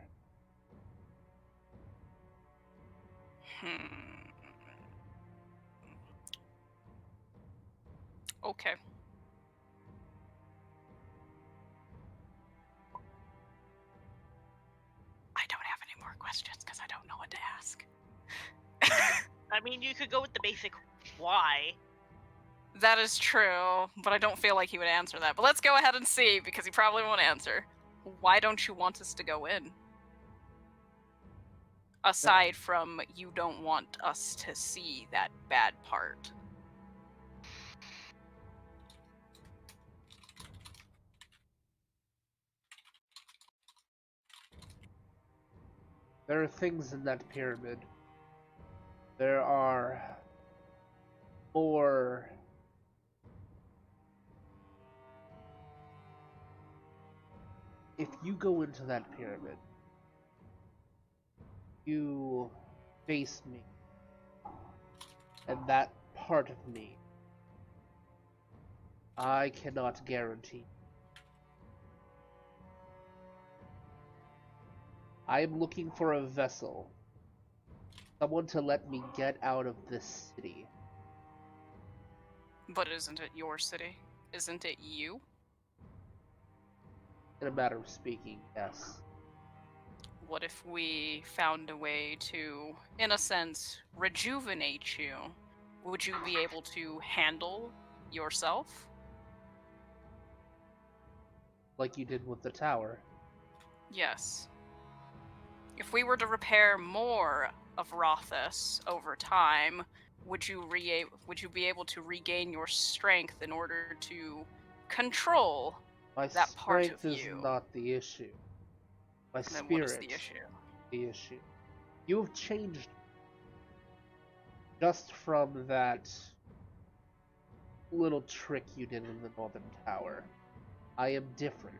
Okay. I don't have any more questions because I don't know what to ask. I mean, you could go with the basic why. That is true, but I don't feel like he would answer that. But let's go ahead and see, because he probably won't answer. Why don't you want us to go in? Aside from you don't want us to see that bad part. There are things in that pyramid. There are more. If you go into that pyramid, you face me, and that part of me, I cannot guarantee. I am looking for a vessel, someone to let me get out of this city. But isn't it your city? Isn't it you? In a matter of speaking, yes. What if we found a way to, in a sense, rejuvenate you? Would you be able to handle yourself? Like you did with the tower. Yes. If we were to repair more of Rothus over time, would you be able to regain your strength in order to control My that part strength of is you? not the issue. My Then what is spirit the issue? the issue. You have changed just from that little trick you did in the Northern Tower. I am different.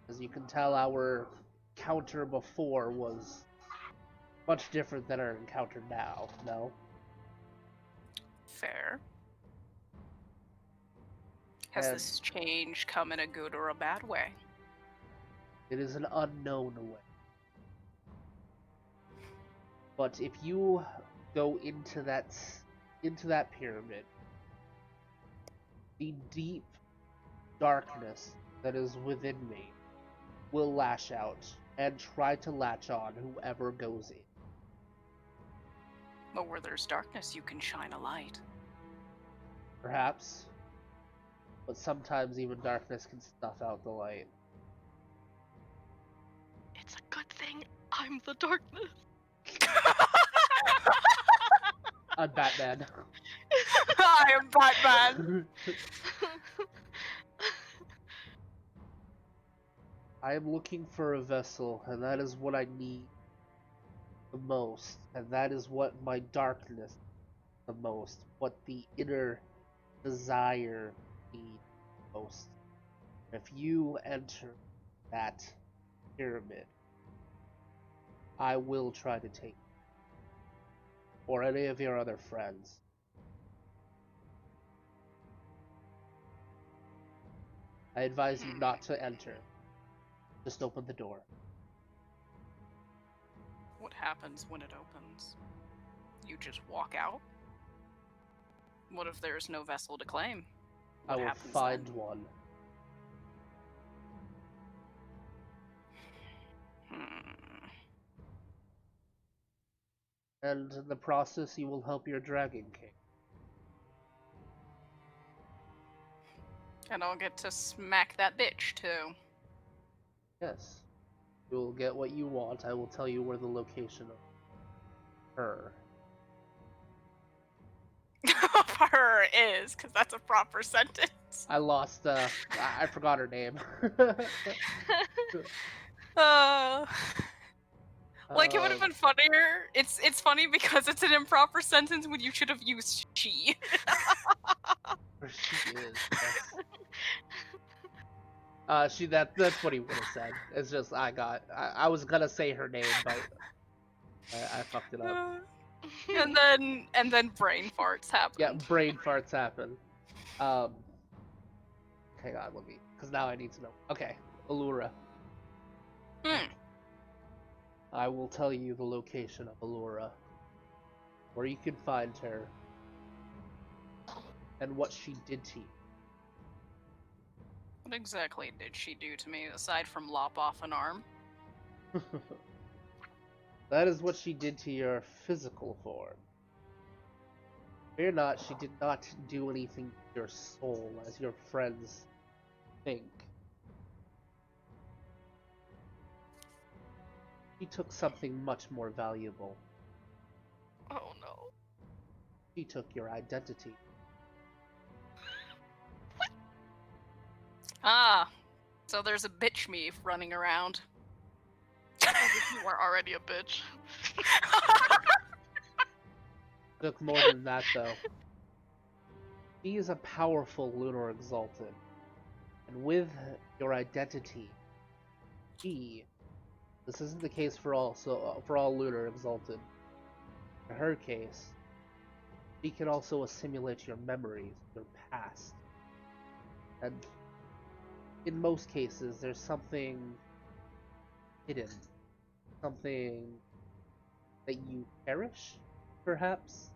As you can tell, our encounter before was much different than our encounter now, no? Fair. Has And this change come in a good or a bad way? it is an unknown way. But if you go into that pyramid, the deep darkness that is within me will lash out and try to latch on whoever goes in. But where there's darkness, you can shine a light. Perhaps. But sometimes even darkness can snuff out the light. It's a good thing I'm the darkness. I'm Batman. I am Batman. I am looking for a vessel, and that is what I need the most, and that is what my darkness the most, what the inner desire needs most. If you enter that pyramid, I will try to take you, or any of your other friends. I advise you not to enter. Just open the door. What happens when it opens? You just walk out? What if there's no vessel to claim? I What will happens find then? one. Hmm. And in the process, you will help your Dragon King. And I'll get to smack that bitch, too. Yes. You will get what you want. I will tell you where the location of her. Her is, because that's a proper sentence. I lost, I forgot her name. Uh, like, it would have Um, been funnier. It's funny because it's an improper sentence when you should have used she. where she is, yes. That's what he would have said. It's just I was gonna say her name, but I fucked it up. and then brain farts Yeah, happened. brain farts happen. Um, hang on, because now I need to know. Okay, Allura. Hmm. I will tell you the location of Allura, where you can find her, and what she did to you. What exactly did she do to me aside from lop off an arm? That is what she did to your physical form. Fear not, she did not do anything to your soul, as your friends think. She took something much more valuable. Oh no. She took your identity. Ah, so there's a bitch me running around. As if you weren't already a bitch. Took more than that, though. She is a powerful Lunar Exalted, and with your identity, this isn't the case for all Lunar Exalted. In her case, she can also assimilate your memories, your past, and in most cases, there's something hidden, something that you cherish, perhaps.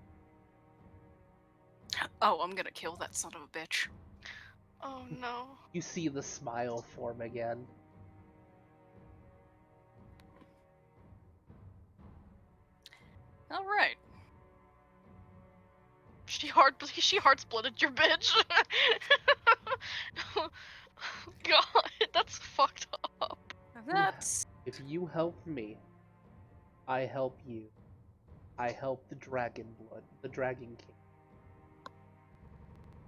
Oh, I'm gonna kill that son of a bitch. Oh no. You see the smile form again. Alright. She heart splitted your bitch. God, that's fucked up. That's If you help me, I help you. I help the Dragon King.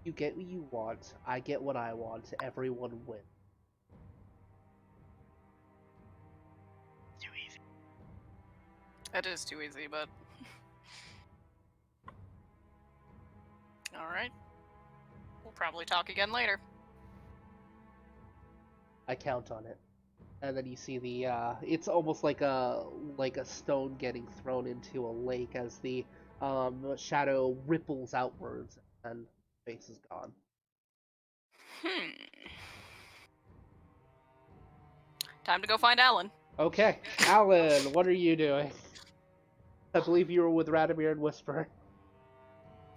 You get what you want, I get what I want, everyone wins. Too easy. That is too easy, but alright. We'll probably talk again later. I count on it. And then you see it's almost like a stone getting thrown into a lake as the shadow ripples outwards and face is gone. Time to go find Alan. Okay, Alan, what are you doing? I believe you were with Radomir and Whisper.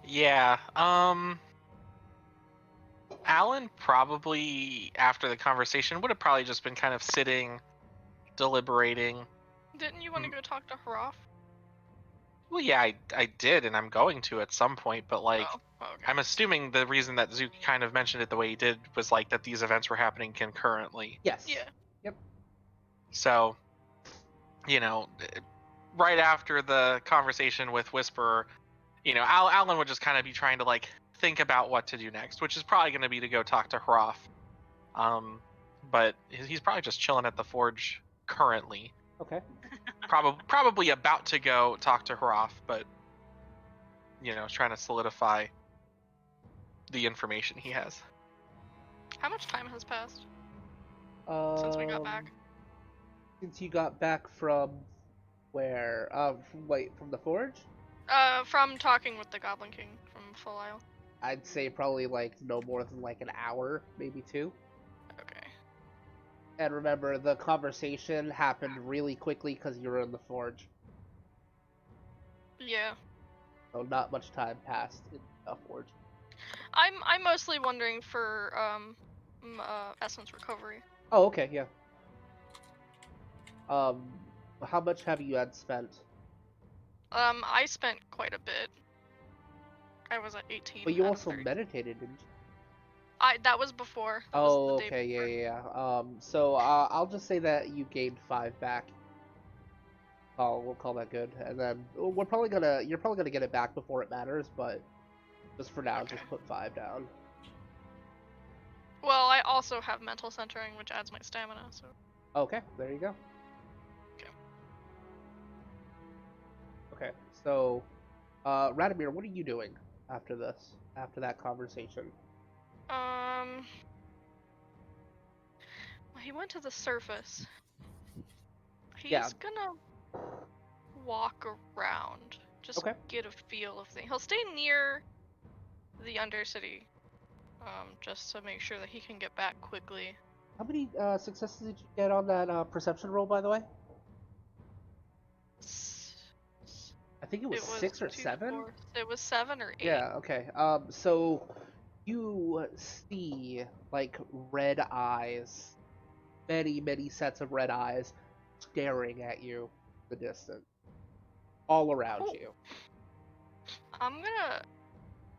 Yeah. Alan probably after the conversation would have probably just been kind of sitting, deliberating. Didn't you want to go talk to Hrolf? Well, yeah, I did, and I'm going to at some point, but like, Oh, okay. I'm assuming the reason that Zook kind of mentioned it the way he did was like that these events were happening concurrently. Yes. Yeah. Yep. So, you know, right after the conversation with Whisperer, Alan would just kind of be trying to like think about what to do next, which is probably going to be to go talk to Hroth. But he's probably just chilling at the forge currently. Okay. Probably about to go talk to Hroth, but trying to solidify the information he has. How much time has passed since we got back? Since you got back from where? From the forge? From talking with the Goblin King from Full Isle. I'd say probably like no more than like an hour, maybe 2. Okay. And remember, the conversation happened really quickly because you were in the forge. Yeah. So not much time passed in the forge. I'm mostly wondering for essence recovery. Oh, okay, yeah. How much have you had spent? I spent quite a bit. I was at 18. But you out of also 30. meditated, didn't you? That was before. That Oh, was the day okay, before. yeah. So I'll just say that you gained 5 back. We'll call that good, and then you're probably gonna get it back before it matters, but just for now, Okay. just put 5 down. Well, I also have mental centering, which adds my stamina. So. Okay, there you go. Okay. Okay, so, Radomir, what are you doing after this? After that conversation? Well, he went to the surface. He's Yeah. gonna walk around, just Okay. get a feel of things. He'll stay near the Undercity, just to make sure that he can get back quickly. How many successes did you get on that perception roll, by the way? I think it was 6 or 7. 4. It was 7 or 8. Yeah. Okay. So you see like red eyes, many sets of red eyes, staring at you in the distance, all around Cool. you. I'm gonna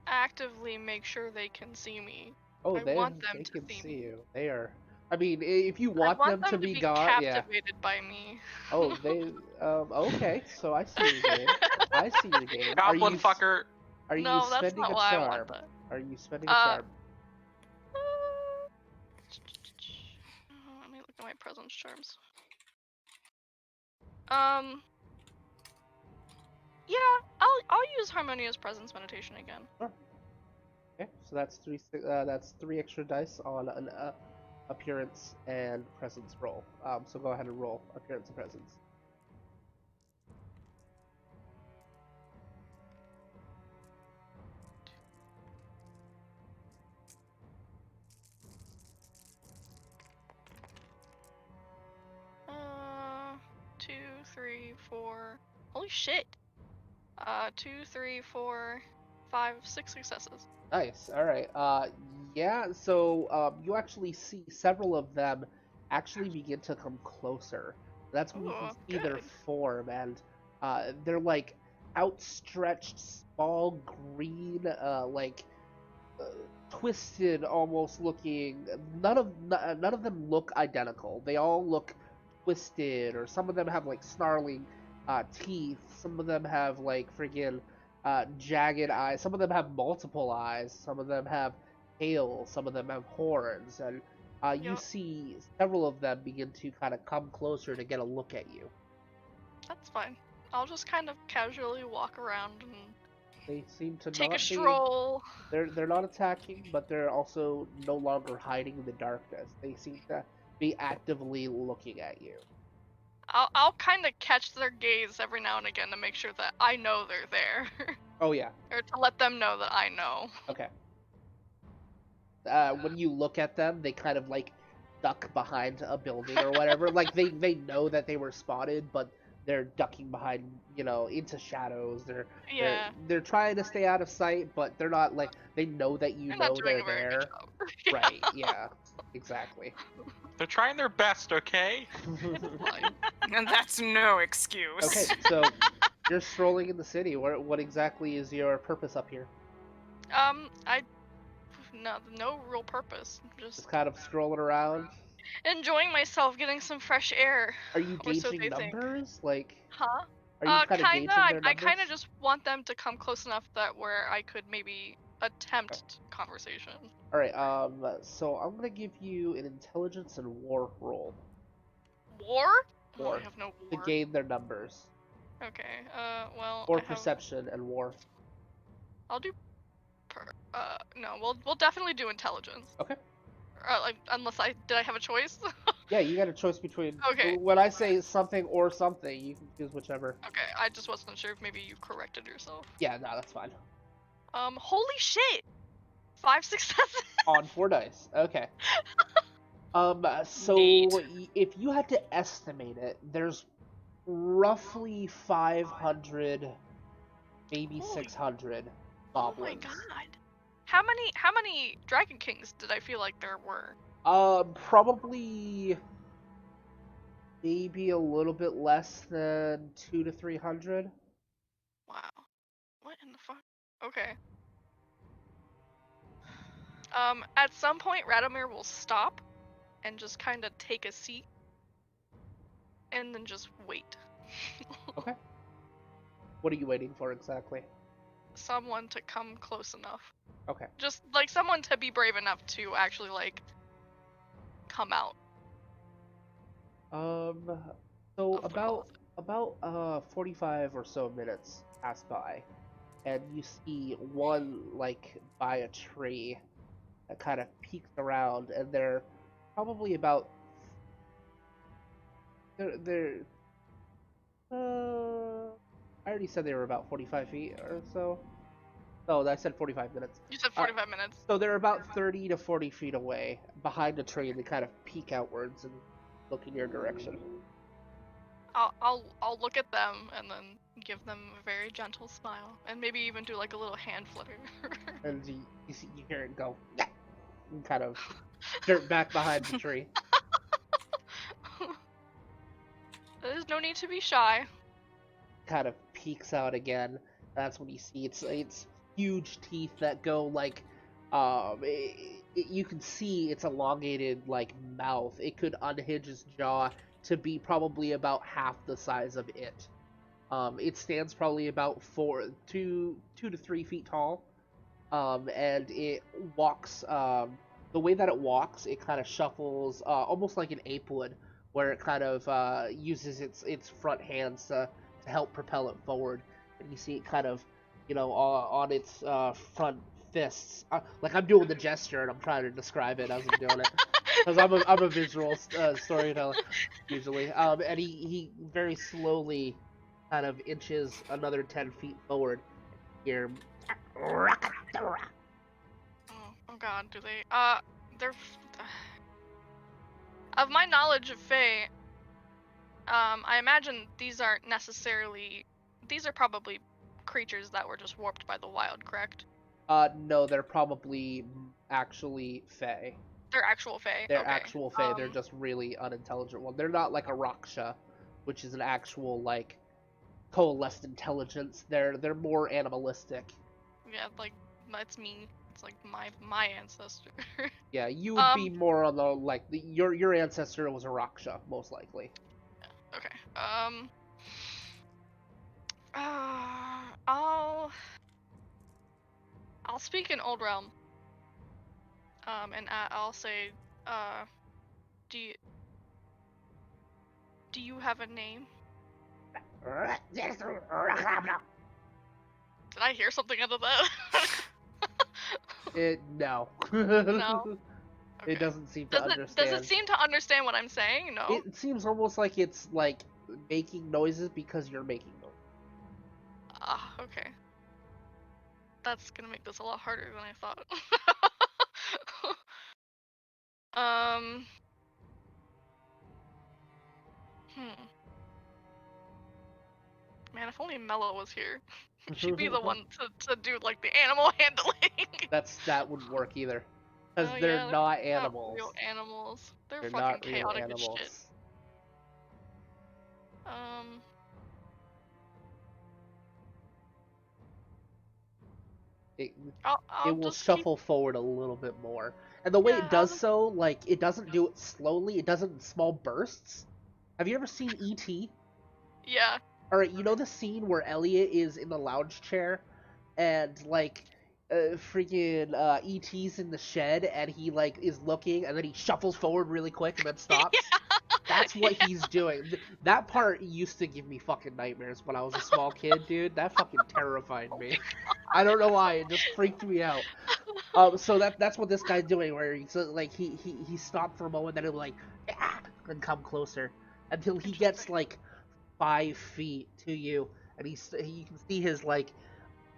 actively make sure they can see me. Oh, I they want them they to can see see me. you. They are. I mean, if you I want want them to be gone, yeah. captivated by me. Oh, they. Okay, so I see your game. I see your game. Goblin fucker. Are you No, that's spending not a why I charm? want that. Are you spending a charm? Let me look at my presence charms. Yeah, I'll use harmonious presence meditation again. Sure. Okay, so that's 3 extra dice on an appearance and presence roll. So go ahead and roll appearance and presence. Uh, 2, 3, 4. Holy shit! 2, 3, 4, 5, 6 successes. Nice. All right. Yeah. So you actually see several of them actually begin to come closer. That's when you can Ooh, see their good. form, and they're like outstretched, small, green, twisted, almost looking. None of them look identical. They all look twisted, or some of them have like snarling teeth. Some of them have like friggin' jagged eyes. Some of them have multiple eyes. Some of them have tails. Some of them have horns, and you Yup. see several of them begin to kind of come closer to get a look at you. That's fine. I'll just kind of casually walk around and They seem to take a not be. stroll. They're not attacking, but they're also no longer hiding in the darkness. They seem to be actively looking at you. I'll kind of catch their gaze every now and again to make sure that I know they're there. Oh yeah. Or to let them know that I know. Okay. When you look at them, they kind of like duck behind a building or whatever. Like they know that they were spotted, but they're ducking behind, into shadows. Yeah. They're trying to stay out of sight, but they're not like they know that you They're know not doing they're a very good there. job. Right? Yeah. Exactly. They're trying their best, okay? And that's no excuse. Okay, so you're strolling in the city. What exactly is your purpose up here? No real purpose. Just Just kind of strolling around. enjoying myself, getting some fresh air. Are you Or so gauging they think. numbers? Like, Huh? Are you kind of Kinda. gauging their I kind numbers? of just want them to come close enough that where I could maybe attempt conversation. All right. So I'm gonna give you an intelligence and war roll. War? Oh, War I have no to war. gain their numbers. Okay. Well, Or I have. perception and war. I'll do. No. We'll definitely do intelligence. Okay. Like, unless I have a choice? Yeah, you got a choice between. Okay. When I say something or something, you can choose whichever. Okay. I just wasn't sure if maybe you corrected yourself. Yeah, no, that's fine. Holy shit! 5 successes. On 4 dice. Okay. So Neat. if you had to estimate it, there's roughly 500, maybe Holy- 600 Oh my goblins. god. How many Dragon Kings did I feel like there were? Probably maybe a little bit less than 200 to 300. Wow. What in the fuck? Okay. At some point, Radomir will stop and just kind of take a seat and then just wait. Okay. What are you waiting for exactly? Someone to come close enough. Okay. Just like someone to be brave enough to actually like come out. So of the closet. about 45 or so minutes pass by, and you see one like by a tree that kind of peeks around, and they're probably about they're I already said they were about 45 feet or so. Oh, I said 45 minutes. You said 45 minutes. So they're about 30 to 40 feet away behind a tree, and they kind of peek outwards and look in your direction. I'll look at them and then give them a very gentle smile and maybe even do like a little hand flutter. And you hear it go, "Yeah," and kind of dirt back behind the tree. There's no need to be shy. Kind of peeks out again. That's when you see it's huge teeth that go like, you can see its elongated like mouth. It could unhinge its jaw to be probably about half the size of it. It stands probably about 2 to 3 feet tall. And it walks. The way that it walks, it kind of shuffles, almost like an ape would, where it kind of uses its front hands to help propel it forward. And you see it kind of, on its front fists. Like I'm doing the gesture and I'm trying to describe it as I'm doing it, because I'm a visual storyteller usually. And he very slowly kind of inches another 10 feet forward. Here. Oh god, do they? They're. Of my knowledge of Fae, I imagine these aren't necessarily. These are probably creatures that were just warped by the wild, correct? No, they're probably actually Fae. They're actual Fae. They're Okay. actual Fae. They're just really unintelligent one. They're not like a Raksha, which is an actual like coalesced intelligence. They're more animalistic. Yeah, like that's me. It's like my ancestor. Yeah, you would be more on the like your ancestor was a Raksha, most likely. Okay. I'll speak in Old Realm. And I'll say, do you have a name? Did I hear something out of that? No. No? It Okay. doesn't seem to understand. Does it seem to understand what I'm saying? No. It seems almost like it's like making noises because you're making noises. Ah, okay. That's gonna make this a lot harder than I thought. um. Man, if only Mello was here. She'd be the one to do like the animal handling. That wouldn't work either, because Oh, they're yeah, not not animals. real animals. They're They're fucking not real chaotic as shit. animals. It I'll will just keep. shuffle forward a little bit more, and the way Yeah, it does so, like it doesn't do it slowly. It does it in small bursts. Have you ever seen E.T.? Yeah. All right, you know the scene where Elliot is in the lounge chair, and like, freaking ET's in the shed, and he like is looking, and then he shuffles forward really quick, and then stops. That's what he's doing. That part used to give me fucking nightmares when I was a small kid, dude. That fucking terrified me. I don't know why. It just freaked me out. So that's what this guy's doing, where he's like he stopped for a moment, then he'll like and come closer until he gets like 5 feet to you, and you can see his like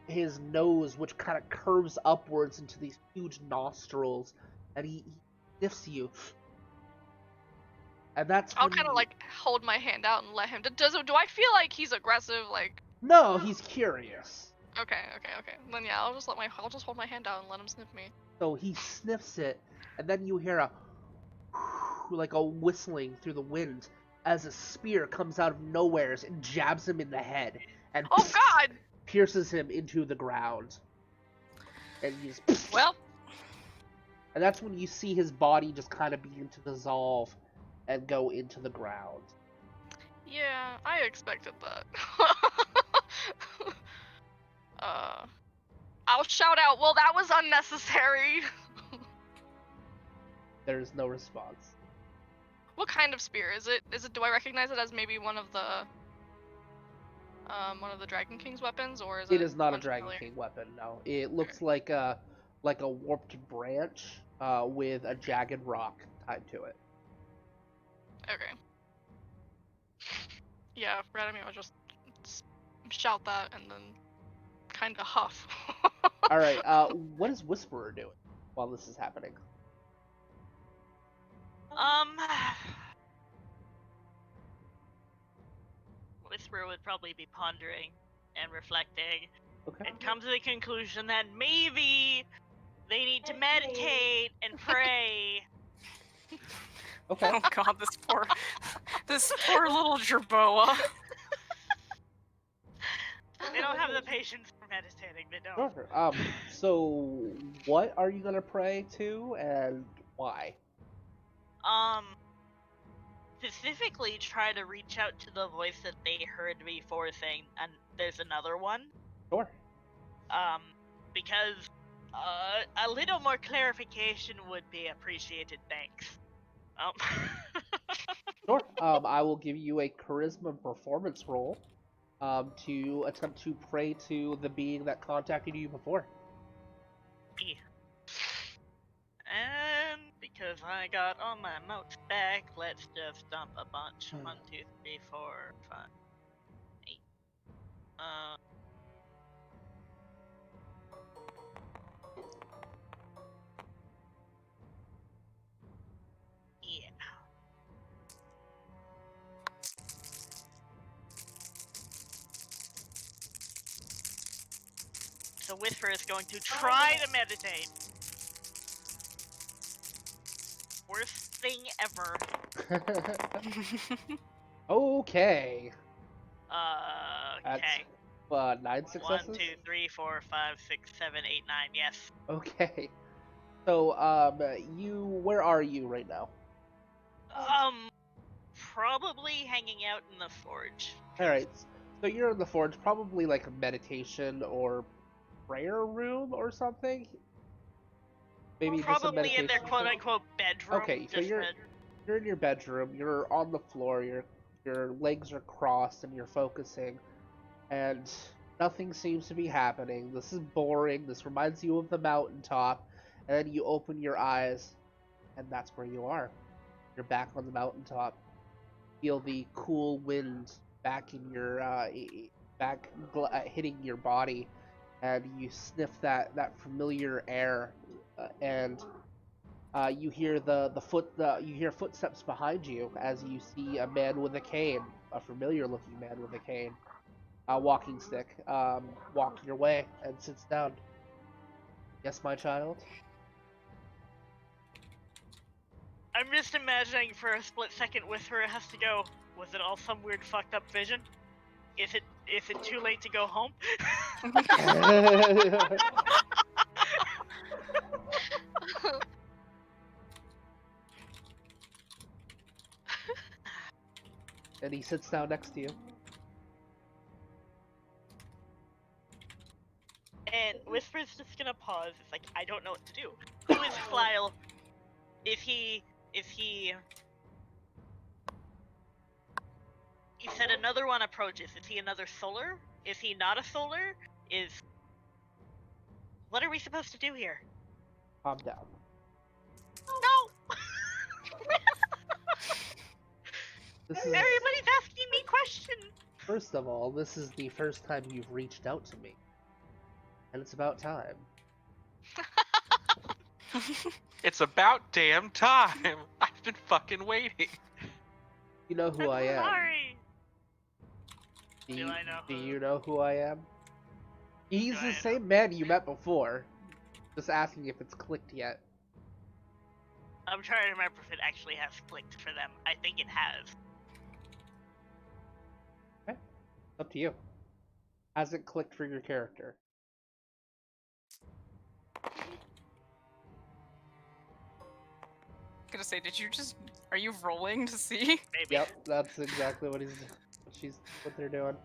his nose, which kind of curves upwards into these huge nostrils, and he sniffs you, and that's I'll when kind of you... like hold my hand out and let him. Do I feel like he's aggressive? Like, No, he's curious. okay. Then yeah, I'll just hold my hand out and let him sniff me. So he sniffs it, and then you hear a like a whistling through the wind as a spear comes out of nowheres and jabs him in the head and Oh God! pierces him into the ground. And he's Well, and that's when you see his body just kind of begin to dissolve and go into the ground. yeah, I expected that. I'll shout out. Well, that was unnecessary. There's no response. What kind of spear is it? Do I recognize it as maybe one of the Dragon King's weapons, or is it? It is not a Dragon unfamiliar? King weapon. No, it looks like a warped branch with a jagged rock tied to it. Okay. Yeah, Vladimir will just shout that and then kind of huff. All right. What is Whisperer doing while this is happening? Whisperer would probably be pondering and reflecting Okay. and come to the conclusion that maybe they need to meditate and pray. Okay. Oh god, this poor little Jerboa. They don't have the patience for meditating. They don't. Sure. So what are you gonna pray to, and why? Specifically try to reach out to the voice that they heard before saying, and there's another one. Sure. Because a little more clarification would be appreciated. Thanks. Sure. I will give you a charisma performance roll, to attempt to pray to the being that contacted you before. And because I got all my notes back, let's just dump a bunch. 1, 2, 3, 4, 5, 8. Yeah. So Whisper is going to try to meditate. Worst thing ever. Okay. Okay. 9 successes. 1, 2, 3, 4, 5, 6, 7, 8, 9. Yes. Okay. So, where are you right now? Probably hanging out in the forge. All right. So you're in the forge, probably like a meditation or prayer room or something. Maybe just a Probably meditation. in their quote-unquote bedroom. Okay, so you're in your bedroom. You're on the floor. Your legs are crossed, and you're focusing, and nothing seems to be happening. This is boring. This reminds you of the mountaintop, and then you open your eyes, and that's where you are. You're back on the mountaintop. Feel the cool wind back in your hitting your body, and you sniff that familiar air, and you hear you hear footsteps behind you as you see a man with a cane, a familiar looking man with a cane, a walking stick, walk your way and sits down. Yes, my child? I'm just imagining for a split second Whisperer has to go, was it all some weird fucked up vision? Is it too late to go home? And he sits down next to you. pause. It's like, I don't know what to do. Who is Flyle? If he... You said another one approaches. Is he another solar? Is he not a solar? What are we supposed to do here? Calm down. No! This is Everybody's asking me questions! First of all, this is the first time you've reached out to me, and it's about time. It's about damn time. I've been fucking waiting. You know who I am. Sorry! Do Do you, I know do who? you know who I am? He's Do the I know? same man you met before. Just asking if it's clicked yet. I'm trying to remember if it actually has clicked for them. I think it has. Up to you. Has it clicked for your character? Gonna say, are you rolling to see? Maybe. Yep, that's exactly what what they're doing.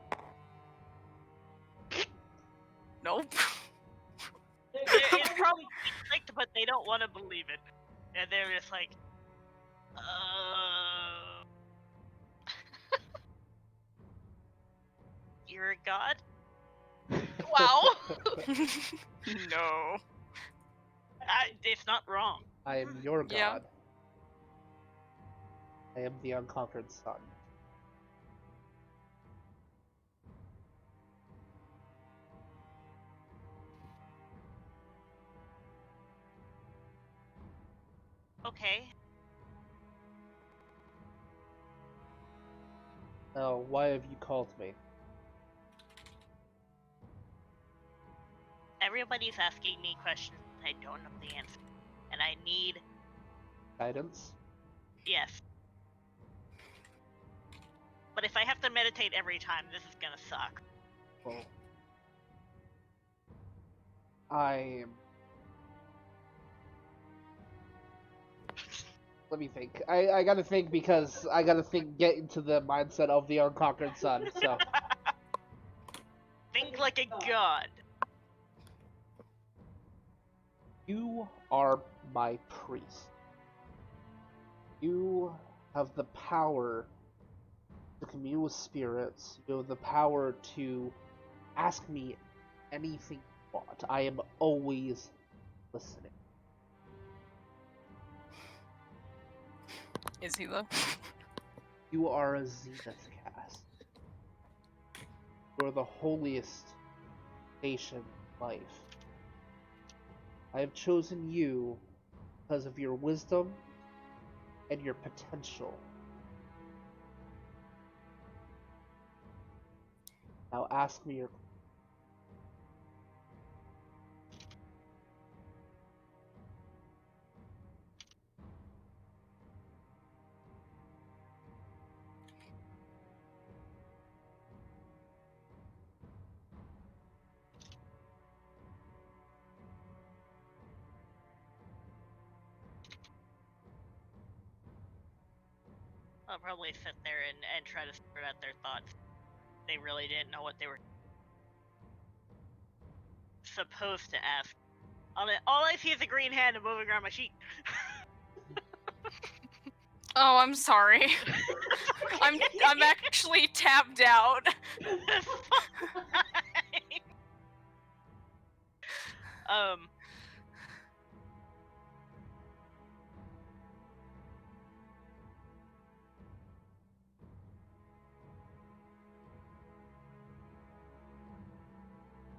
Nope. It's probably clicked, but they don't want to believe it. And they're just like, You're a god? Wow. No. It's not wrong. I am your god. Yeah. I am the unconquered sun. Okay. Now, why have you called me? Everybody's asking me questions I don't know the answer. And I need... Guidance? Yes. But if I have to meditate every time, this is gonna suck. Well, I am... Let me think. I gotta think because I gotta get into the mindset of the unconquered sun, so... Think like a god. You are my priest. You have the power to commune with spirits. You have the power to ask me anything you want. I am always listening. Is he though? You are a zenith cast. You are the holiest nation in life. I have chosen you because of your wisdom and your potential. Now ask me your... I'll probably sit there and try to sort out their thoughts. They really didn't know what they were supposed to ask. All I see is a green hand and moving around my sheet. Oh, I'm sorry. I'm actually tapped out. um.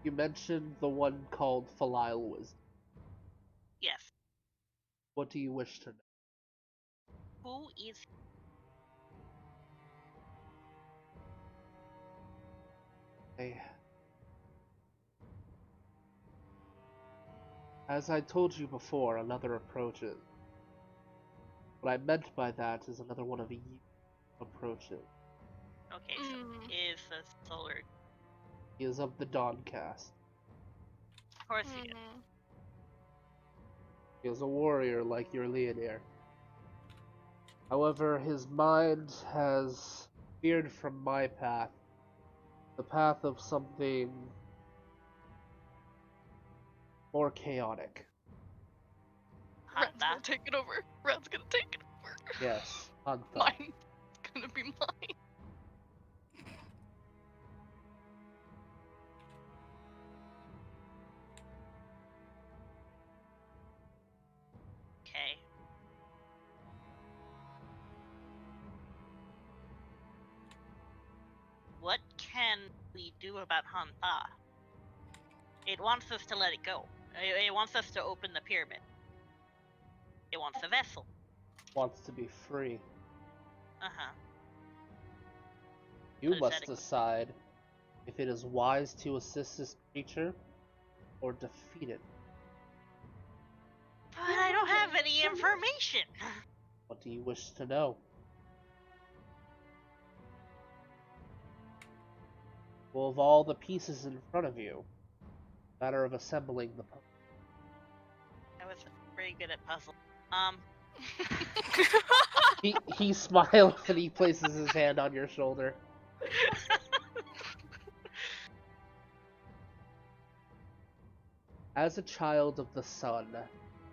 You mentioned the one called Falile Wisdom. Yes. What do you wish to know? Who is... As I told you before, another approaches. What I meant by that is another one of you approaches. Okay, so is a solar... He is of the Dawn caste. Of course he is. He is a warrior like your Leonir. However, his mind has veered from my path. The path of something more chaotic. Red's Hanta? gonna take it over. Red's gonna take it over. Yes, Hanta. Mine's gonna be mine. Okay. What can we do about Hanta? It wants us to let it go. It wants us to open the pyramid. It wants the vessel. Wants to be free. Uh-huh. You But is must that a- decide if it is wise to assist this creature or defeat it. But I don't have any information. What do you wish to know? Well, of all the pieces in front of you, matter of assembling the puzzle. I was very good at puzzles. He smiles and he places his hand on your shoulder. As a child of the sun,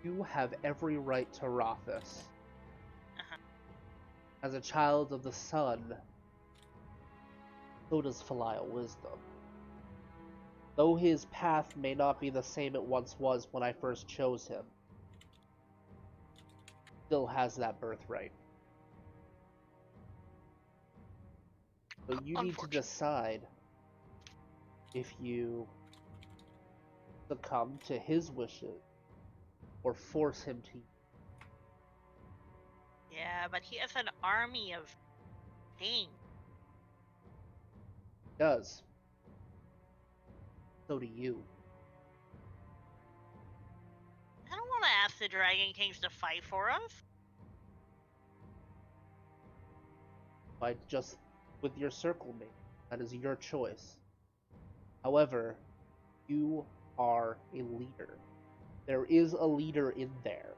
you have every right to Rothus. Uh-huh. As a child of the sun, so does filial wisdom. Though his path may not be the same it once was when I first chose him, still has that birthright. So you need to decide if you succumb to his wishes or force him to. Yeah, but he has an army of things. He does. So do you. I don't want to ask the Dragon Kings to fight for us. By just with your circle mate. That is your choice. However, you are a leader. There is a leader in there.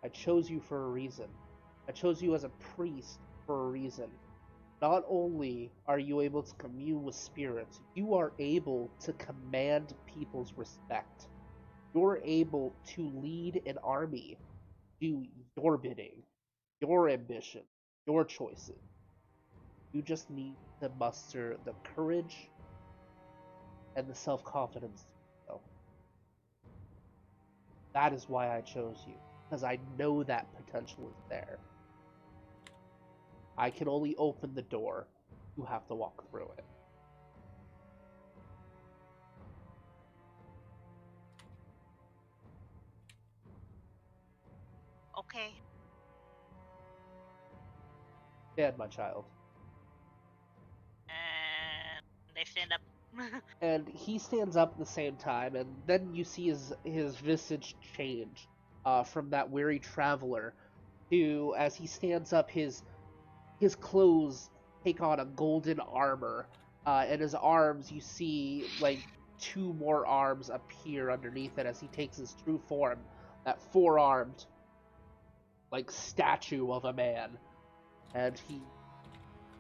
I chose you for a reason. I chose you as a priest for a reason. Not only are you able to commune with spirits, you are able to command people's respect. You're able to lead an army, do your bidding, your ambition, your choices. You just need to muster the courage and the self-confidence to do so. That is why I chose you, because I know that potential is there. I can only open the door. You have to walk through it. Okay. Stand, my child. And they stand up. And he stands up at the same time, and then you see his visage change from that weary traveler to, as he stands up, his clothes take on a golden armor, and his arms, you see like two more arms appear underneath it as he takes his true form, that four-armed like statue of a man, and he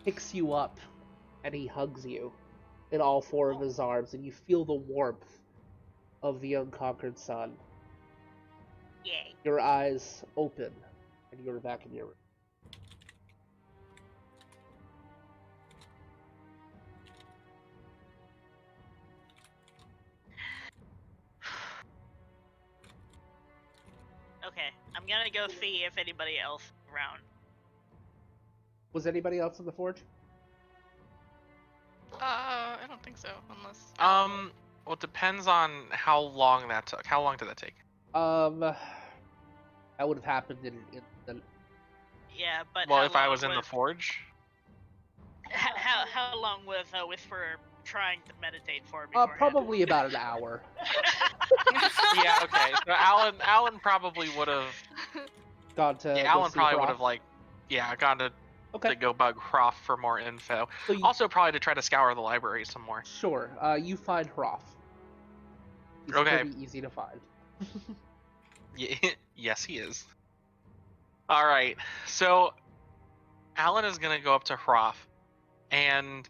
picks you up and he hugs you in all four of his arms, and you feel the warmth of the unconquered sun. Yay. Your eyes open, and you're back in your room. Okay, I'm gonna go see if anybody else is around. Was anybody else in the forge? I don't think so, unless. Well, it depends on how long that took. How long did that take? That would have happened in the. Yeah, but Well, how if I long was in the forge. how long was Whisperer trying to meditate for beforehand? Probably about an hour. Yeah, okay. So Alan probably would have. Gone to. Yeah, go Alan see probably would Hroth. have gone to Okay. go bug Hroth for more info. So you, Also, probably to try to scour the library some more. sure. You find Hroth. He's Okay. pretty easy to find. Yeah, yes, he is. All right. So Alan is gonna go up to Hroth, and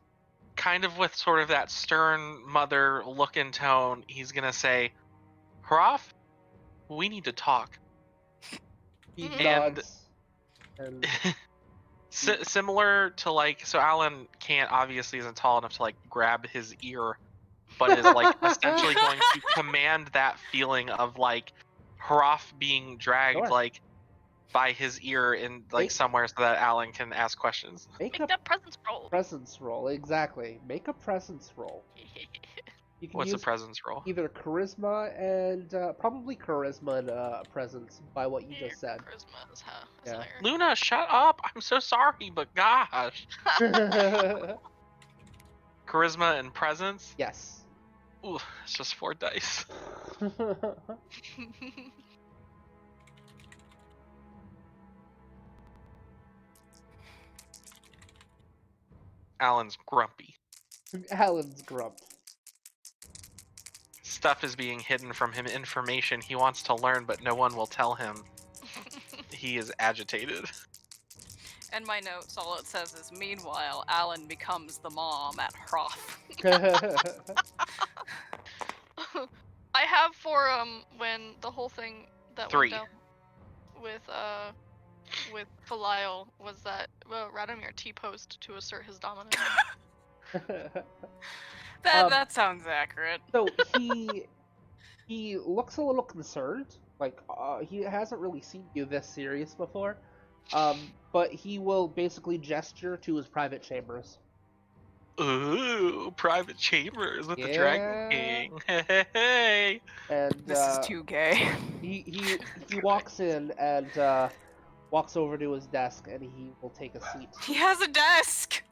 kind of with sort of that stern mother look and tone, he's gonna say, Hraf, we need to talk. He Mhm. And nods. And similar to like, so Alan can't, obviously isn't tall enough to like grab his ear, but is like essentially going to command that feeling of like Hraf being dragged Sure. like by his ear in like Make- somewhere so that Alan can ask questions. make a Make that presence roll. presence roll. Exactly. Make a presence roll. You can What's a use presence roll? either charisma and probably charisma and presence by what you just said. Charisma is, is Yeah. higher. Luna, shut up! I'm so sorry, but gosh. Charisma and presence? Yes. Ooh, it's just 4 dice. Alan's grumpy. Alan's grump. Stuff is being hidden from him, information he wants to learn, but no one will tell him. He is agitated. And my notes, all it says is, meanwhile, Alan becomes the mom at Hroth. I have for when the whole thing that 3. went down with Belial was that Radomir T-posed to assert his dominance. That sounds accurate. So he looks a little concerned. Like he hasn't really seen you this serious before. But he will basically gesture to his private chambers. Ooh, private chambers with the Yeah. Dragon King. Hey. And This is too gay. he walks in and walks over to his desk and he will take a seat. He has a desk!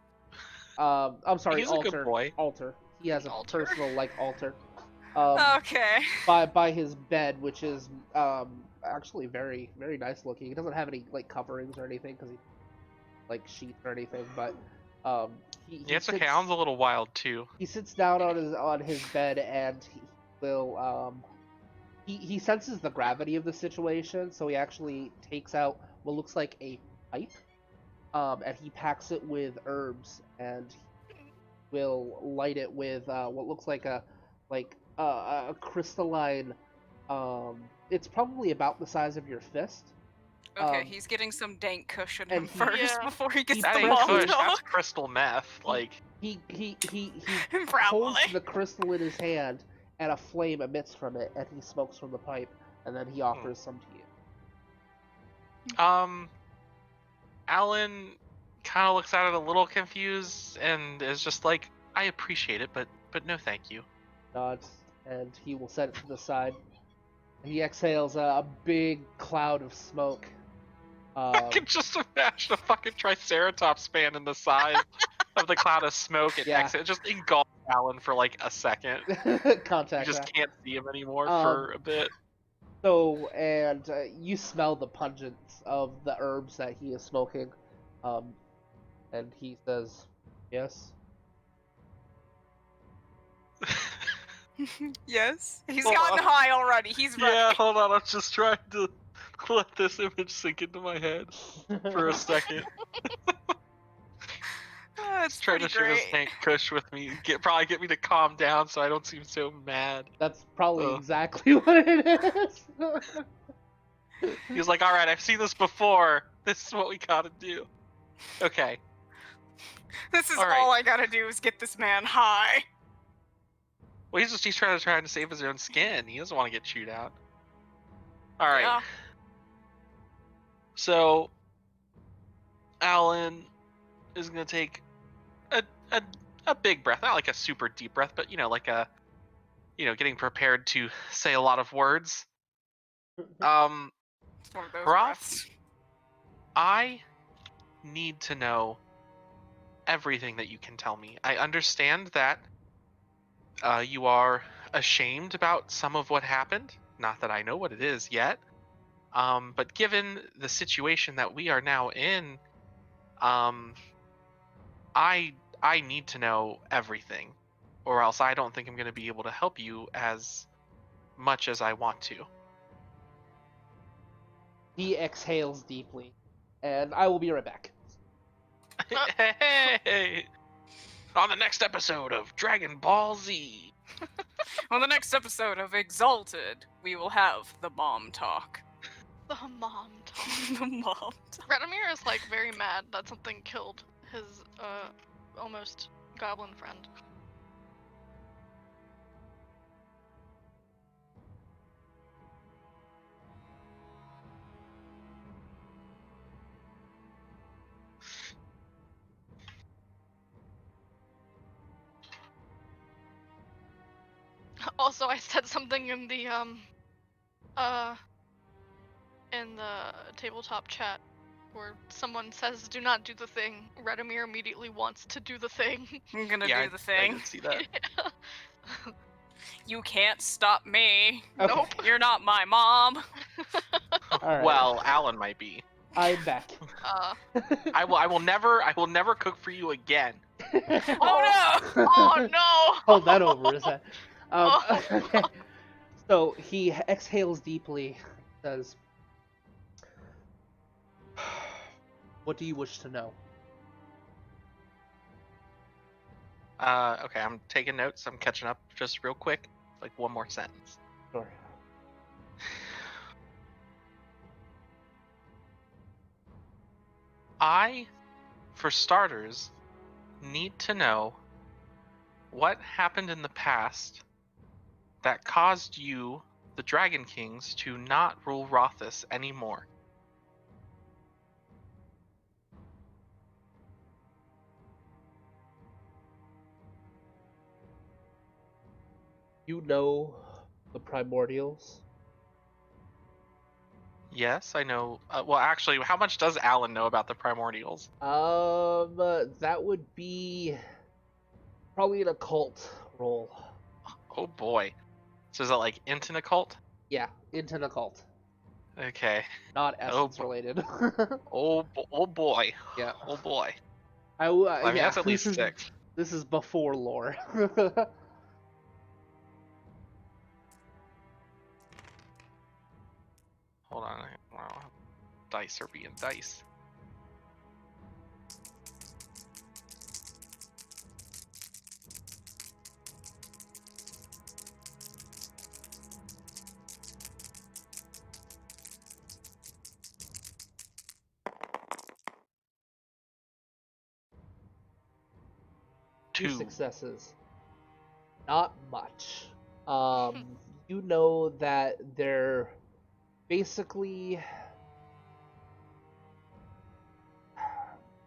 I'm sorry, He's a altar. good boy. Altar. He has a Altar. personal like altar. Okay. By his bed, which is actually very very nice looking. He doesn't have any like coverings or anything because he like sheets or anything, but he Yeah, it's okay. sits, Alan's a little wild too. he sits down on his bed and he will he senses the gravity of the situation, so he actually takes out what looks like a pipe, and he packs it with herbs and he will light it with what looks like a crystalline. It's probably about the size of your fist. Okay, he's getting some dank cushion him and he- first Yeah. before he gets That the ain't presses- mom kush, that's talk. crystal meth. Like, He holds Probably. the crystal in his hand, and a flame emits from it, and he smokes from the pipe, and then he offers some to you. Alan kind of looks at it a little confused and is just like, I appreciate it, but no thank you. Nods, and he will set it to the side. He exhales a big cloud of smoke. I can just imagine a fucking Triceratops fan in the size of the cloud of smoke and Yeah. exit. It just engulfs Alan for like a second. Contact You just that. can't see him anymore for a bit. So, and you smell the pungence of the herbs that he is smoking. And he says, yes. Yes? He's Hold gotten on. high already. He's ready. Yeah, hold on. I'm just trying to let this image sink into my head for a second. It's Trying to pretty share this great. dank kush with me. Probably get me to calm down so I don't seem so mad. That's probably Ugh. exactly what it is. He was like, all right, I've seen this before. This is what we gotta do. Okay. This is All right. all I gotta do is get this man high. Well, he's trying to save his own skin. He doesn't want to get chewed out. All right. Yeah. So, Alan is gonna take a big breath, not like a super deep breath, but like a, getting prepared to say a lot of words. It's one of those Hroth? breaths. I need to know everything that you can tell me. I understand that you are ashamed about some of what happened. Not that I know what it is yet. But given the situation that we are now in, I need to know everything, or else I don't think I'm going to be able to help you as much as I want to. He exhales deeply, and I will be right back. Hey! On the next episode of Dragon Ball Z. On the next episode of Exalted, we will have the mom talk. The mom talk. The mom talk. Radomir is like very mad that something killed his almost goblin friend. Also, I said something in the tabletop chat where someone says, "Do not do the thing." Radomir immediately wants to do the thing. I'm gonna Yeah, do the I thing. did see that. You can't stop me. Okay. Nope. You're not my mom. Alright. Well, Alan might be. I'm back. I will never cook for you again. Oh no! Oh no! Hold that over his head. Oh. Okay. So he exhales deeply, says, "What do you wish to know?" Okay, I'm taking notes. I'm catching up just real quick. Like one more sentence. Sure. I, for starters, need to know what happened in the past that caused you, the Dragon Kings, to not rule Rothus anymore. You know the primordials? Yes, I know. Well, actually, how much does Alan know about the primordials? That would be probably an occult roll. Oh boy. So is it like into an occult? Yeah, into an occult, Okay. not Oh, essence related. oh boy. Yeah. Oh boy. I mean, yeah. that's at least 6. This is before lore. Hold on. Wow. Dice are being dice. Two 2. successes. Not much. You know that they're basically.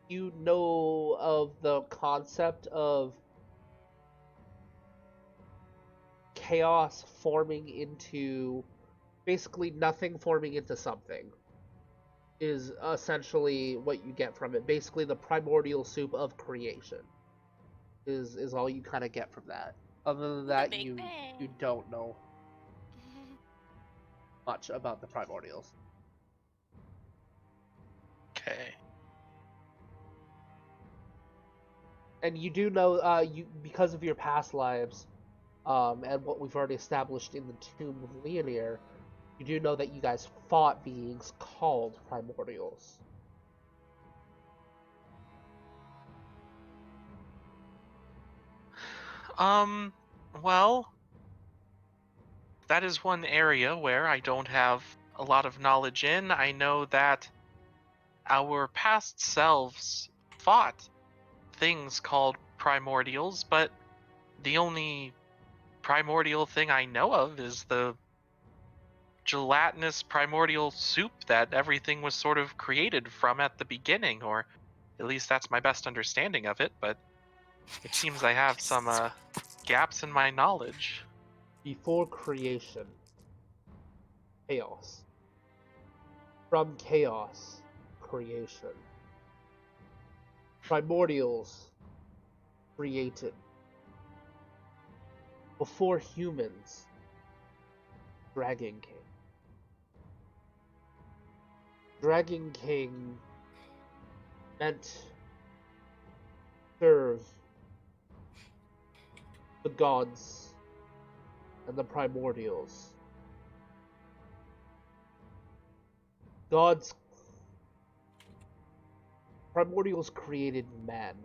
You know of the concept of chaos forming into. Basically, nothing forming into something is essentially what you get from it. Basically, the primordial soup of creation is all you kind of get from that. Other than that, Big you Bang. don't know much about the primordials. Okay. And you do know, you because of your past lives, and what we've already established in the Tomb of Leonir, you do know that you guys fought beings called primordials. Well, that is one area where I don't have a lot of knowledge in. I know that our past selves fought things called primordials, but the only primordial thing I know of is the gelatinous primordial soup that everything was sort of created from at the beginning, or at least that's my best understanding of it, but it seems I have some gaps in my knowledge. Before creation, chaos. From chaos, creation. Primordials created. Before humans, Dragon King. Dragon King meant serve the gods and the primordials. Gods, primordials created man.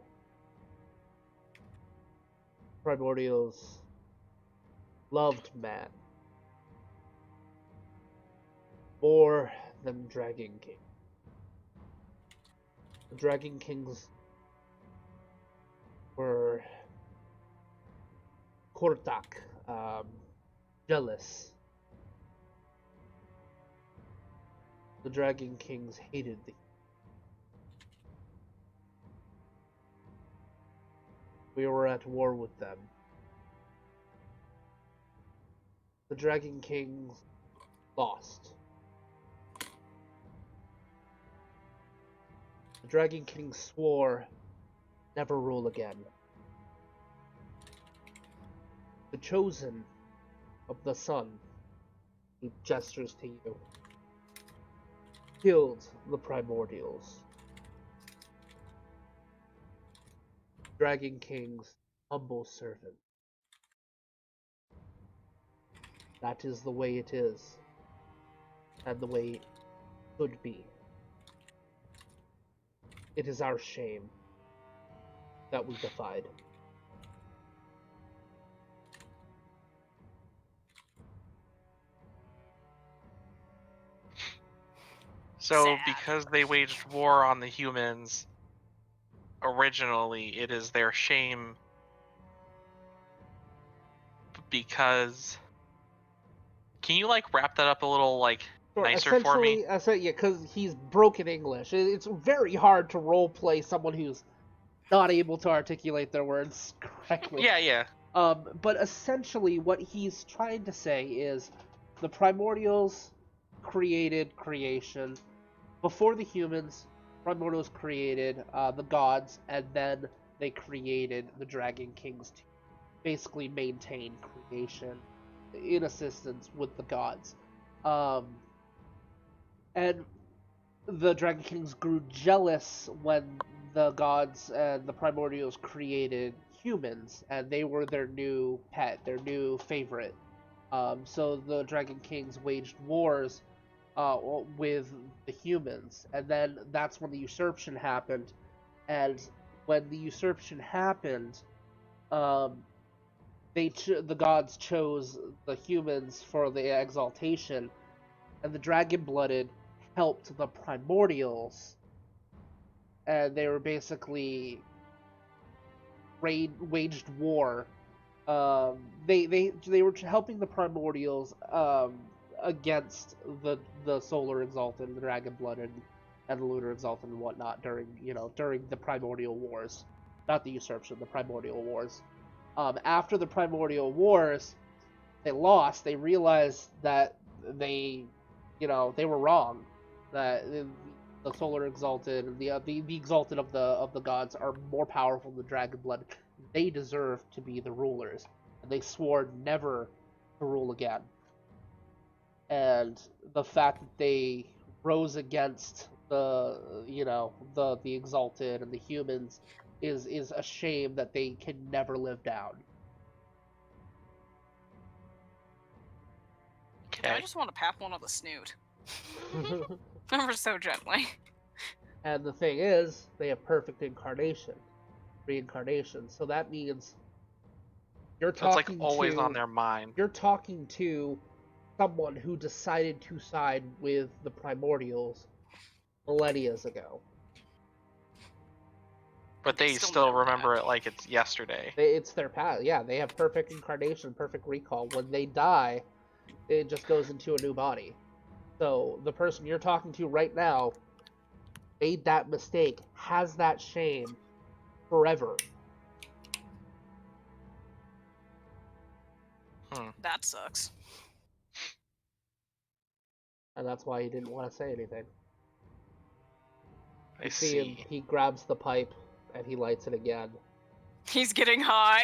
primordials loved man more than Dragon King. The Dragon Kings were Kortak, jealous. The Dragon Kings hated the. We were at war with them. The Dragon Kings lost. The Dragon King swore never rule again. The chosen of the sun, he gestures to you, killed the primordials. Dragon King's humble servant. That is the way it is, and the way it should be. It is our shame that we defied. So, Sad. because they waged war on the humans originally, it is their shame because. Can you like wrap that up a little like Sure, nicer for me? yeah, because he's broken English. It's very hard to roleplay someone who's not able to articulate their words correctly. Yeah. But essentially, what he's trying to say is the primordials created creation. Before the humans, primordials created the gods, and then they created the Dragon Kings to basically maintain creation in assistance with the gods. And the Dragon Kings grew jealous when the gods and the primordials created humans, and they were their new pet, their new favorite. So the Dragon Kings waged wars with the humans, and then that's when the usurpation happened. And when the usurpation happened, um, the gods chose the humans for the exaltation, and the dragon-blooded helped the primordials, and they were basically waged war. They were helping the primordials against the solar exalted, and the dragon blooded, and the lunar exalted and whatnot during the primordial wars, not the usurpation, the primordial wars. After the primordial wars, they lost. They realized that they were wrong. That the solar exalted and the exalted of the gods are more powerful than dragon blood. They deserve to be the rulers, and they swore never to rule again. And the fact that they rose against the exalted and the humans is a shame that they can never live down. Okay. I just want to pap one on the snoot. Ever so gently. And the thing is, they have perfect reincarnation. So that means you're So it's like talking always to on their mind. you're talking to someone who decided to side with the primordials millennia ago. But they Still still know remember that. it like it's yesterday. It's their past. Yeah, they have perfect incarnation, perfect recall. When they die, it just goes into a new body. So the person you're talking to right now made that mistake, has that shame forever. That sucks. And that's why he didn't want to say anything. I You see. him, he grabs the pipe and he lights it again. He's getting high.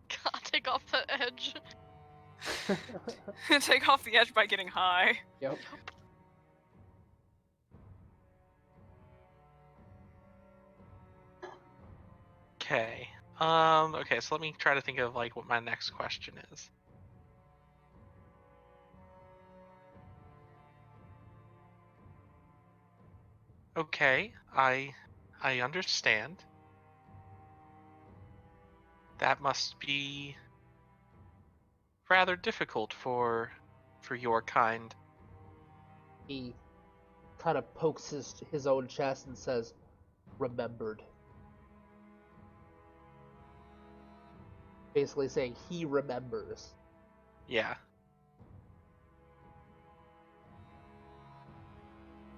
God, take off the edge. Take off the edge by getting high. Yep. Okay. Okay, so let me try to think of like what my next question is. Okay, I understand. That must be rather difficult for your kind. He kind of pokes his own chest and says, remembered. Basically saying he remembers. Yeah.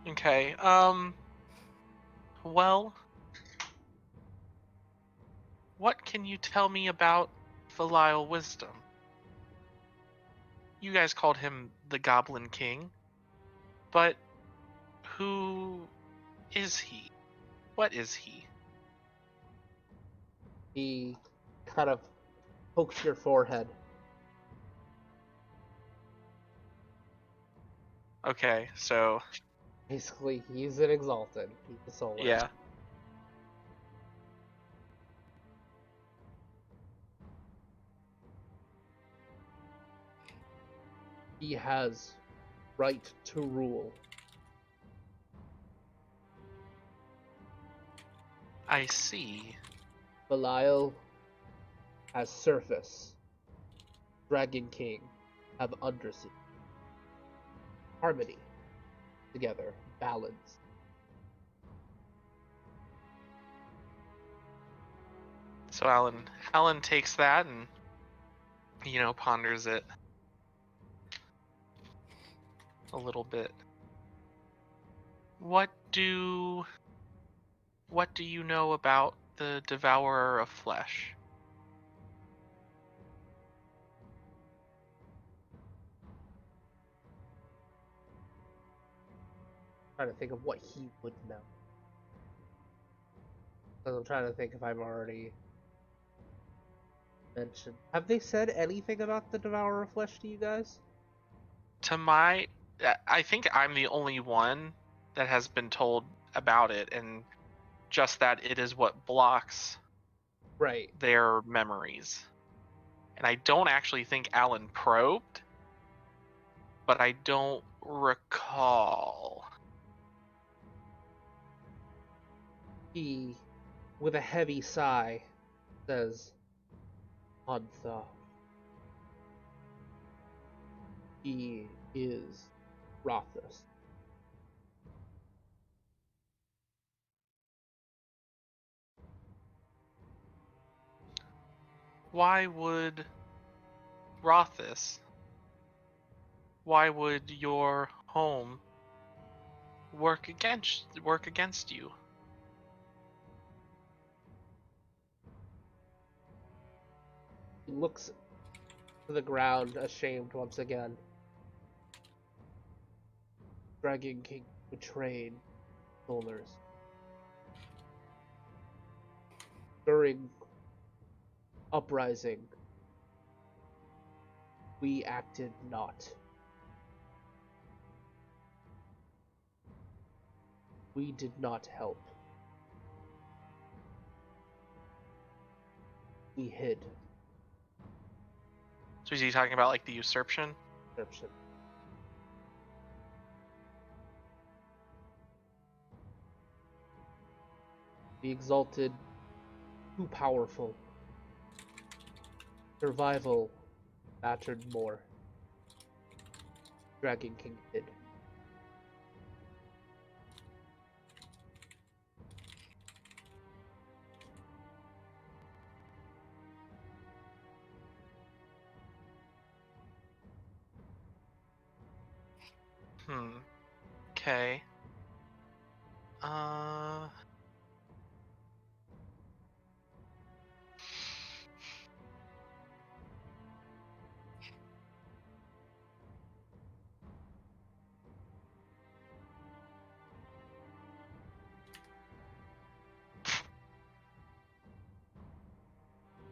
Okay, well, what can you tell me about Belial Wisdom? You guys called him the Goblin King, but who is he? What is he? He kind of pokes your forehead. Okay, so Basically, he's an Exalted. He's a Solar. yeah. He has right to rule. I see. Belial has surface. Dragon King have undersea. Harmony. Together. Balance. So Alan takes that and ponders it a little bit. What do you know about the Devourer of Flesh? Trying to think of what he would know. Because I'm trying to think if I've already mentioned. Have they said anything about the Devourer of Flesh to you guys? I think I'm the only one that has been told about it, and just that it is what blocks Right. their memories. And I don't actually think Alan probed, but I don't recall. He, with a heavy sigh, says, Antha. He is Rothus. Why would Rothus? Why would your home work against you? He looks to the ground, ashamed once again. Dragon King betrayed Solars. During uprising, we acted not. We did not help. We hid. So is he talking about like the usurpation? Perception. The Exalted, too powerful. Survival mattered more. Dragon King hid. Okay. Uh.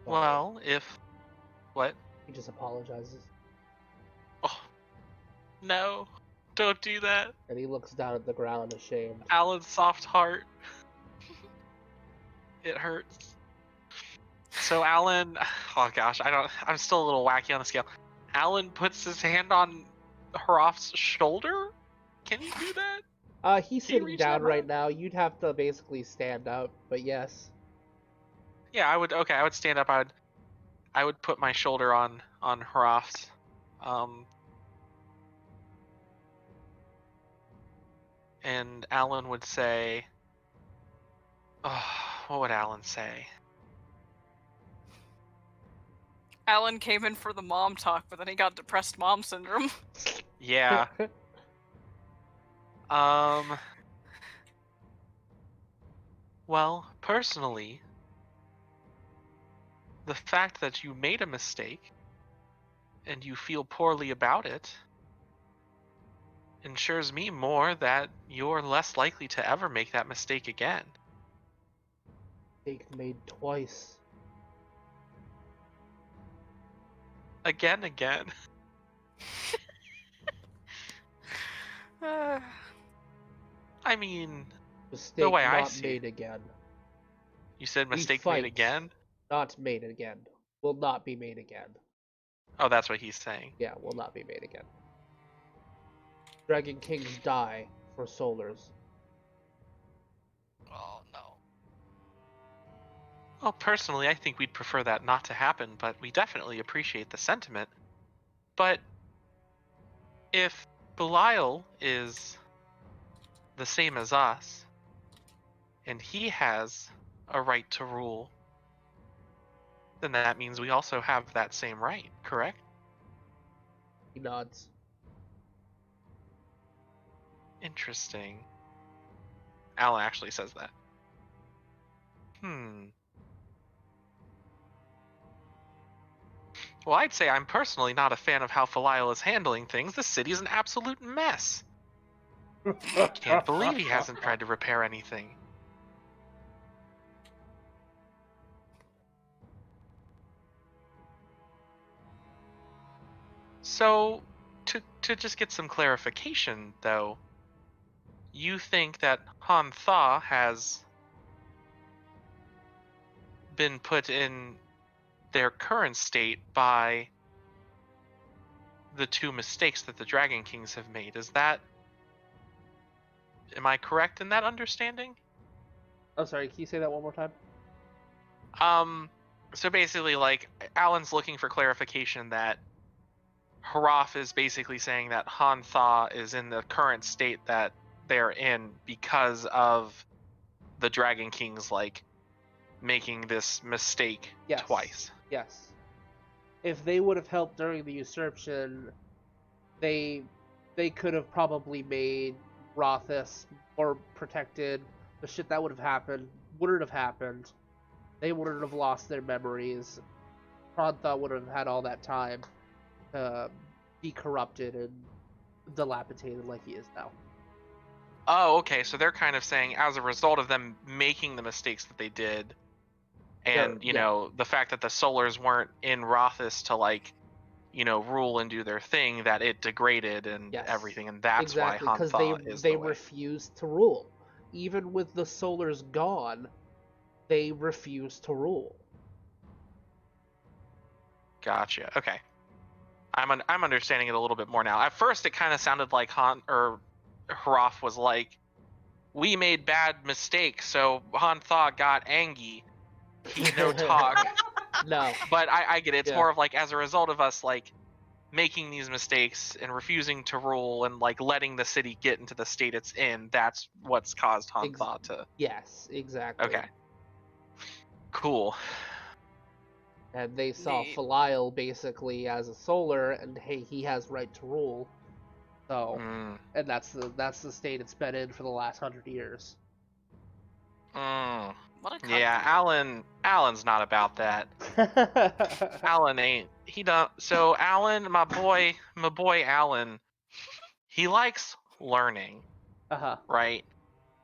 Well, if what? He just apologizes. Oh no! Don't do that, And he looks down at the ground, ashamed. Alan's soft heart. It hurts. So Alan, oh gosh, I'm still a little wacky on the scale. Alan puts his hand on Haraf's shoulder. Can he do that? He's Can you sitting reach down that right high? now. You'd have to basically stand up, but yes. Yeah, I would. Okay, I would stand up. put my shoulder on Hraf's. And Alan would say, oh, what would Alan say? Alan came in for the mom talk, but then he got depressed mom syndrome. Yeah. Well, personally, the fact that you made a mistake and you feel poorly about it ensures me more that you're less likely to ever make that mistake again. Mistake made twice. Again. I mean, Mistake way I not see made again. you said We mistake fight. made again? Not made again. Will not be made again. Oh, that's what he's saying. Yeah, will not be made again. Dragon Kings die for Solars. Oh no. Well, personally, I think we'd prefer that not to happen, but we definitely appreciate the sentiment. But if Belial is the same as us, and he has a right to rule, then that means we also have that same right, correct? He nods. Interesting. Alan actually says that. Well, I'd say I'm personally not a fan of how Belial is handling things. The city's an absolute mess. Can't believe he hasn't tried to repair anything. So, to just get some clarification, though, you think that Han Tha has been put in their current state by the two mistakes that the Dragon Kings have made. Am I correct in that understanding? I'm sorry, can you say that one more time? So basically, like, Alan's looking for clarification that Hraf is basically saying that Han Tha is in the current state that they're in because of the Dragon Kings, like, making this mistake Yes. twice. Yes. If they would have helped during the usurpation, they could have probably made Rothis more protected. The shit that would have happened wouldn't have happened. They wouldn't have lost their memories. Prantha would have had all that time to be corrupted and dilapidated like he is now. Oh, okay. So they're kind of saying, as a result of them making the mistakes that they did, and Yeah. the fact that the Solars weren't in Rothis to, like, rule and do their thing, that it degraded and Yes. everything, and that's exactly, why Han because Tha is they the way. refused to rule. Even with the Solars gone, they refused to rule. Gotcha. Okay. I'm understanding it a little bit more now. At first, it kind of sounded like Hraf was like, we made bad mistakes, so Han Tha got angry. He no talk. No. But I get it. It's Yeah. more of like, as a result of us, like, making these mistakes and refusing to rule and, like, letting the city get into the state it's in, that's what's caused Han Tha to. Yes, exactly. Okay. Cool. And they saw Neat. Belial basically as a Solar, and hey, he has right to rule. So, and that's the state it's been in for the last 100 years. What a Yeah, Alan's not about that. Alan ain't. He don't. So Alan, my boy Alan, he likes learning, Uh-huh. right?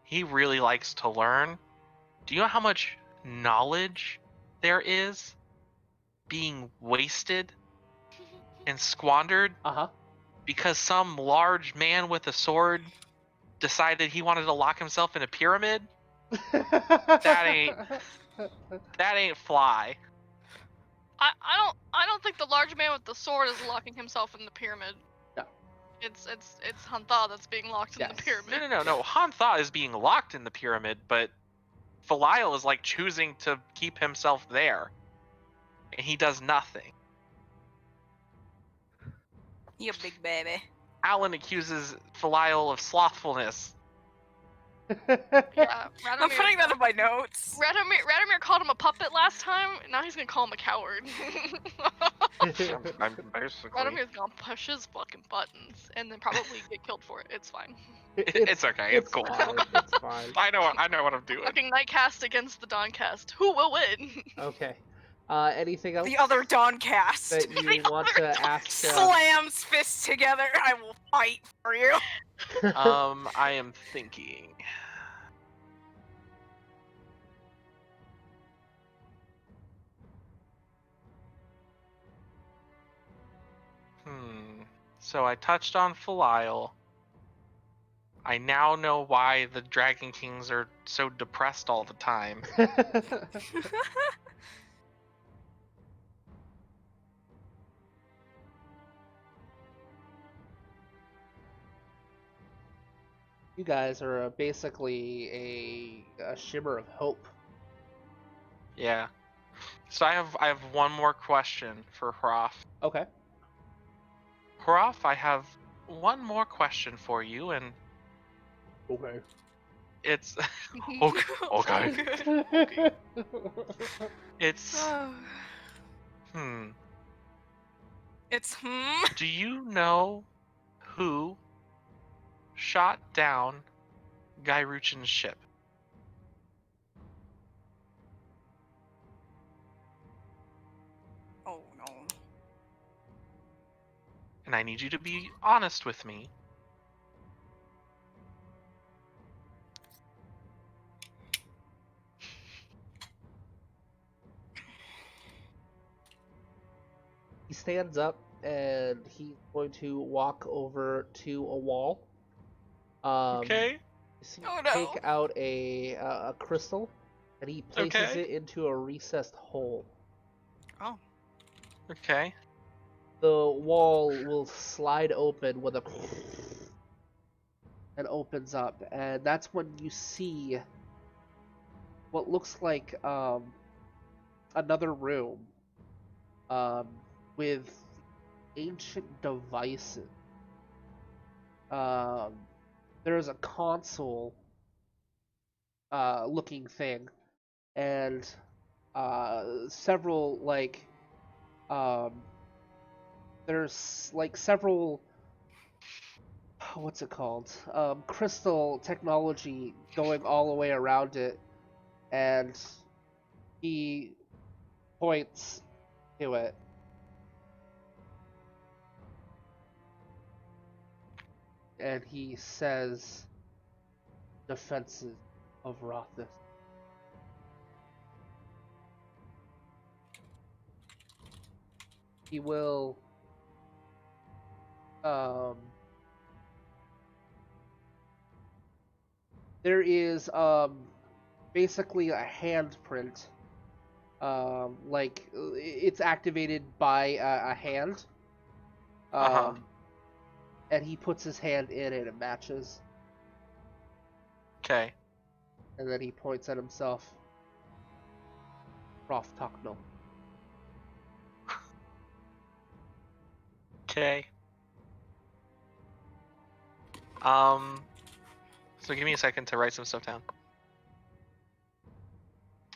He really likes to learn. Do you know how much knowledge there is being wasted and squandered Uh-huh. because some large man with a sword decided he wanted to lock himself in a pyramid? That ain't fly. I don't think the large man with the sword is locking himself in the pyramid. No. It's Han Tha that's being locked in the Yes. pyramid. No. Han Tha is being locked in the pyramid, but Belial is, like, choosing to keep himself there. and he does nothing. You big baby. Alan accuses Felial of slothfulness. Yeah, I'm putting that in my notes. Radomir called him a puppet last time. Now he's gonna call him a coward. I'm basically. Radomir's gonna push his fucking buttons and then probably get killed for it. It's fine. It's okay. It's cool. Fine. It's fine. I know what I'm doing. Fucking Nightcast against the Dawncast. Who will win? Okay. Anything else The other Dawncast. that you want to ask? Slams fists together. I will fight for you. I am thinking. So I touched on Felial. I now know why the Dragon Kings are so depressed all the time. You guys are basically a shimmer of hope. Yeah. So I have one more question for Hroth. Okay. Hroth, I have one more question for you, and Okay. it's okay. Okay. It's It's Do you know who shot down Guy Ruchin's ship? Oh no. And I need you to be honest with me. He stands up and he's going to walk over to a wall. Okay. So Oh, you no. take out a crystal and he places Okay. it into a recessed hole. Oh. Okay. The wall will slide open with a and opens up, and that's when you see what looks like another room with ancient devices. There's a console looking thing, and several there's like several what's it called? Crystal technology going all the way around it, and he points to it. And he says, "Defenses of Rothus." He will there is basically a handprint. Like it's activated by a hand. Uh-huh. And he puts his hand in it, it matches. Okay. And then he points at himself. Roth Takno. Okay. So give me a second to write some stuff down.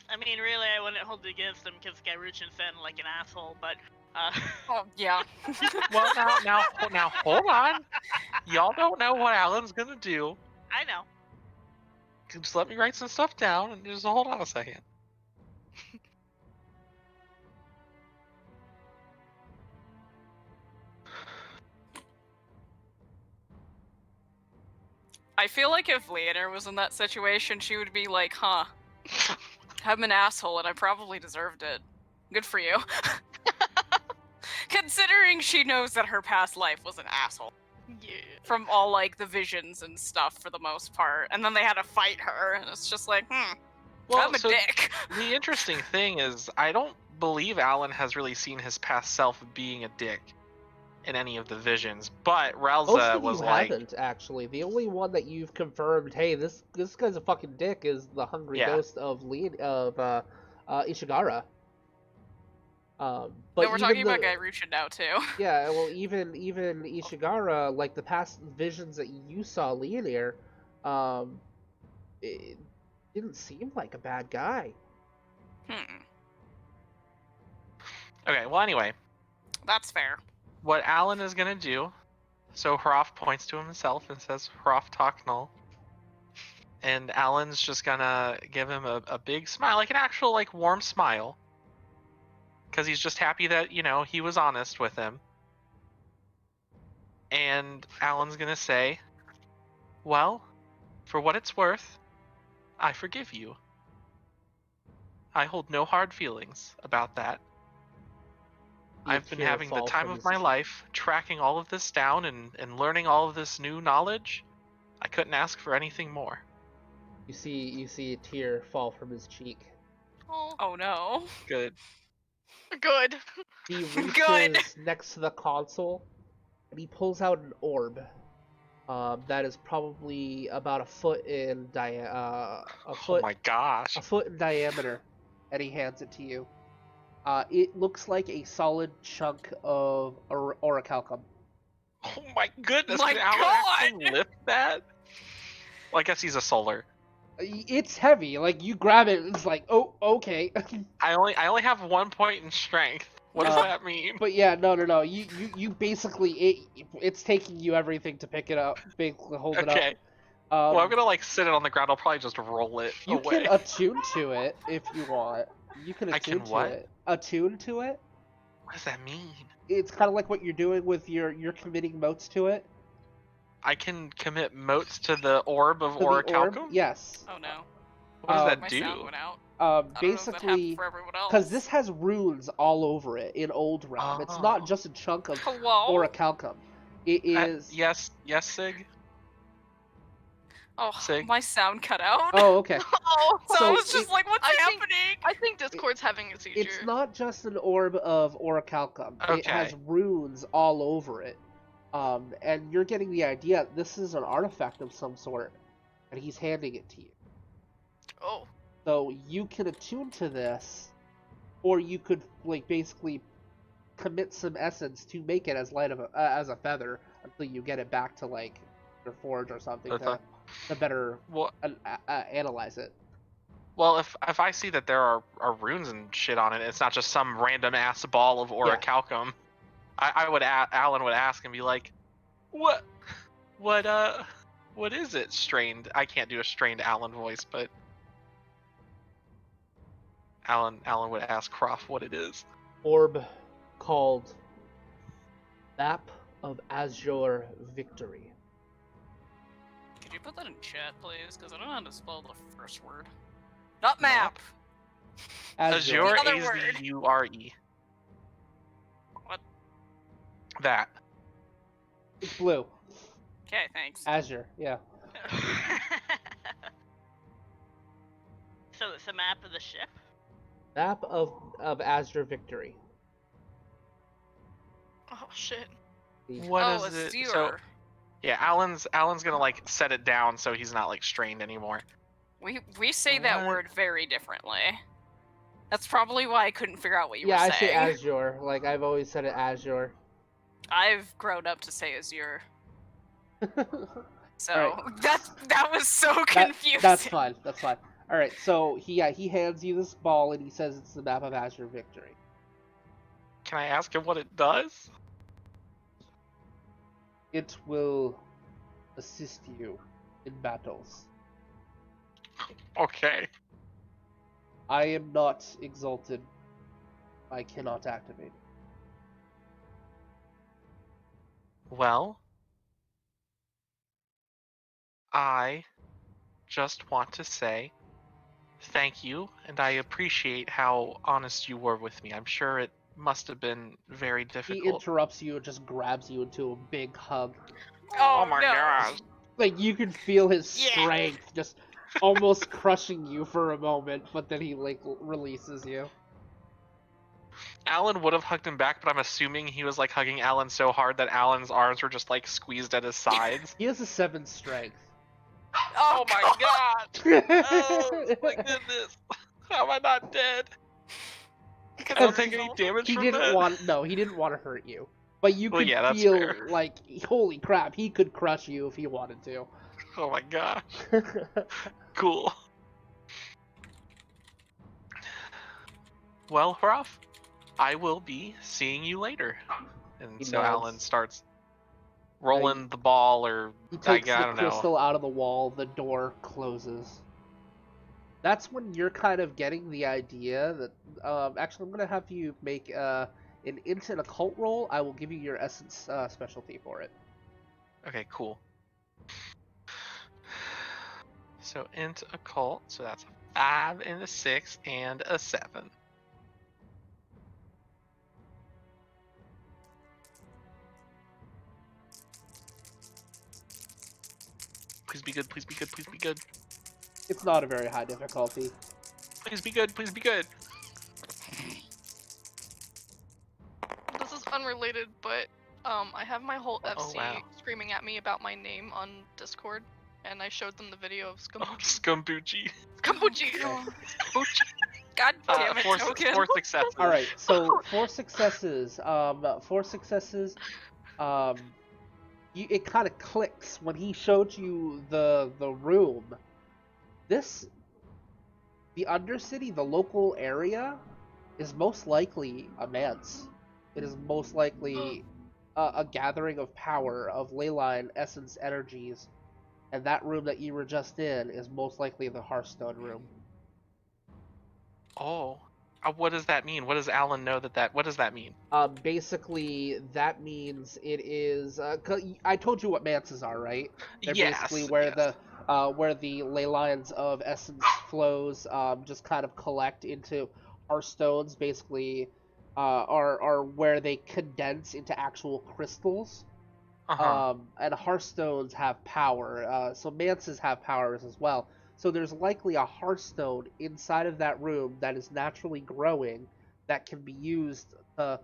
I mean, really, I wouldn't hold it against him because Gairuchin sounded like an asshole, but, Oh yeah. Well, now, hold on. Y'all don't know what Alan's gonna do. I know. Just let me write some stuff down and just hold on a second. I feel like if Leonor was in that situation, she would be like, huh. I'm an asshole and I probably deserved it. Good for you. Considering she knows that her past life was an asshole. Yeah. From all, like, the visions and stuff for the most part. And then they had to fight her, and it's just like, Well, I'm a so dick. the interesting thing is, I don't believe Alan has really seen his past self being a dick in any of the visions, but Most Relza of was you like, haven't, actually. The only one that you've confirmed, hey, this guy's a fucking dick, is the hungry Yeah. ghost of Ishigara. But No, we're even talking the, about Gairuchin now too. yeah, well, even Ishigara, like the past visions that you saw Leonir, um, it didn't seem like a bad guy. Okay, well, anyway, That's fair. what Alan is gonna do, so Hroth points to himself and says, Hroth Talknull. And Alan's just gonna give him a big smile, like an actual, like, warm smile. Because he's just happy that, he was honest with him. And Alan's gonna say, well, for what it's worth, I forgive you. I hold no hard feelings about that. A I've been tear having the falls time from of his my cheek. life, tracking all of this down and learning all of this new knowledge. I couldn't ask for anything more. You see a tear fall from his cheek. Oh, Oh no. Good. good. He Good. reaches next to the console, and he pulls out an orb. That is probably about a foot in Oh my gosh. a foot in diameter, and he hands it to you. It looks like a solid chunk of orichalcum. Oh my goodness. My Can Alan God! actually lift that? Well, I guess he's a solar. It's heavy. Like you grab it, and it's like, oh, okay. I only have 1 point in strength. What does that mean? But yeah, no. You basically it's taking you everything to pick it up, basically hold it up. Okay. Well, I'm gonna like sit it on the ground. I'll probably just roll it You away. can attune to it if you want. You can I attune can to what? it. Attune to it. What does that mean? It's kind of like what you're doing with you're committing motes to it. I can commit motes to the orb of To the orb. orichalcum? Yes. Oh no. What does that My do? sound went out. I don't know if that Basically, happened for everyone else. because this has runes all over it in Old Realm. It's not Oh. just a chunk of Hello? orichalcum. It is. Yes, Sig. Oh, Sig. my sound cut out. Oh, okay. Oh, So I So was just like, what's I think- happening? I think Discord's having a seizure. It's not just an orb of orichalcum. It Okay. has runes all over it. And you're getting the idea this is an artifact of some sort, and he's handing it to you. Oh. So you can attune to this, or you could like basically commit some essence to make it as light of as a feather until you get it back to like your forge or something Okay. to better Well, analyze it. well, if I see that there are runes and shit on it, it's not just some random ass ball of orichalcum. I would Alan would ask and be like, what is it? Strained. I can't do a strained Alan voice, but Alan would ask Croft what it is. Orb called Map of Azure Victory. Could you put that in chat, please? Because I don't know how to spell the first word. Not map. Azure, The other word. Azure. What? That. It's blue. Okay, thanks. Azure, yeah. So it's a map of the ship? Map of Azure Victory. Oh shit. What is Azure. it? So, yeah, Alan's gonna like set it down so he's not like strained anymore. We say that What? word very differently. That's probably why I couldn't figure out what you Yeah, were I saying. say Azure. Like I've always said it Azure. I've grown up to say Azure. So Alright. that was so confusing. That's fine. That's fine. All right. So he hands you this ball and he says it's the map of Azure Victory. Can I ask him what it does? It will assist you in battles. Okay. I am not exalted. I cannot activate it. Well, I just want to say thank you, and I appreciate how honest you were with me. I'm sure it must have been very He difficult. interrupts you and just grabs you into a big hug. Oh, my no. gosh. Like you can feel his Yeah. strength just almost crushing you for a moment, but then he like releases you. Alan would have hugged him back, but I'm assuming he was like hugging Alan so hard that Alan's arms were just like squeezed at his sides. He has a 7 strength. Oh, my god! Oh my goodness! How am I not dead? I don't take any damage He from didn't that. want he didn't want to hurt you, but you Well, could yeah, that's feel fair. like holy crap, he could crush you if he wanted to. Oh my gosh. Cool. Well, Hroff, I will be seeing you later. And He so Alan nods. starts rolling the ball, or He I takes the don't know. crystal out of the wall, the door closes. That's when you're kind of getting the idea that actually I'm gonna have you make an int and occult roll. I will give you your essence specialty for it. Okay, cool. So int occult, so that's a 5 and a 6 and a 7. Please be good, please be good, please be good. It's not a very high difficulty. Please be good, please be good. This is unrelated, but I have my whole FC wow. screaming at me about my name on Discord, and I showed them the video of Oh, Scumbucci. Scumbucci. Scumbucci. God damn it, Four Token. successes. All right, so 4 successes. 4 successes. It kind of clicks when he showed you the room. The Undercity, the local area, is most likely a manse. It is most likely a gathering of power, of leyline essence energies, and that room that you were just in is most likely the Hearthstone room. Oh. What does that mean? What does Alan know what does that mean? Basically, that means it is. I told you what manses are, right? They're Yes, basically where yes. the ley lines of essence flows just kind of collect into Hearthstones. Basically, are where they condense into actual crystals. Uh-huh. And Hearthstones have power. So manses have powers as well. So there's likely a Hearthstone inside of that room that is naturally growing that can be used to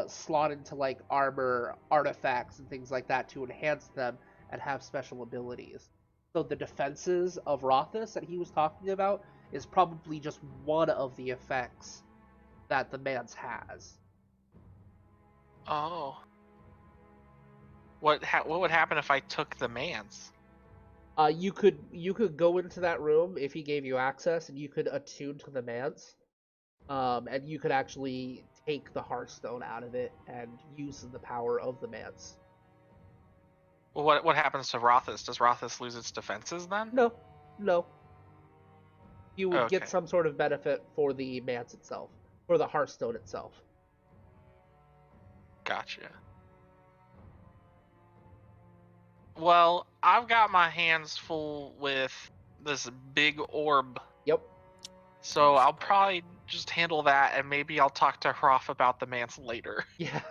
slot into like armor, artifacts, and things like that to enhance them and have special abilities. So the defenses of Rothus that he was talking about is probably just one of the effects that the manse has. Oh. What would happen if I took the man's? You could go into that room if he gave you access, and you could attune to the manse, and you could actually take the Hearthstone out of it and use the power of the manse. Well, what happens to Rothus? Does Rothus lose its defenses then? No. You would get Okay. some sort of benefit for the manse itself, for the Hearthstone itself. Gotcha. Well, I've got my hands full with this big orb, Yep. so I'll probably just handle that, and maybe I'll talk to Hroff about the manse later. Yeah.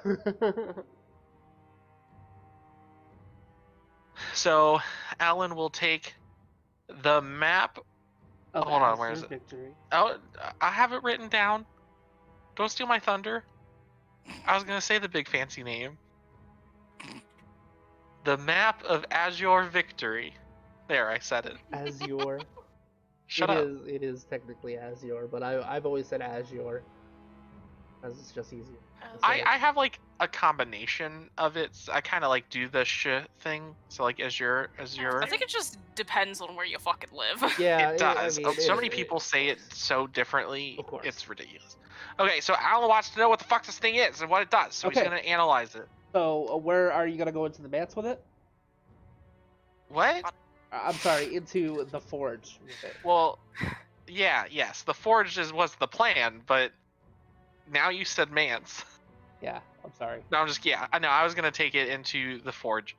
So, Alan will take the map. Of Hold on, where Azure is it? Victory. Oh, I have it written down. Don't steal my thunder. I was gonna say the big fancy name. The map of Azure Victory. There, I said it. Azure. Shut up. It is technically Azure, but I've always said Azure, because it's just easier. I have like a combination of it. So I kind of like do the thing. So like Azure. I think it just depends on where you fucking live. Yeah, It does. I mean, So many people say it so differently. Of course. It's ridiculous. Okay, so Alan wants to know what the fuck this thing is and what it does. So he's Okay. gonna analyze it. So, where are you gonna go into the manse with it? What? I'm sorry, into the forge with it. Well, yes. The forge was the plan, but now you said man's. Yeah, I'm sorry. No, I'm just I know I was gonna take it into the forge,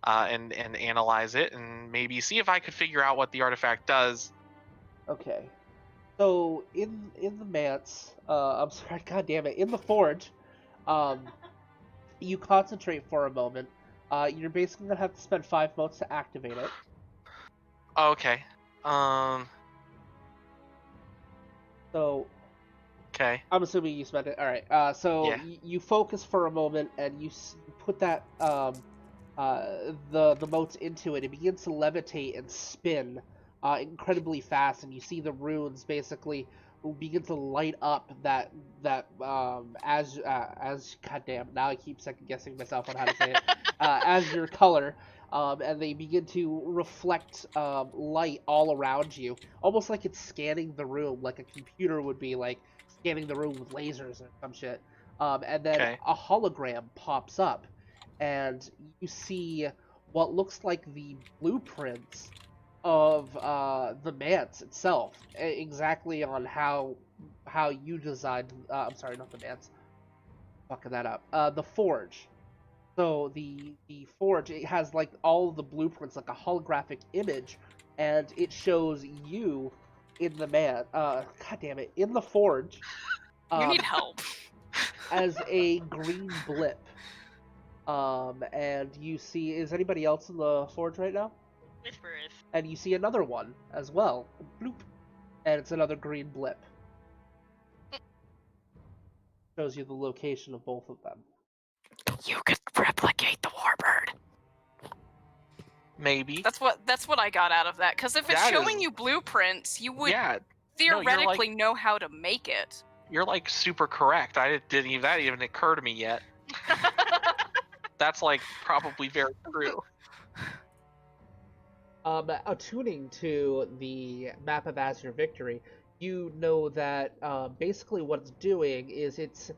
and analyze it and maybe see if I could figure out what the artifact does. Okay. So in the manse, I'm sorry, god damn it, in the forge, you concentrate for a moment. You're basically gonna have to spend 5 motes to activate it. Okay. So Okay. I'm assuming you spent it. All right. So Yeah. you focus for a moment and you put that the motes into it. It begins to levitate and spin incredibly fast, and you see the runes basically begin to light up that as goddamn, now I keep second guessing myself on how to say it, as your color, and they begin to reflect light all around you, almost like it's scanning the room, like a computer would be like scanning the room with lasers or some shit. And then Okay. a hologram pops up, and you see what looks like the blueprints of the manse itself, exactly on how you designed. I'm sorry, not the manse. Fucking that up. The forge. So the forge, it has like all of the blueprints, like a holographic image, and it shows you in the God damn it, in the forge. You need Um, help. as a green blip. And you see, is anybody else in the forge right now? Whispers. And you see another one as well. Bloop. And it's another green blip. Shows you the location of both of them. You could replicate the warbird. Maybe. That's what I got out of that. Because if it's That showing is- you blueprints, you would Yeah, theoretically know how to make it. you're like super correct. That even occur to me yet. That's like probably very true. Attuning to the map of Azure Victory, you know that basically what it's doing is it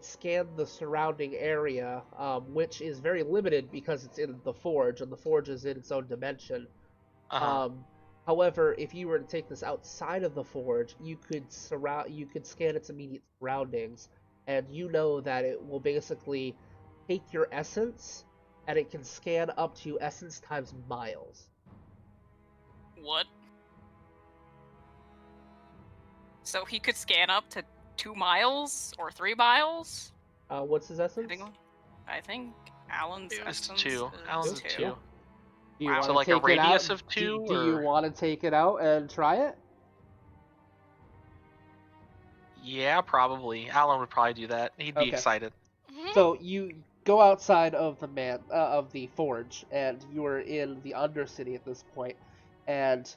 scanned the surrounding area, which is very limited because it's in the forge, and the forge is in its own dimension. Uh-huh. However, if you were to take this outside of the forge, you could scan its immediate surroundings, and you know that it will basically take your essence, and it can scan up to essence times miles. What? So he could scan up to 2 miles or 3 miles? What's his essence? I think Alan's Two. That's essence 2. is Alan's 2. Yeah. 2. Do you Wow. want So to like a take it out? radius of 2, Do you or want to take it out and try it? yeah, probably. Alan would probably do that. He'd be Okay. excited. Mhm. So you go outside of the forge, and you are in the Undercity at this point, and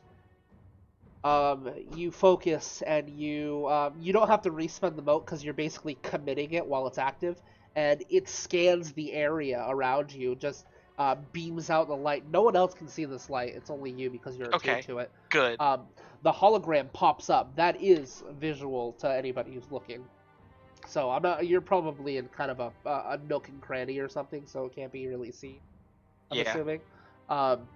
you focus, and you don't have to respend the mote because you're basically committing it while it's active, and it scans the area around you, just beams out the light. No one else can see this light. It's only you because you're attuned Okay. to it. Good. The hologram pops up. That is visual to anybody who's looking. So I'm not. You're probably in kind of a nook and cranny or something, so it can't be really seen. I'm Yeah. assuming. Um,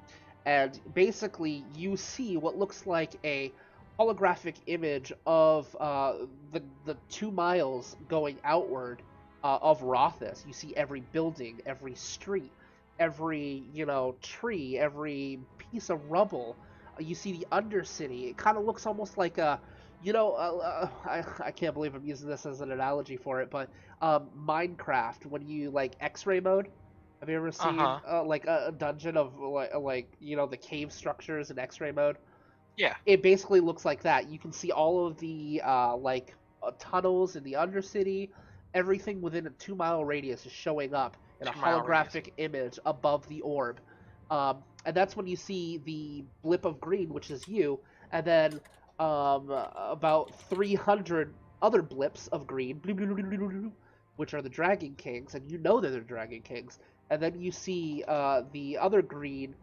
and basically, you see what looks like a holographic image of the 2 miles going outward of Rothus. You see every building, every street, every tree, every piece of rubble. You see the Undercity. It kind of looks almost like a I can't believe I'm using this as an analogy for it, but Minecraft, when you like X-ray mode. Have you ever seen Uh-huh. like a dungeon of like the cave structures in X-ray mode? Yeah. It basically looks like that. You can see all of the tunnels in the Undercity. Everything within a 2 mile radius is showing up in a 2 mile radius. holographic image above the orb. And that's when you see the blip of green, which is you, and then about 300 other blips of green, which are the Dragon Kings, and you know they're the Dragon Kings. And then you see the other green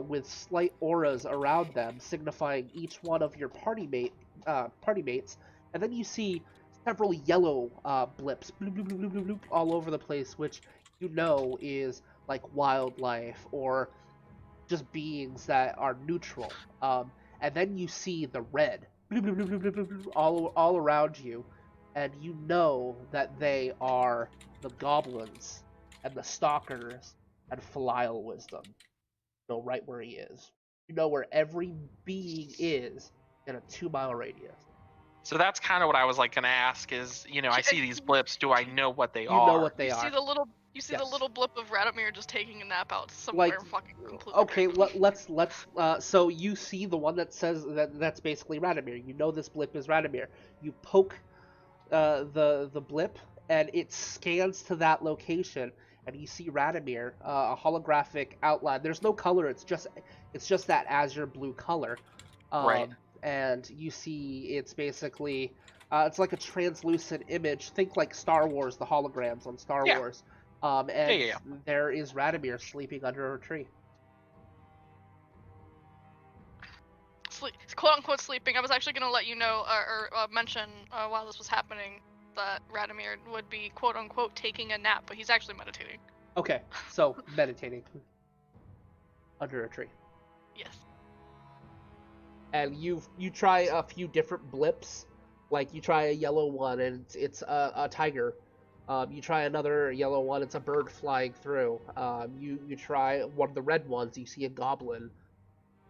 with slight auras around them, signifying each one of your party mates. And then you see several yellow blips, bloop, bloop, bloop, bloop, bloop, all over the place, which you know is like wildlife or just beings that are neutral. And then you see the red, bloop, bloop, bloop, bloop, bloop, bloop, all around you, and you know that they are the goblins and the stalkers and Filial Wisdom. You know right where he is. You know where every being is in a 2 mile radius. So that's kind of what I was like gonna ask is, I see these blips. Do I know what they You are? know what they You are. see the little the Yes. little blip of Radomir just taking a nap out somewhere fucking completely Okay, random. let's so you see the one that says that's basically Radomir. You know this blip is Radomir. You poke the blip, and it scans to that location, and you see Radomir, a holographic outline. There's no color. It's just that azure blue color. Right. and you see it's basically it's like a translucent image. Think like Star Wars, the holograms on Star Yeah. Wars. And Yeah. there is Radomir sleeping under a tree. Quote unquote sleeping. I was actually gonna let you know or mention while this was happening that Radomir would be quote unquote taking a nap, but he's actually meditating. Okay, so meditating under a tree. Yes. And you try a few different blips, like you try a yellow one and it's a tiger. You try another yellow one, it's a bird flying through. You try one of the red ones, you see a goblin.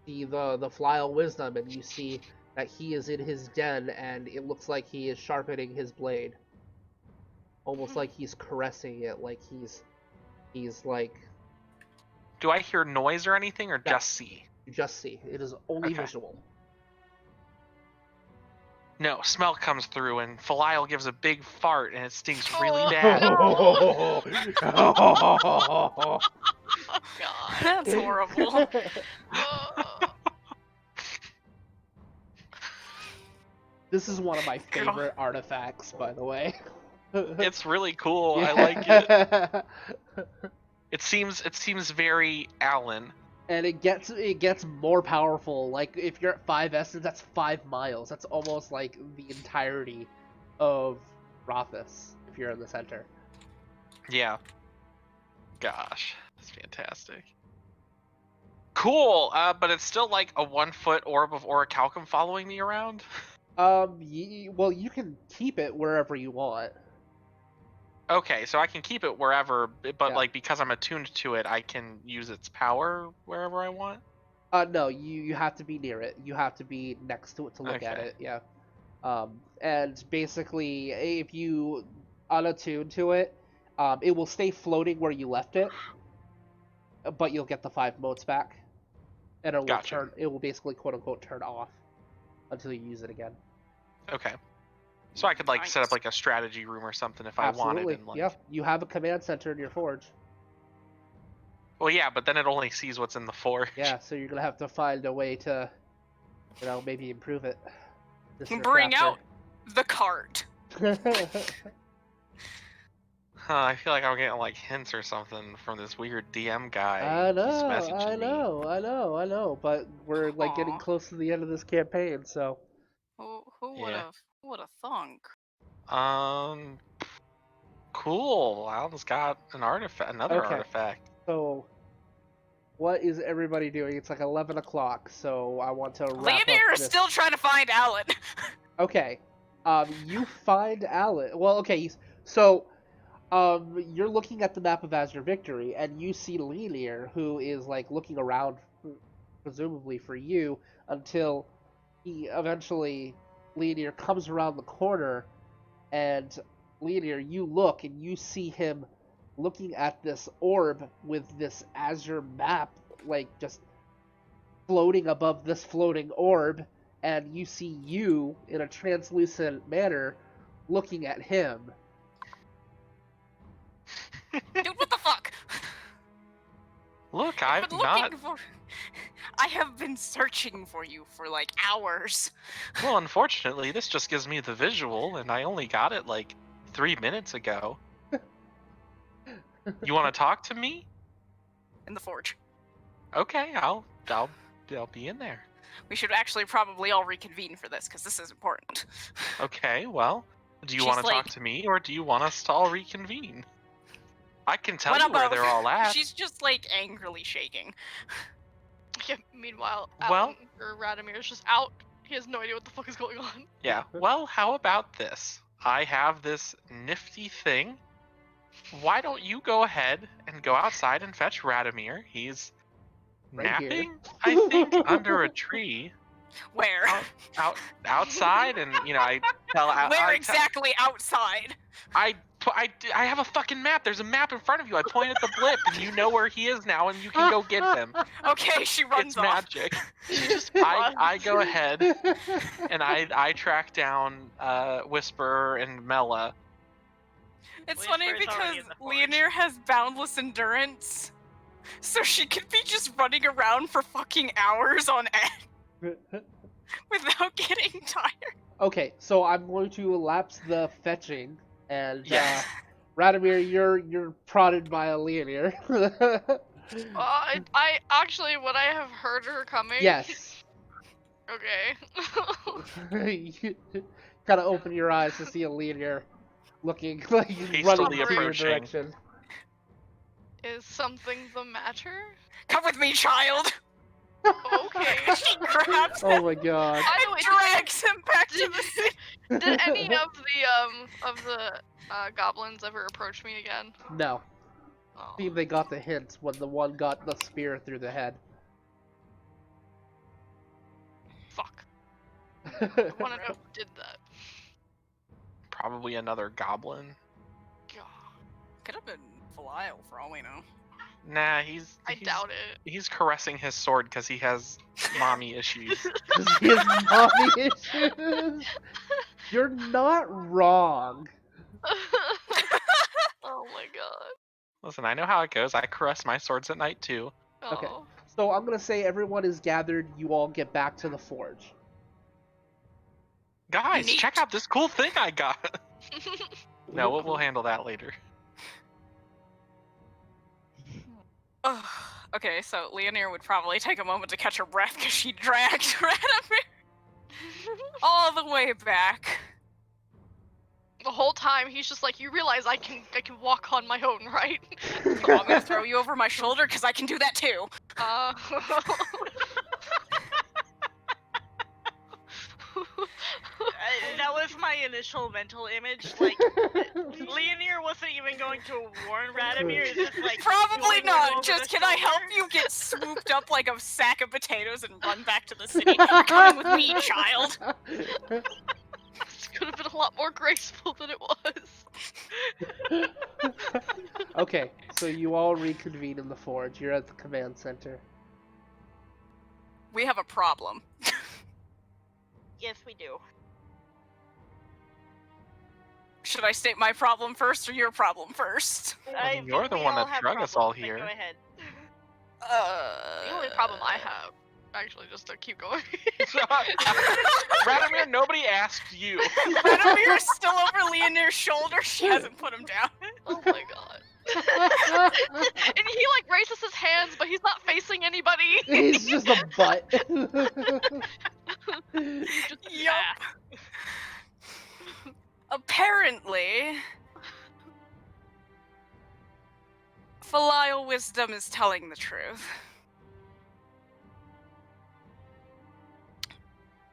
The Flial Wisdom, and you see that he is in his den, and it looks like he is sharpening his blade, almost like he's caressing it, like he's like. Do I hear noise or anything, or No. just see? You just see. It is only Okay. visual. No, smell comes through, and Felial gives a big fart, and it stinks really Oh, bad. no. Oh, God. That's horrible. This is one of my favorite artifacts, by the way. It's really cool. Yeah. I like it. It seems very Alan. And it gets more powerful. Like if you're at 5 essence, that's 5 miles. That's almost like the entirety of Rothus if you're in the center. Yeah. Gosh, that's fantastic. Cool. But it's still like a 1-foot orb of orichalcum following me around. Well, you can keep it wherever you want. Okay, so I can keep it wherever, but Yeah. like because I'm attuned to it, I can use its power wherever I want. No, you have to be near it. You have to be next to it to look at Okay. it. Yeah. And basically, if you unattune to it, it will stay floating where you left it, but you'll get the 5 motes back, and it will Gotcha. turn. It will basically quote unquote turn off until you use it again. Okay. So I could like set Nice. up like a strategy room or something if I Absolutely. wanted. And like, Yeah. You have a command center in your forge. well, yeah, but then it only sees what's in the forge. Yeah. So you're gonna have to find a way to, maybe improve it. Bring out the cart. I feel like I'm getting like hints or something from this weird DM guy. I He's know, messaging I me. know, but we're like getting Aw. close to the end of this campaign, so. Who Yeah. would have thunk? Cool. Alan's got an artifact, another Okay. artifact. So, what is everybody doing? It's like 11 o'clock, so I want to wrap Leonir up is this. still trying to find Alan. Okay. You find Alan. Well, okay, so, you're looking at the map of Azure Victory, and you see Leonir, who is, like, looking around, presumably for you, until he eventually, Leonir comes around the corner, and Leonir, you look, and you see him looking at this orb with this azure map, like, just floating above this floating orb, and you see you, in a translucent manner, looking at him. Dude, what the fuck? Look, I've I've been not. looking for. I have been searching for you for like hours. Well, unfortunately, this just gives me the visual, and I only got it like 3 minutes ago. You want to talk to me? In the forge. Okay, I'll be in there. We should actually probably all reconvene for this because this is important. Okay, well, do you She's want to talk like- to me, or do you want us to all reconvene? I can tell What you where about- they're all at. She's just like angrily shaking. Yeah, meanwhile, Well- Alan, or Radomir is just out. He has no idea what the fuck is going on. Yeah. Well, how about this? I have this nifty thing. Why don't you go ahead and go outside and fetch Radomir? He's Right here. napping, I think, under a tree Where? outside, and I tell Where exactly outside? I have a fucking map. There's a map in front of you. I point at the blip, and you know where he is now, and you can go get him. Okay, she runs It's off. magic. She just I go ahead and I track down Whisper and Mela. It's Whisper funny is already because in the forge. Leonir has boundless endurance, so she could be just running around for fucking hours on end. without getting tired. Okay, so I'm going to elapse the fetching, and Yes. Radomir, you're prodded by a Leonir. I actually, would I have heard her coming? Yes. Okay. You kind of open your eyes to see a Leonir looking like Hastily running to your approaching. direction. Is something the matter? Come with me, child. Okay. She grabs Oh him my god. By the and way, drags him back to the city. did any of the goblins ever approach me again? No. Oh, I think they got the hint when the one got the spear through the head. fuck. I want to know who did that. Probably another goblin. God, Could have been Belial for all we know. Nah, I doubt it. He's caressing his sword because he has mommy issues. Because he has mommy issues. You're not wrong. Oh my god. Listen, I know how it goes. I caress my swords at night too. Okay. Oh. So I'm gonna say everyone is gathered. You all get back to the forge. Guys, Neat. check out this cool thing I got. No, we'll handle that later. Ugh. Okay, so Leonir would probably take a moment to catch her breath because she dragged Radomir all the way back. The whole time he's just like, you realize I can walk on my own, right? You want me to throw you over my shoulder? Because I can do that too. That was my initial mental image. Like, Leonir wasn't even going to warn Radomir. It's just like Probably throwing him not. over Just the can I help shoulder. you get swooped up like a sack of potatoes and run back to the city? You're coming with me, child. This could have been a lot more graceful than it was. Okay, so you all reconvene in the forge. You're at the command center. We have a problem. Yes, we do. Should I state my problem first or your problem first? I you're think the we one all that have drug us all problems, but here. Go ahead. The only problem I have, actually, just to keep going. Radomir, nobody asked you. Radomir is still over Leonir's shoulder. She hasn't put him down. Oh my god. And he like raises his hands, but he's not facing anybody. He's just a butt. He's just an Yup. ass. Apparently, Filial wisdom is telling the truth.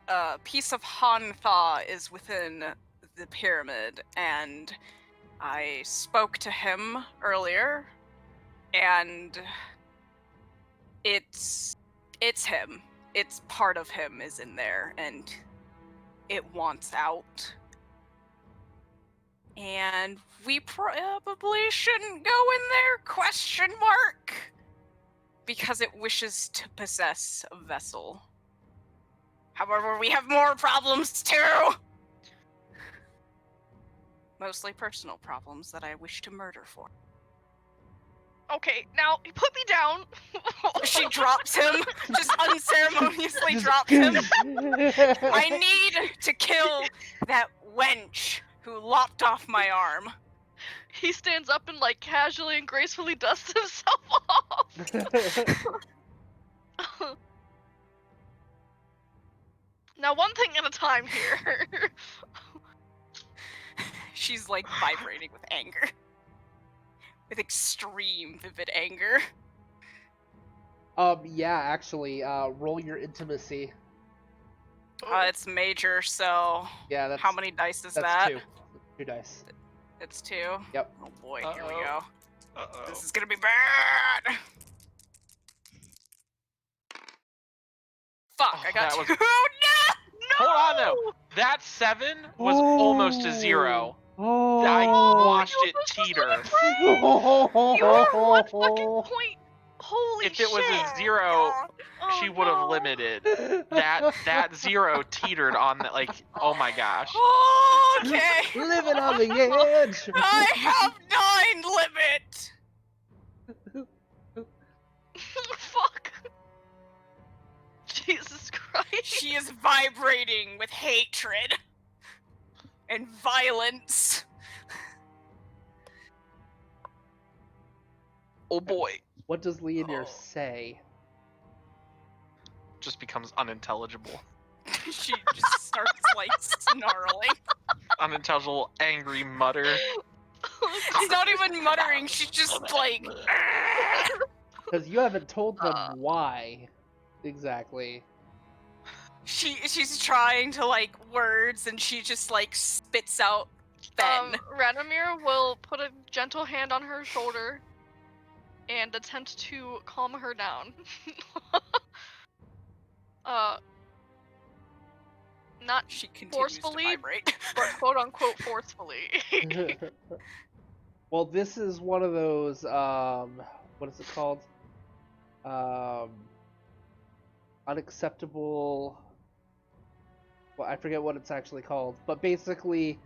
A piece of Hantha is within the pyramid, and I spoke to him earlier, and it's him. It's part of him is in there, and it wants out. And we probably shouldn't go in there, question mark? Because it wishes to possess a vessel. However, we have more problems too! Mostly personal problems that I wish to murder for. Okay, now put me down. She drops him, just unceremoniously drops him. I need to kill that wench who lopped off my arm. He stands up and like casually and gracefully dusts himself off. Now, one thing at a time here. She's like vibrating with anger. With extreme, vivid anger. Yeah, actually, roll your intimacy. It's major, so Yeah, that's how many dice is that's that? 2. 2 dice. It's 2? Yep. Oh boy, here we Uh-oh. go. Uh-oh. This is gonna be bad! Fuck, Oh, I got that 2. was- No! Hold on though. That 7 was almost a 0. Oh. I watched it teeter. You were 1 fucking point. Holy If it was shit. a 0, Oh, she would have no. limited. That 0 teetered on the, like, oh my gosh. Okay! Living on the edge. I have 9 limit! Fuck. Jesus Christ. She is vibrating with hatred and violence. Oh boy. What does Leonir Oh. say? Just becomes unintelligible. She just starts like snarling. Unintelligible, angry mutter. It's not even muttering, she's just like Because you haven't told them Uh. why exactly. she's trying to like words and she just like spits out Ben. Radomir will put a gentle hand on her shoulder and attempt to calm her down. Not She continues forcefully, to vibrate. but quote unquote forcefully. Well, this is one of those, what is it called? Unacceptable. Well, I forget what it's actually called, but basically,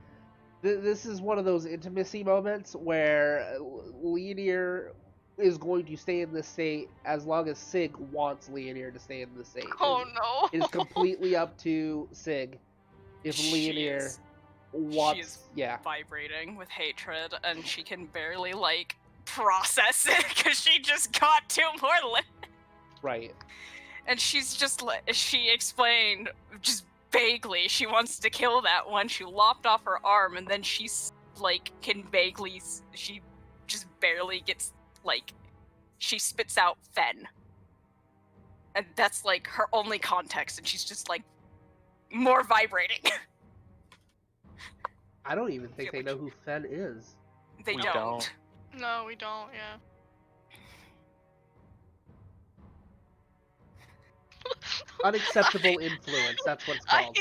this is one of those intimacy moments where Leonir is going to stay in this state as long as Sig wants Leonir to stay in the state. Oh no. It is completely up to Sig if She Leonir is- wants. she is Yeah. vibrating with hatred and she can barely like process it because she just got 2 more Right. and she's just she explained just vaguely she wants to kill that one. She lopped off her arm and then she's like can vaguely she just barely gets like she spits out Fen, and that's like her only context and she's just like more vibrating. I don't even think they know who Fen is. They We don't. don't. No, we don't, yeah. Unacceptable influence. That's what it's called.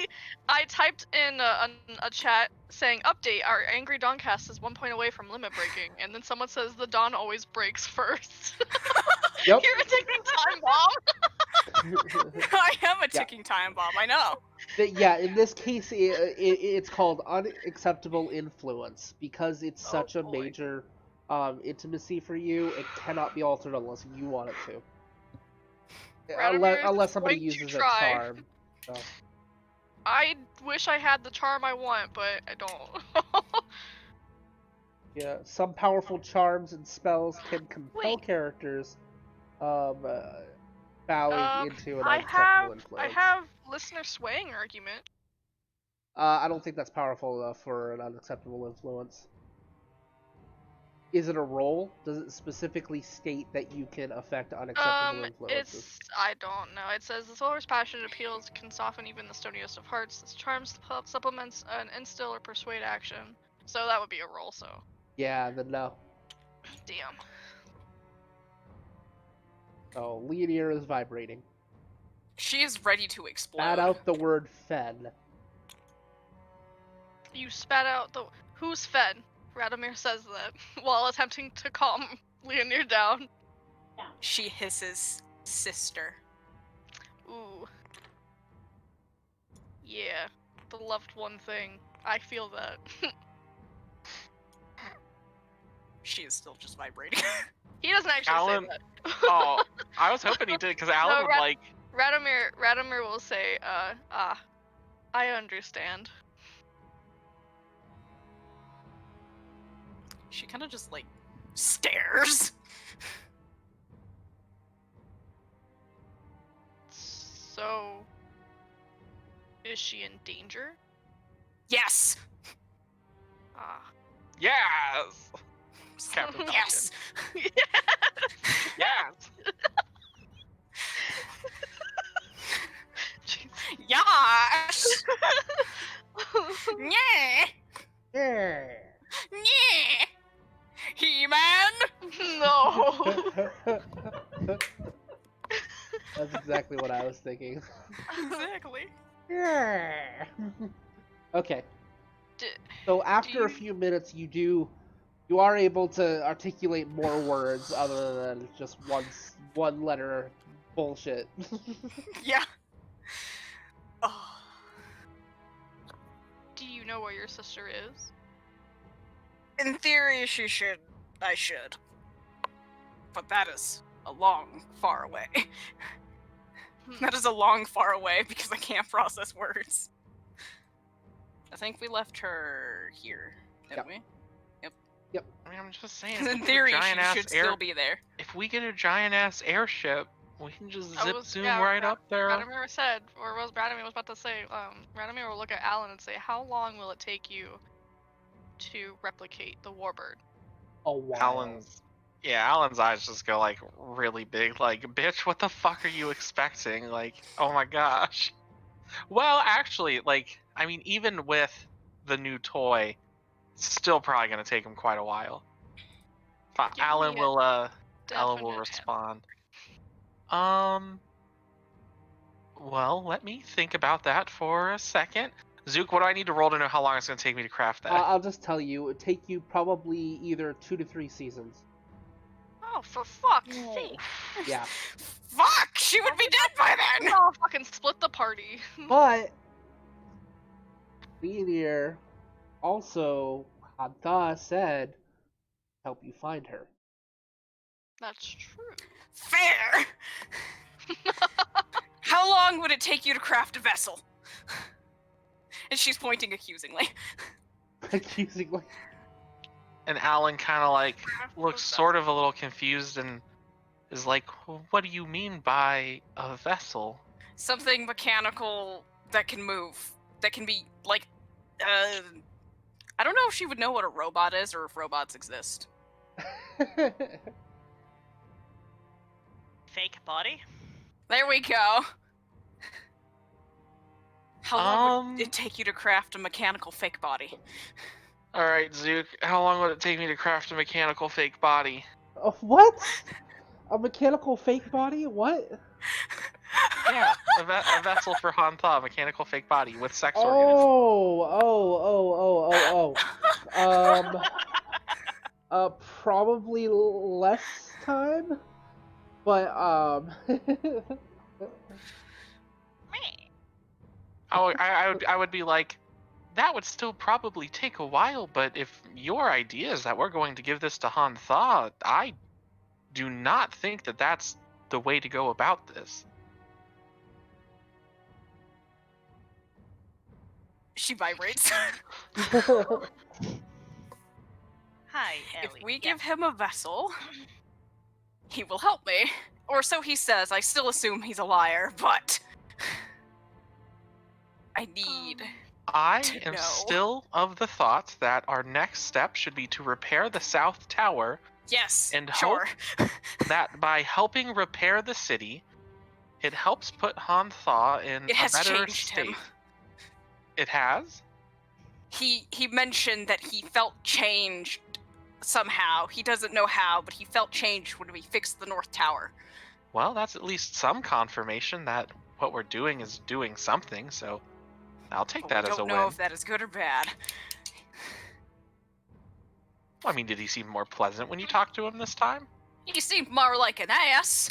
I typed in a chat saying, update, our angry Dawncast is 1 point away from limit breaking, and then someone says the Dawn always breaks first. Yep. You're a ticking time bomb! I am a ticking time bomb, I know. Yeah, in this case, it's called unacceptable influence because it's such a boy. major intimacy for you. It cannot be altered unless you want it to. Radomir is Unless somebody going to uses a try. charm. So. I wish I had the charm I want, but I don't. Yeah, some powerful charms and spells can compel Wait. characters bowing into an I unacceptable influence. have listener swaying argument. I don't think that's powerful enough for an unacceptable influence. Is it a role? Does it specifically state that you can affect unacceptable influences? I don't know. It says the solar's passionate appeals can soften even the stoniest of hearts. This charm supplements an instill or persuade action. So that would be a roll, so. Yeah, then no. Damn. Oh, Leonir is vibrating. She is ready to explode. Add out the word Fen. You spat out the. Who's fed? Radomir says that while attempting to calm Leonir down. She hisses, sister. Ooh. Yeah. The loved one thing. I feel that. She is still just vibrating. He doesn't actually Alan- say that. Oh, I was hoping he did because Alan would like. Radomir will say, I understand. She kind of just like stares. So, is she in danger? Yes. Ah. Yes. Captain Yes. Yes. Yes. Yeah. Yeah. Yeah. He-Man. No. That's exactly what I was thinking. Exactly. Yeah. Okay. D- So after a you- few minutes, you are able to articulate more words other than just one letter bullshit. Yeah. Oh. Do you know where your sister is? In theory, I should. But that is a long, far away. That is a long far away because I can't process words. I think we left her here, didn't we? I mean, I'm just saying. Because if in we get a theory, she giant-ass should still be there. If we get a giant-ass airship, we can just zoom right up there. Radomir said, or was Radomir was about to say, Radomir will look at Alan and say, how long will it take you to replicate the warbird? A while. Alan's eyes just go like really big, like, bitch, what the fuck are you expecting? Like, oh my gosh. Well, actually, like, I mean, even with the new toy, it's still probably gonna take him quite a while. Alan me a will definite respond. Well, let me think about that for a second. Zook, what do I need to roll to know how long it's gonna take me to craft that? I'll just tell you, it would take you probably either 2 to 3 seasons. Oh, for fuck's sake! Yeah. Fuck! She would be dead by then! I'll fucking split the party. But Leonir also, Hanta said, help you find her. That's true. Fair! How long would it take you to craft a vessel? And she's pointing accusingly. Accusingly. And Alan kind of like looks sort of a little confused and is like, what do you mean by a vessel? Something mechanical that can move. That can be, like, I don't know if she would know what a robot is or if robots exist. Fake body? There we go. How long would it take you to craft a mechanical fake body? Alright, Zook, how long would it take me to craft a mechanical fake body? What? A mechanical fake body? What? Yeah, a vessel for Hanta, a mechanical fake body with sex organs. Probably less time, but I would be like, that would still probably take a while, but if your idea is that we're going to give this to Hantha, I do not think that that's the way to go about this. She vibrates. Hi, If Ellie. we give him a vessel, he will help me. Or so he says. I still assume he's a liar, but I need I to am know. still of the thought that our next step should be to repair the South Tower. Yes, and sure. hope that by helping repair the city, it helps put Hantha in It has a better changed state. him. It has? He mentioned that he felt changed somehow. He doesn't know how, but he felt changed when we fixed the North Tower. Well, that's at least some confirmation that what we're doing is doing something, so I'll take that as a I don't win. know if that is good or bad. I mean, did he seem more pleasant when you talked to him this time? He seemed more like an ass.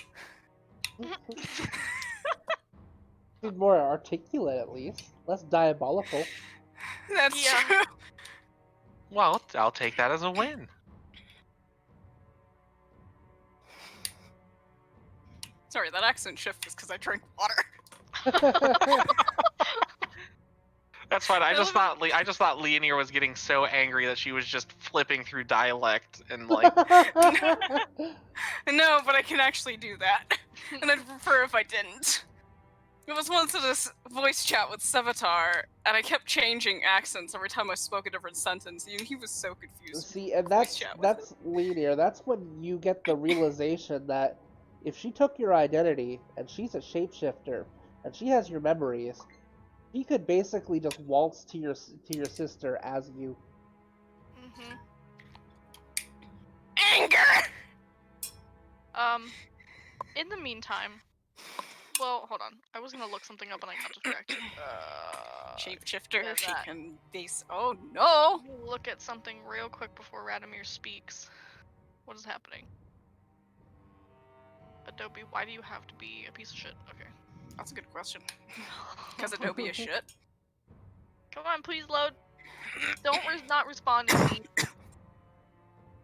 He's more articulate, at least. Less diabolical. That's Yeah. true. Well, I'll take that as a win. Sorry, that accent shift was because I drank water. That's fine. I just thought Leonir was getting so angry that she was just flipping through dialect and like. No, but I can actually do that. And I'd prefer if I didn't. It was once in this voice chat with Sevatar, and I kept changing accents every time I spoke a different sentence. He was so confused. See, and that's Leonir. That's when you get the realization that if she took your identity and she's a shapeshifter and she has your memories, she could basically just waltz to your sister as you. Mm-hmm. Anger! In the meantime, well, hold on. I was gonna look something up and I got distracted. Shapeshifter, yeah, she that. can base. Oh no! Let me look at something real quick before Radomir speaks. What is happening? Adobe, why do you have to be a piece of shit? Okay. That's a good question. Because Adobe is shit. Come on, please load. Don't not respond to me.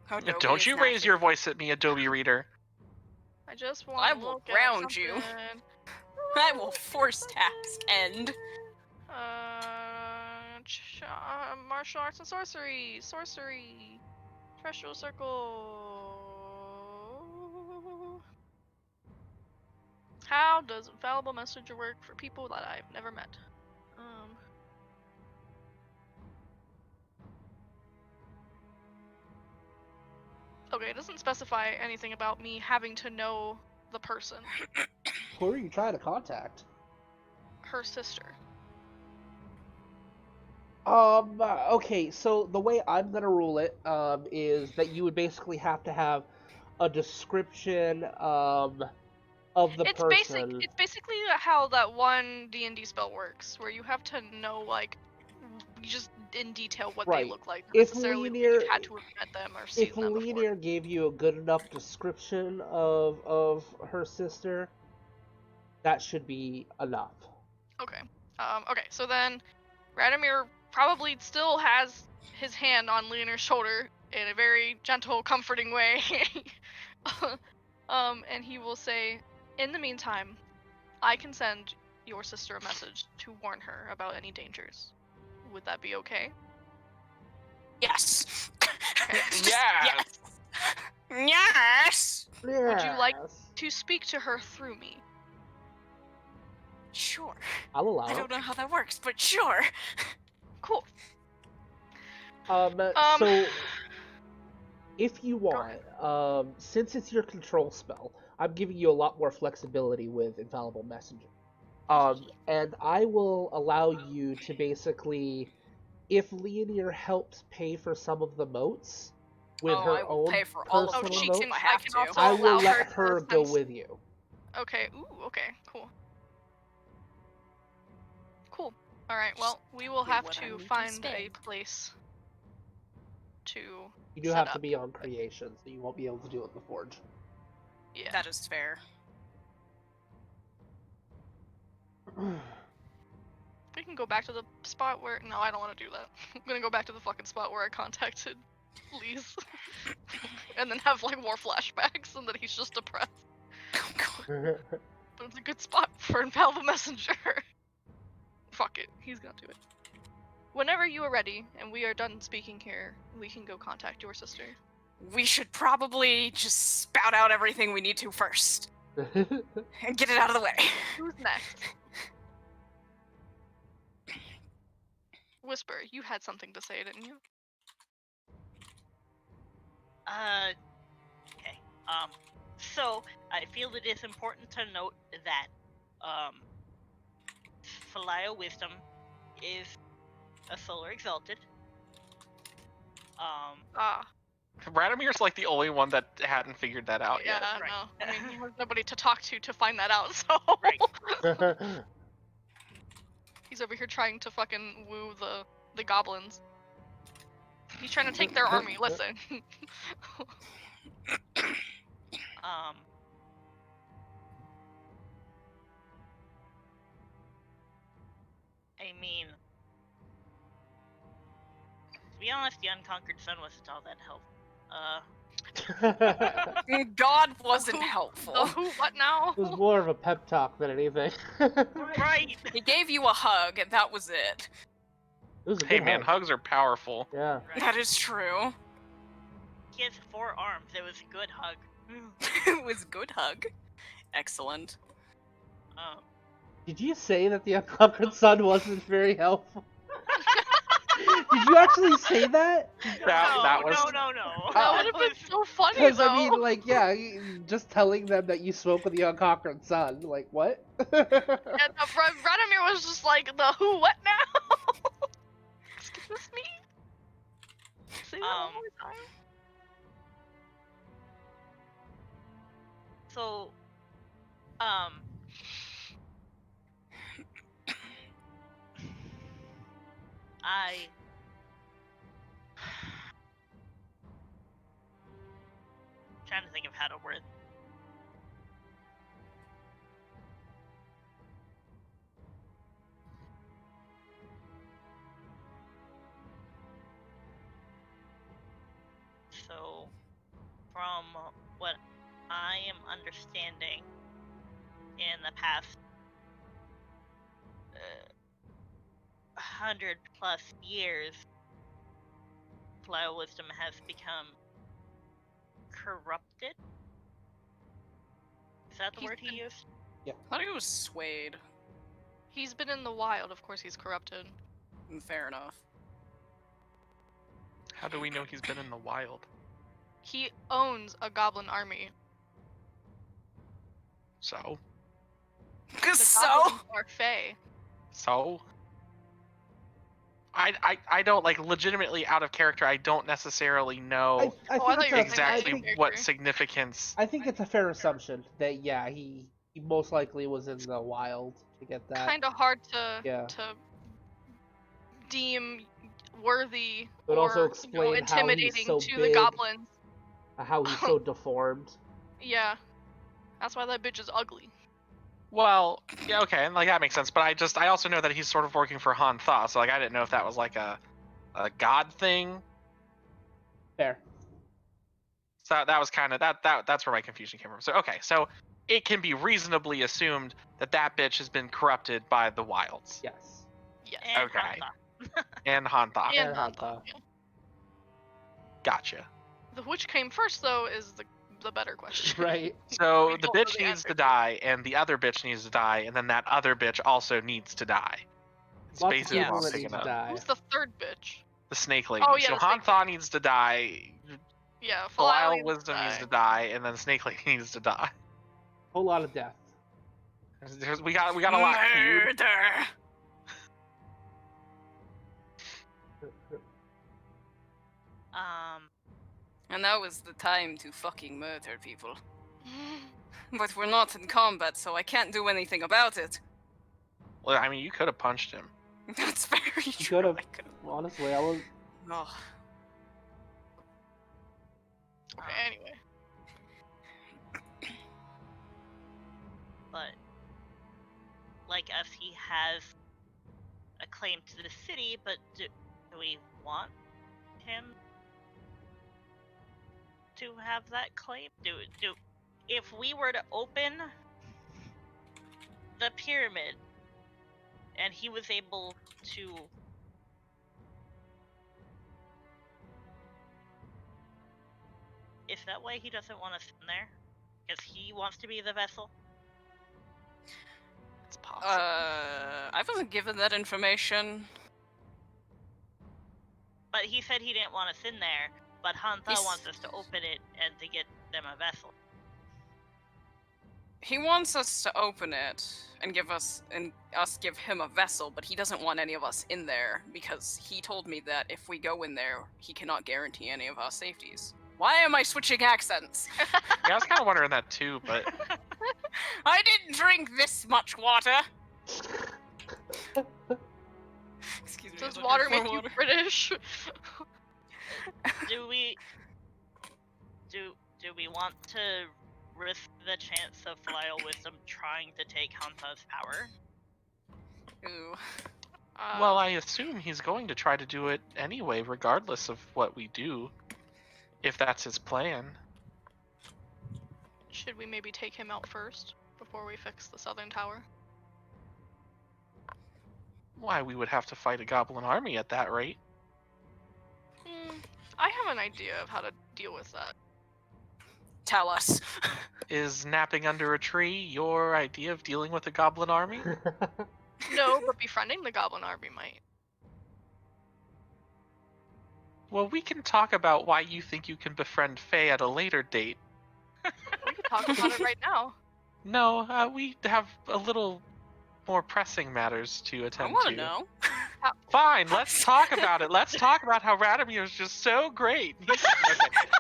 Adobe Don't you raise your voice at me, Adobe Reader. I just want I to will look ground at you. something I will force task end. Martial arts and sorcery. Sorcery. Terrestrial circle. How does infallible messenger work for people that I've never met? Okay, it doesn't specify anything about me having to know the person. Who are you trying to contact? Her sister. Okay, so the way I'm gonna rule it, is that you would basically have to have a description, of the It's person. It's basically how that one D&D spell works, where you have to know just in detail what they Right. look like. Not If necessarily that Leonir, you've had to have met them or seen if them before. Leonir gave you a good enough description of her sister, that should be enough. Okay. Okay. So then, Radomir probably still has his hand on Leonar's shoulder in a very gentle, comforting way. And he will say, "In the meantime, I can send your sister a message to warn her about any dangers. Would that be okay?" Yes. Yes. Yes. Would you like Yes. to speak to her through me? Sure. I'll allow I it. don't know how that works, but sure. Cool. So if you Go ahead. want, since it's your control spell, I'm giving you a lot more flexibility with Infallible Messenger. And I will allow you to basically, if Leonir helps pay for some of the motes with Oh, her I will own pay for all of personal them she motes can. if I motes, I have can to. also I allow will let to her go sense- with you. Okay. Ooh. Okay. Cool. Cool. All right. Well, we will Do have what I to need to find a say. place to. You do set have to up. be on creation, so you won't be able to do it in the forge. Yeah. That is fair. We can go back to the spot where. No, I don't want to do that. I'm gonna go back to the fucking spot where I contacted Lise, and then have like more flashbacks, and that he's just depressed. Oh, God. But it's a good spot for Infallible Messenger. Fuck it, he's gonna do it. Whenever you are ready and we are done speaking here, we can go contact your sister. We should probably just spout out everything we need to first and get it out of the way. Who's next? Whisper, you had something to say, didn't you? Okay. So I feel it is important to note that, Philio Wisdom is a Solar Exalted. Radomir's like the only one that hadn't figured that out Yeah, yet. no. Right. I mean, he has nobody to talk to find that out, so. Right. He's over here trying to fucking woo the goblins. He's trying to take their army, listen. I mean, to be honest, the Unconquered Sun wasn't all that helpful. God wasn't Who- helpful. The who, what now? It was more of a pep talk than anything. Right. He gave you a hug, and that was it. It was a Hey good man, hug. hugs are powerful. Yeah. That is true. He has 4 arms. It was a good hug. It was a good hug. Excellent. Did you say that the Unconquered Sun wasn't very helpful? Did you actually say that? That was No. That would have been so funny, Because though. I mean, like, yeah, just telling them that you spoke with the Unconquered Sun, like, what? Yeah, no, Radomir was just like, the who, what now? Excuse me? Say that one more time. So, I trying to think of how to word. So, from what I am understanding in the past 100+ years, Flow Wisdom has become corrupted? Is that the He's word he been- used? I thought he was swayed. He's been in the wild, of course he's corrupted. Fair enough. How do we know he's been in the wild? He owns a goblin army. So? The So? goblins are fae. So? I don't, like, legitimately out of character, I don't necessarily know I Oh, I think thought it's you were a, saying I exactly think, what character. significance. I think it's a fair assumption that yeah, he most likely was in the wild to get that. Kind of hard to Yeah. deem worthy But also or explain how he's intimidating so to big. the goblins. How he's so deformed. Yeah, that's why that bitch is ugly. Well, yeah, okay, and like that makes sense. But I also know that he's sort of working for Han Tha, so like I didn't know if that was like a god thing. Fair. So that was kind of that's where my confusion came from. So okay, so it can be reasonably assumed that that bitch has been corrupted by the wilds Yes. Yes. And Okay. Hantha. and Han Tha. And And Han Hantha. Tha, yeah. Gotcha. The which came first, though, is the better question. Right. So We the don't know bitch the needs to answer. die, and the other bitch needs to die, and then that other bitch also needs to die. It's Lots of basically Yes. people what I'm that picking need to up. die. Who's the third bitch? The snake lady. Oh, yeah, so the Han snake Tha lady. needs to die. Yeah, Belial Felial Wisdom needs to die, and then Snake Lady needs to die. Whole lot of death. We got a lot queued. Murder! And now is the time to fucking murder people. But we're not in combat, so I can't do anything about it. Well, I mean, you could have punched him. That's very You true. could have. I could've- Honestly, I was. Oh. Okay, anyway. But like us, he has a claim to the city, but do we want him to have that claim? Do if we were to open the pyramid and he was able to is that why he doesn't want us in there? Because he wants to be the vessel? It's possible. I wasn't given that information. But he said he didn't want us in there, but Hantha He's- wants us to open it and to get them a vessel. He wants us to open it and give us give him a vessel, but he doesn't want any of us in there because he told me that if we go in there, he cannot guarantee any of our safeties. Why am I switching accents? Yeah, I was kind of wondering that too, but I didn't drink this much water. Excuse me. Does I water drink make more you British? Do we want to risk the chance of Filial Wisdom trying to take Hantha's power? Ooh. well, I assume he's going to try to do it anyway, regardless of what we do, if that's his plan. Should we maybe take him out first before we fix the southern tower? Why, we would have to fight a goblin army at that rate. I have an idea of how to deal with that. Tell us. Is napping under a tree your idea of dealing with a goblin army? No, but befriending the goblin army might. Well, we can talk about why you think you can befriend Faye at a later date. We could talk about it right now. No, we have a little more pressing matters to I attend want to. to know. Fine, let's talk about it. Let's talk about how Radomir is just so great. Okay,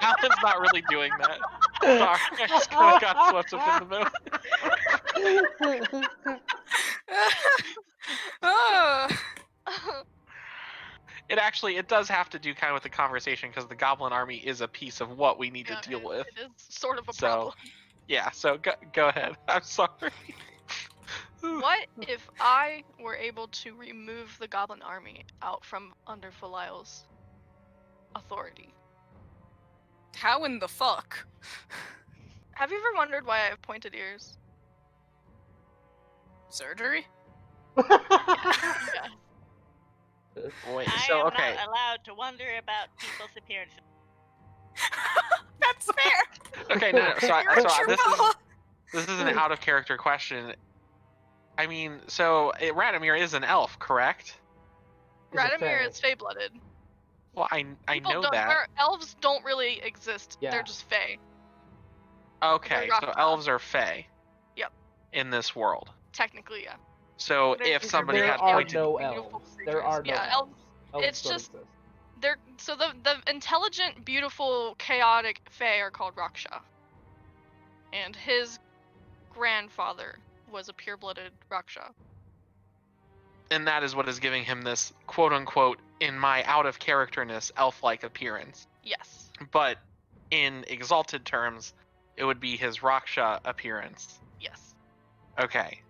Alan's not really doing that. Sorry, I just kind of got swept up in the moment. Oh. It does have to do kind of with the conversation because the goblin army is a piece of what we need Yeah, to deal with. It is sort of a So- problem. Yeah, so go ahead. I'm sorry. What if I were able to remove the goblin army out from under Felial's authority? How in the fuck? Have you ever wondered why I have pointed ears? Surgery? Yeah. Wait, I so am okay, not allowed to wonder about people's appearances. That's fair. okay, no, You're a true this fella. is an out of character question. I mean, so Radomir is an elf, correct? He's a Radomir fae. is fey-blooded. Well, I People know don't. that. Elves don't really exist. Yeah. They're just fey. Okay, They're so Raksha. elves are fae. Yep. In this world. Technically, yeah. So They're- if somebody there had are pointed, no beautiful elves. There are no creatures. Yeah, elves. Elves it's don't just- exist. They're so the intelligent, beautiful, chaotic fae are called Raksha. And his grandfather was a pure-blooded Raksha. and that is what is giving him this quote unquote, in my out of characterness, elf-like appearance. Yes. But in exalted terms, it would be his Raksha appearance. Yes. Okay.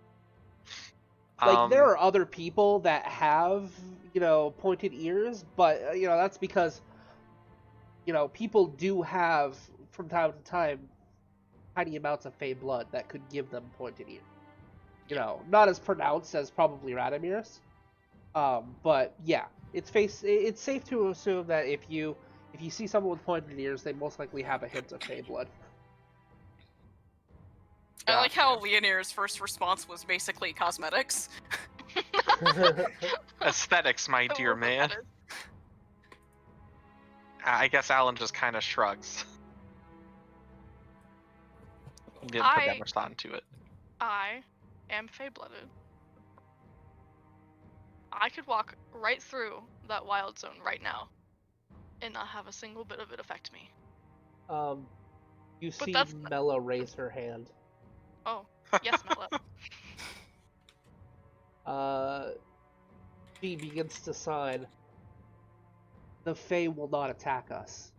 Like, there are other people that have, pointed ears, but, that's because, people do have, from time to time, tiny amounts of fey blood that could give them pointed ears. Not as pronounced as probably Radomir's. But yeah, it's safe to assume that if you see someone with pointed ears, they most likely have a hint of fey blood. I like how Leonir's first response was basically cosmetics. Aesthetics, my dear man. I guess Alan just kind of shrugs. He didn't put that much thought into it. I am fey-blooded. I could walk right through that wild zone right now and not have a single bit of it affect me. You But see that's- Mela raise her hand. Oh, yes, Mela. She begins to sign. The Fae will not attack us.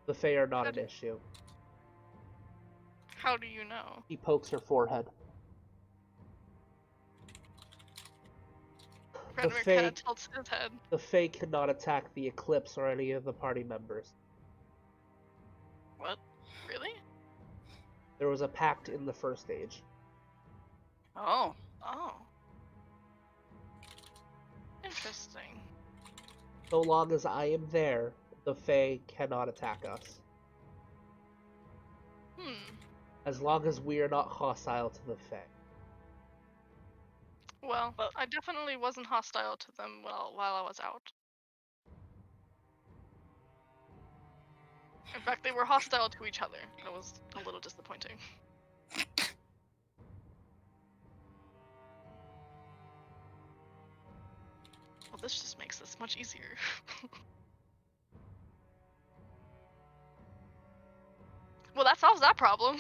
The Fae are not an issue. How do you know? He pokes her forehead. Radomir kind of tilts his head. The Fae cannot attack the Eclipse or any of the party members. What? Really? There was a pact in the first age. Oh. Oh. Interesting. So long as I am there, the Fae cannot attack us. As long as we are not hostile to the Fae. Well, I definitely wasn't hostile to them while I was out. In fact, they were hostile to each other. That was a little disappointing. Well, this just makes this much easier. Well, that solves that problem.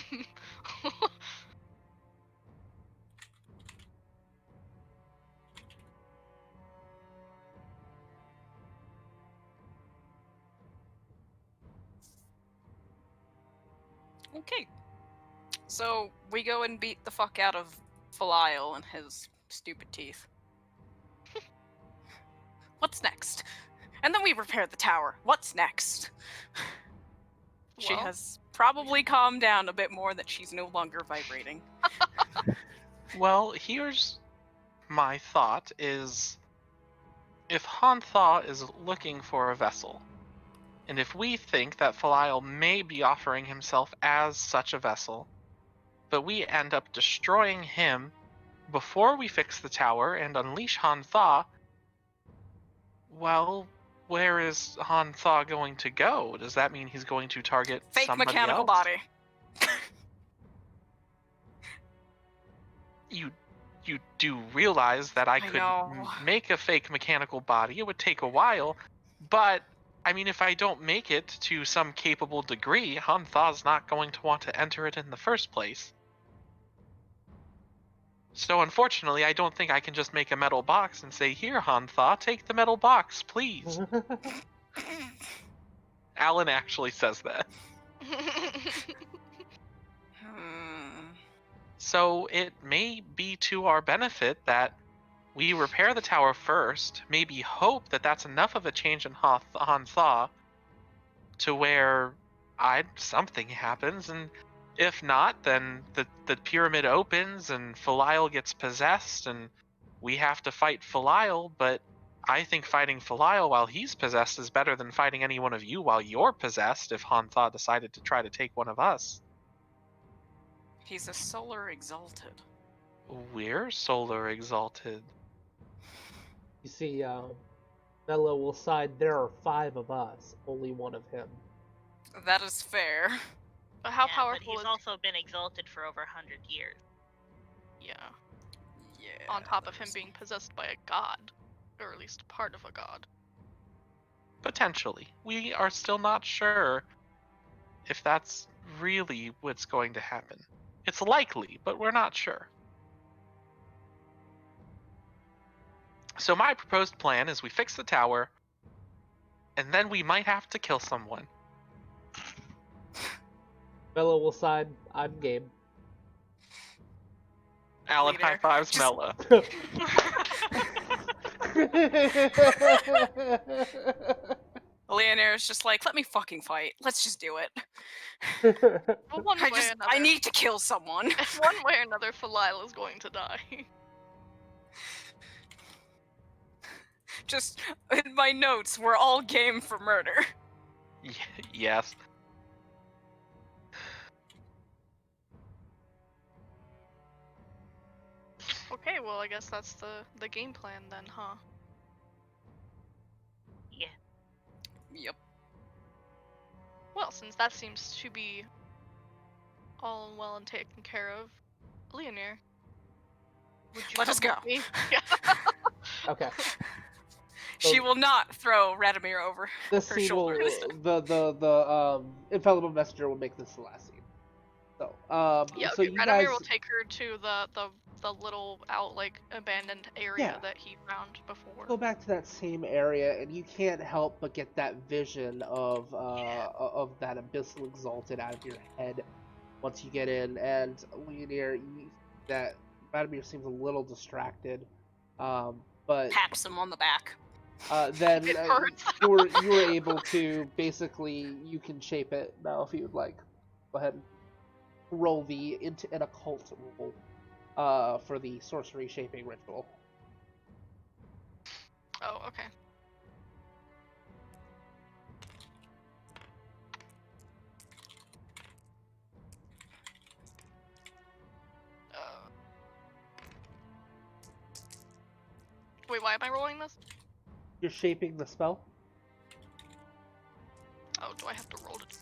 Okay. So we go and beat the fuck out of Belial and his stupid teeth. What's next? And then we repair the tower. What's next? She Well, has probably calmed down a bit more that she's no longer vibrating. Well, here's my thought is, if Hantha is looking for a vessel, and if we think that Belial may be offering himself as such a vessel, but we end up destroying him before we fix the tower and unleash Hantha, well, where is Hantha going to go? Does that mean he's going to target Fake somebody mechanical else? body. You do realize that I could know. make a fake mechanical body. It would take a while, but I mean, if I don't make it to some capable degree, Hantha's not going to want to enter it in the first place. So unfortunately, I don't think I can just make a metal box and say, "Here, Hantha, take the metal box, please." Alan actually says that. So it may be to our benefit that we repair the tower first, maybe hope that that's enough of a change in Hantha to where something happens, and if not, then the pyramid opens and Belial gets possessed, and we have to fight Felial, but I think fighting Felial while he's possessed is better than fighting any one of you while you're possessed if Hantha decided to try to take one of us. He's a solar exalted. We're solar exalted. You see, Bella will side, there are 5 of us, only one of him. That is fair. But how Yeah, powerful but he's is also been exalted for over 100 years. yeah? Yeah. On top of him there's- being possessed by a god, or at least part of a god. Potentially. We are still not sure if that's really what's going to happen. It's likely, but we're not sure. So my proposed plan is we fix the tower, and then we might have to kill someone. Bella will side, I'm game. Alan Leader. high fives Just- Mela. Leonar's just like, let me fucking fight. Let's just do it. Well, one way or another. I need to kill someone. One way or another, Felial is going to die. Just in my notes, we're all game for murder. Yes. Okay, well, I guess that's the game plan then, huh? Yeah. Yep. Well, since that seems to be all well and taken care of, Leonir, would you Let us come go. with me? Yeah. Okay. She So- will not throw Radomir over This her scene will, shoulder this time. the infallible messenger will make this the last scene. So, Yeah, so okay, you Radomir guys, will take her to the little abandoned area Yeah. that he found before. go back to that same area, and you can't help but get that vision of that abyssal exalted out of your head once you get in. And Leonir, that Radomir seems a little distracted, but Pats him on the back. then It hurts. you were able to basically, you can shape it now if you would like. Go ahead and roll into an occult roll for the sorcery shaping ritual. Oh, okay. Wait, why am I rolling this? You're shaping the spell. Oh, do I have to roll it?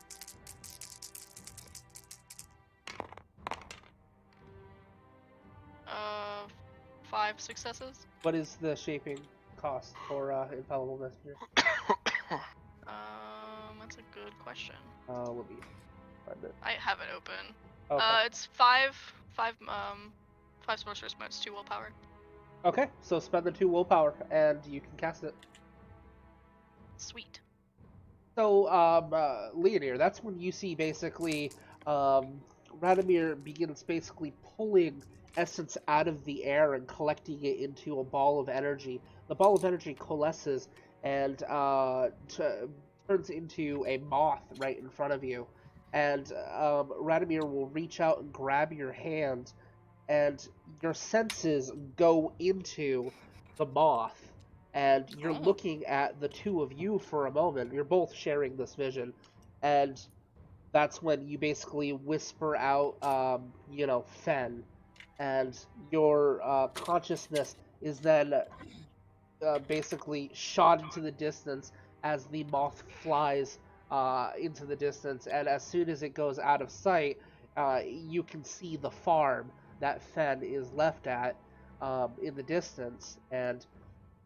Uh, 5 successes. What is the shaping cost for infallible messenger? That's a good question. Let me find it. I have it open. Okay. It's 5 sorcerer's motes, 2 willpower. Okay, so spend the 2 willpower and you can cast it. Sweet. So, Leonir, that's when you see basically Radomir begins basically pulling essence out of the air and collecting it into a ball of energy. The ball of energy coalesces and turns into a moth right in front of you. And Radomir will reach out and grab your hand, and your senses go into the moth. And you're Oh. looking at the two of you for a moment. You're both sharing this vision. And that's when you basically whisper out, Fen. And your consciousness is then basically shot into the distance as the moth flies into the distance. And as soon as it goes out of sight, you can see the farm that Fen is left at in the distance. And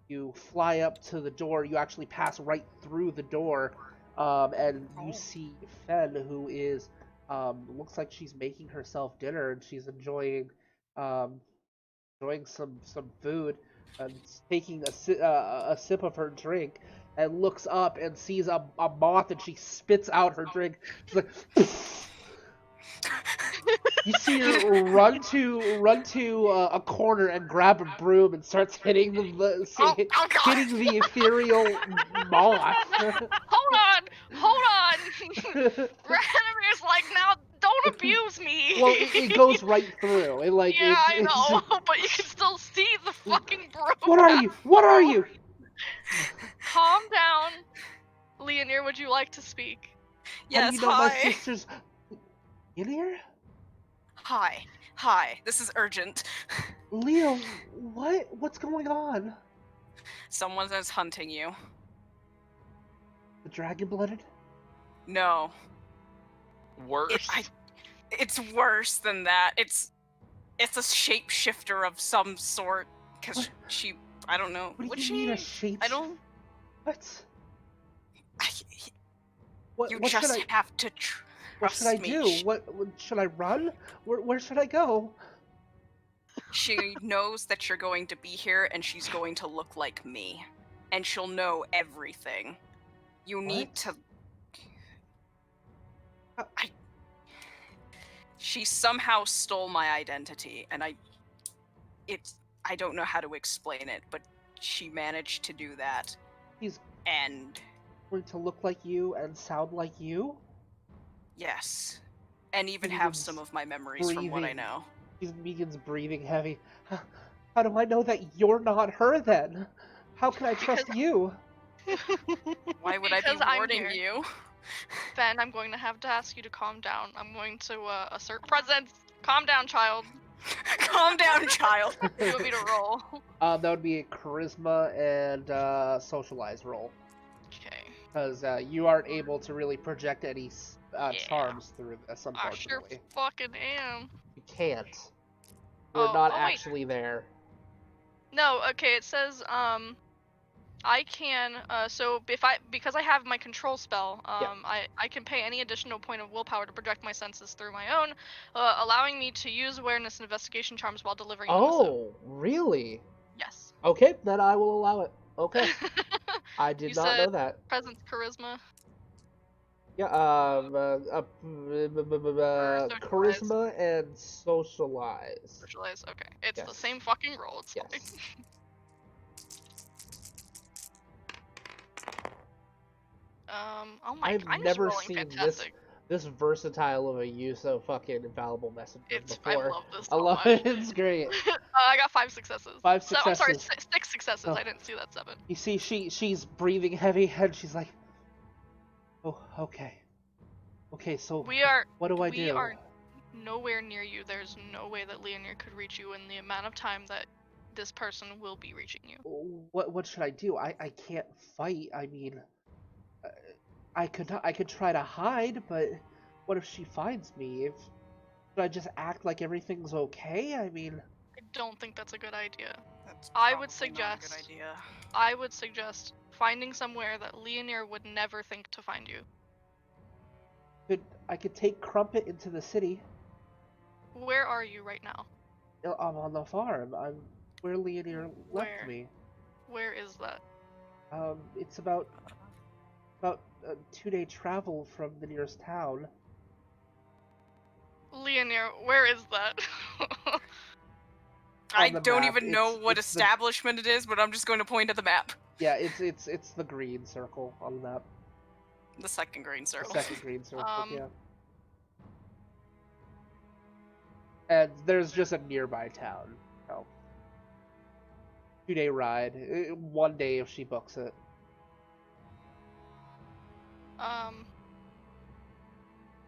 you fly up to the door. You actually pass right through the door, and you see Fen, who is looks like she's making herself dinner, and she's enjoying some food, and taking a sip of her drink, and looks up and sees a moth, and she spits out her drink. She's like. You see her run to a corner and grab a broom and starts hitting hitting the ethereal moth. Hold on! Radamir's like, now Don't abuse me. Well, it goes right through. It like Yeah, I it's know, just, but you can still see the fucking bro. what are you? What are you? Calm down. Leonir, would you like to speak? How do Yes, you know my hi. sister's in here? Hi. This is urgent. Leo, what? What's going on? Someone is hunting you. The dragon-blooded? No. Worse. It's worse than that. It's a shapeshifter of some sort. Cause What? she, I don't know. What Would do you she? mean a shape? I don't. What? I, What? you What should just I? have to What should I trust me. do? What should I run? Where should I go? She knows that you're going to be here, and she's going to look like me, and she'll know everything. You need What? to. Uh, She somehow stole my identity, and I don't know how to explain it, but she managed to do that. He's And going to look like you and sound like you? yes, and even He have begins some of my memories from what I breathing. know. He begins breathing heavy. How do I know that you're not her then? How can I trust Because- you? Why would I be Because I'm warning here. you? Ben, I'm going to have to ask you to calm down. I'm going to assert presence. Calm down, child. Calm down, child. You want me to roll? That would be a charisma and socialize roll. Okay. Because you aren't able to really project any Yeah. charms through this, I sure unfortunately. fucking am. You can't. You're Oh, not oh, wait. actually there. No, okay, it says, I can, because I have my control spell, I can pay any additional point of willpower to project my senses through my own, allowing me to use awareness and investigation charms while delivering a missive. Oh, really? Yes. Okay, then I will allow it. Okay. I did You not said know that. presence, charisma. Yeah, socialize. charisma and socialize. Socialize, okay. It's the Yes. same fucking roll, it's fine. Yes. Oh my, I've I'm just never rolling seen fantastic. this versatile of a use of fucking infallible messenger I before. love this I so love much. it. It's great. I got 5 successes. Five So, I'm sorry, successes. 6 successes. Oh. I didn't see that 7. You see, she's breathing heavy, and she's like, "Oh, okay, okay. So We are what do I we do?" are nowhere near you. There's no way that Leonir could reach you in the amount of time that this person will be reaching you. What should I do? I can't fight. I mean, uh, I could try to hide, but what if she finds me? Should I just act like everything's okay? I mean, I don't think that's a good idea. That's I would probably not a good suggest- idea. I would suggest finding somewhere that Leonir would never think to find you. I could take Crumpet into the city. Where are you right now? I'm on the farm. I'm where Leonir left Where? me. Where is that? It's about a 2-day travel from the nearest town. Leonir, where is that? I On the don't map, even know what it's the- establishment it is, but I'm just going to point at the map. Yeah, it's the green circle on the map. The second green The circle. second green circle, Um, yeah. And there's just a nearby town. So 2-day ride. 1 day if she books it.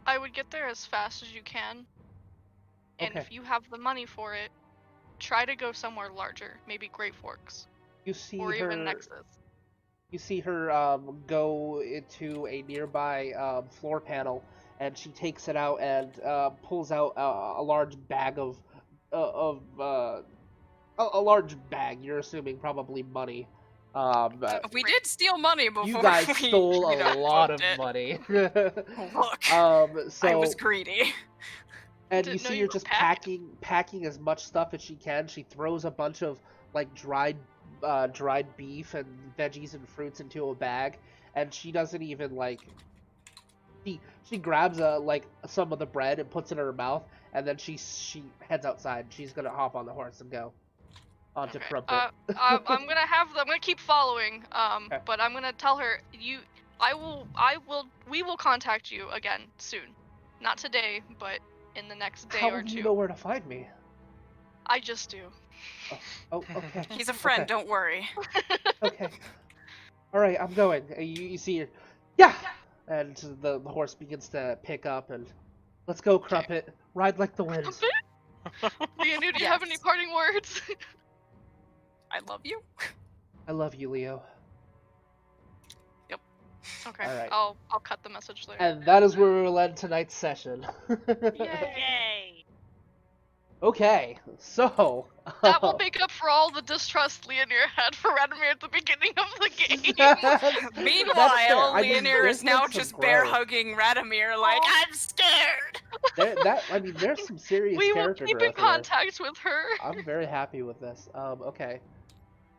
I would get there as fast as you can. And Okay. if you have the money for it, try to go somewhere larger, maybe Great Forks You see or her. even Nexus. You see her go into a nearby floor panel, and she takes it out and pulls out a large bag of a large bag. You're assuming probably money. We did steal money before. You guys we, stole you know, a lot of booked it. money. Look, So I was greedy. and Didn't you know see you her were just packing. packing as much stuff as she can. She throws a bunch of like dried beef and veggies and fruits into a bag, and she doesn't even like. She grabs some of the bread and puts it in her mouth, and then she heads outside. She's gonna hop on the horse and go onto Okay. Crumpet. I'm gonna keep following. Okay. But I'm gonna tell her we will contact you again soon. Not today, but in the next day How or do two. you know where to find me? I just do. Oh, okay. He's a friend, Okay. don't worry. Okay. All right, I'm going. You see it. Yeah! And the horse begins to pick up and let's go, Crumpet. Ride like the wind. Leonir, do you have any Yes. parting words? I love you. I love you, Leo. Okay, All right. I'll cut the message there. And that is where we will end tonight's session. Yay! Okay, so That will make up for all the distrust Leonir had for Radomir at the beginning of the game. Meanwhile, I mean, Leonir there's is now been some just bear growth. hugging Radomir like, Oh. I'm scared! There's some serious We will character keep in growth here. contact with her. I'm very happy with this. Okay.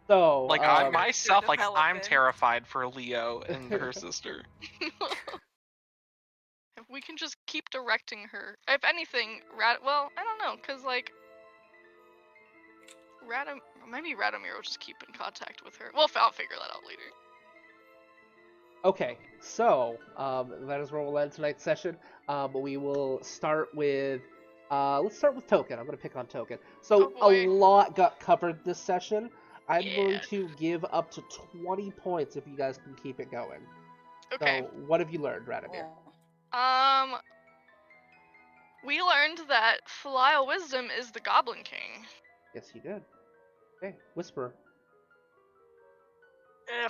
So, Like I Character myself, like I'm development. terrified for Leo and her sister. If we can just keep directing her. If anything, well, I don't know, cause like maybe Radomir will just keep in contact with her. Well, I'll figure that out later. okay, so that is where we'll end tonight's session. We will start with let's start with Token. I'm gonna pick on Token. So Oh, a boy. lot got covered this session. I'm Yeah. going to give up to 20 points if you guys can keep it going. Okay. So what have you learned, Radomir? We learned that Filial Wisdom is the Goblin King. Yes, you did. Okay, Whisperer.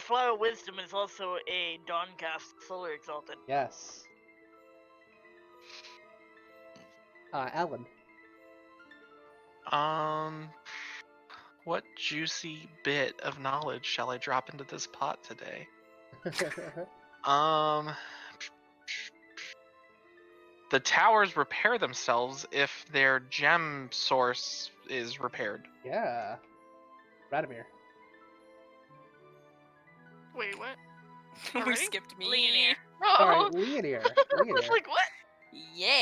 Flower Wisdom is also a Dawncast Solar Exalted. Yes. Alan. What juicy bit of knowledge shall I drop into this pot today? The towers repair themselves if their gem source is repaired. Yeah. Radomir. Wait, what? we Already? skipped me. Leonir. Sorry, Oh. Leonir. I was Leonir. like, what? Yeah.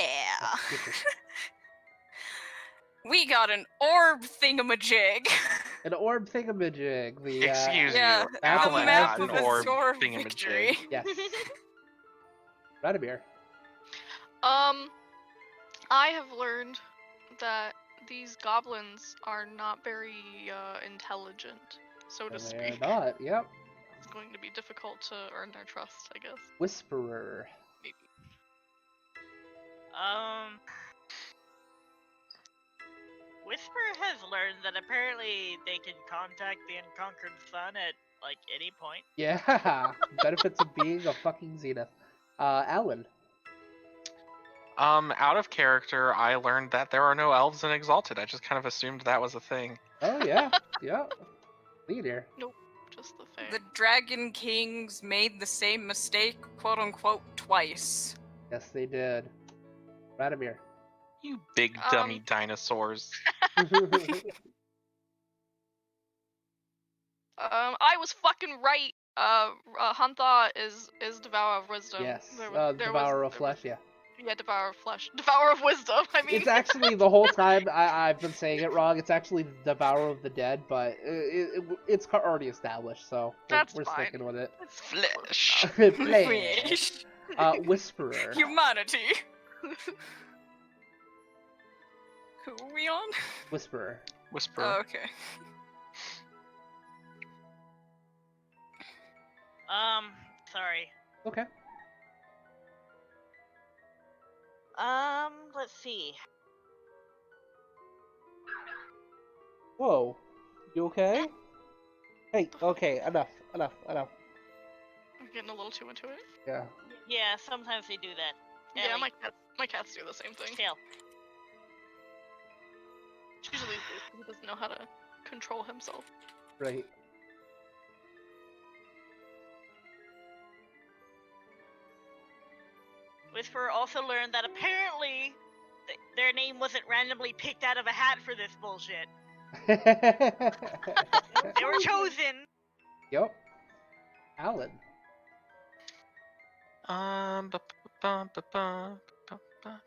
Excuse me. We got an orb thingamajig. An orb thingamajig. The Excuse Yeah, you, That's the Alan map got of an the orb Sword of thingamajig. Victory. Yes. Radomir. I have learned that these goblins are not very intelligent, so to They're speak. not. Yep. It's going to be difficult to earn their trust, I guess. Whisperer. Whisper has learned that apparently they can contact the Unconquered Sun at, like, any point. Yeah. Benefits of being a fucking Zenith. Alan. Out of character, I learned that there are no elves in Exalted. I just kind of assumed that was a thing. Oh yeah. Yeah. Leonir. Just the fact. The Dragon Kings made the same mistake, quote unquote, twice. Yes, they did. Radomir. You big dummy dinosaurs. I was fucking right. Huntha is Devourer of Wisdom. Yes. There Devourer of was- Flesh. Yeah. Yeah, Devourer of Flesh. Devourer of Wisdom, I mean. It's actually the whole time I've been saying it wrong. It's actually Devourer of the Dead, but it's already established, so That's we're fine. sticking with it. It's Flesh. Flesh. Whisperer. Humanity. Who are we on? Whisperer. Whisper. Oh, okay. Sorry. Okay. Let's see. Whoa. You okay? Hey, okay, enough. I'm getting a little too into it. Yeah. Yeah, sometimes they do that. Yeah, Ellie, my cats do the same thing. chill. Usually he doesn't know how to control himself. Right. Whisperer also learned that apparently their name wasn't randomly picked out of a hat for this bullshit. They were chosen. Yep. Alan. Ba- ba- ba- ba- ba- ba- ba.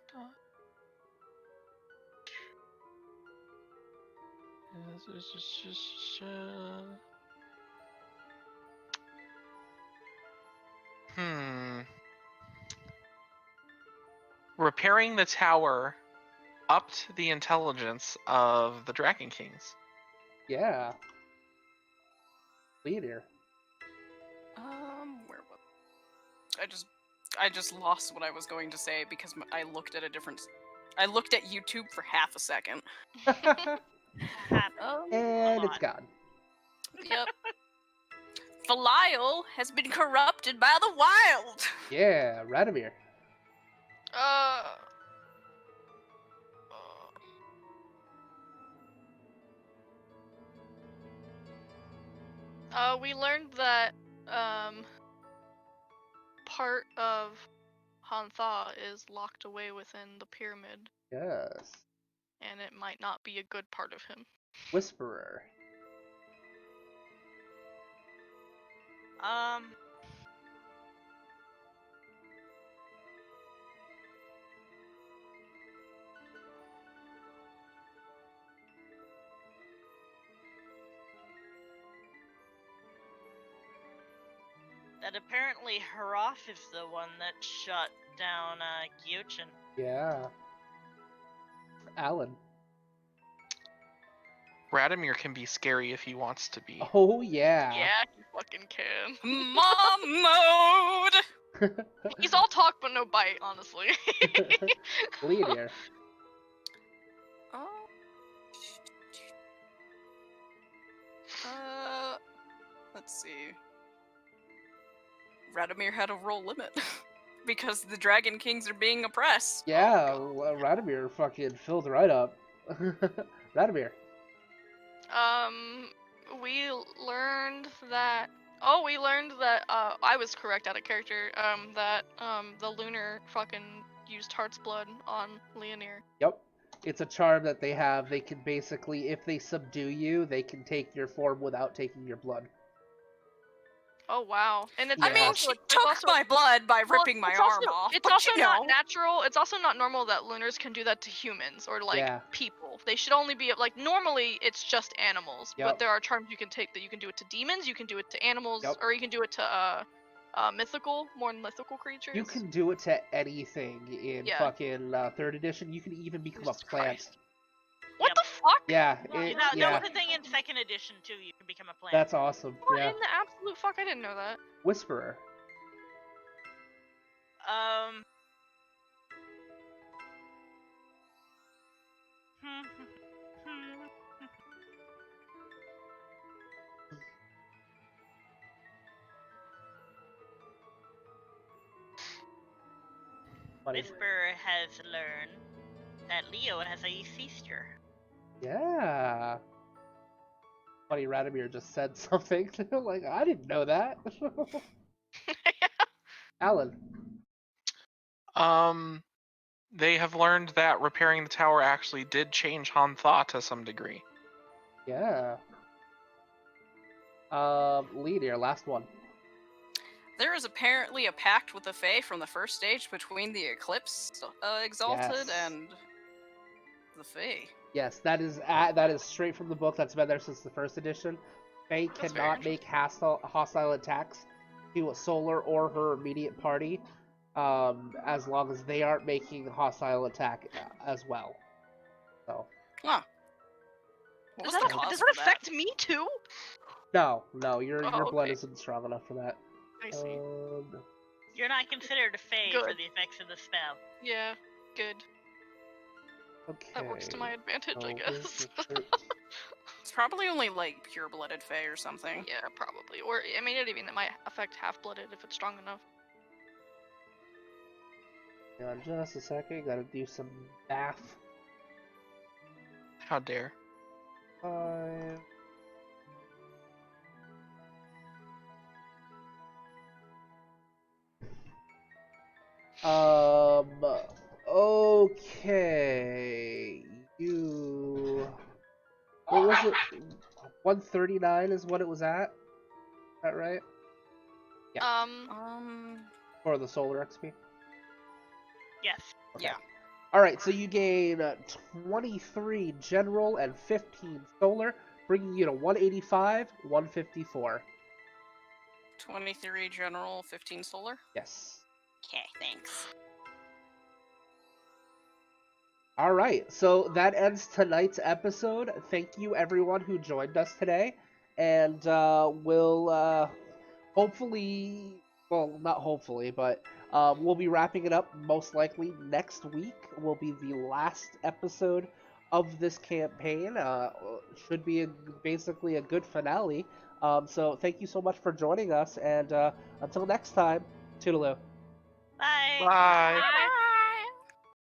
Hmm. repairing the tower upped the intelligence of the Dragon Kings. Yeah. Leader. Where was I just lost what I was going to say because I looked at I looked at YouTube for half a second. And it's gone. Yep. Belial has been corrupted by the wild. Yeah, Radomir. We learned that part of Hantha is locked away within the pyramid, Yes. and it might not be a good part of him. Whisperer. That apparently Haraf is the one that shut down Gyochin. Yeah. Alan. Radomir can be scary if he wants to be. Oh, yeah. Yeah, he fucking can. Mom mode. He's all talk but no bite, honestly. Leader. Let's see. Radomir had a roll limit because the Dragon Kings are being oppressed. Yeah, Radomir fucking filled right up. Radomir. We learned that. We learned that. I was correct out of character. That the lunar fucking used Heart's blood on Leonir. Yep. It's a charm that they have. They can basically, if they subdue you, they can take your form without taking your blood. Oh wow! And it's Yeah. I mean, also, she took my blood by ripping my it's arm also, off. It's but also you know. not natural. It's also not normal that lunars can do that to humans or like Yeah. people. They should only be like normally it's just animals. Yep. But there are charms you can take that you can do it to demons, you can do it to animals, Yep. or you can do it to more mythical creatures. You can do it to anything in Yeah. fucking 3rd edition. You can even become Jesus a plant. Christ. What Yep. the fuck? Yeah, That yeah. was the thing in 2nd edition too. You can become a plant. That's awesome. What Yeah. in the absolute fuck? I didn't know that. Whisperer. Funny. Whisperer has learned that Leo has a sister. Yeah. Funny, Radomir just said something. Like, I didn't know that. Alan. They have learned that repairing the tower actually did change Hantha to some degree. Yeah. Leader, last one. There is apparently a pact with the Fae from the first stage between the Eclipse Exalted Yes. and the Fae. Yes, that is straight from the book. That's been there since the 1st edition. Fae That's very cannot make hostile attacks to a Solar or her immediate party, as long as they aren't making a hostile attack as well. So. Huh. What was the cause Does for that affect me too? No, your blood okay. isn't strong enough for that. I see. You're not considered a fae for Good. the effects of the spell. Yeah, good. Okay. That works to my advantage, I guess. It's probably only like pure-blooded Fae or something. Yeah, probably. Or I mean, it even might affect half-blooded if it's strong enough. Hang on just a second. Gotta do some math. How dare. 5. Okay. You. What was it? 139 is what it was at? Is that right? Yeah. For the solar XP? Yes. Okay. Yeah. Alright, so you gain 23 general and 15 solar, bringing you to 185, 154. 23 general, 15 solar. Yes. Okay, thanks. All right, so that ends tonight's episode. Thank you, everyone who joined us today, and we'll hopefully, well, not hopefully, but we'll be wrapping it up most likely next week. Will be the last episode of this campaign. Should be basically a good finale. So thank you so much for joining us, and until next time, toodaloo. Bye. Bye. Bye.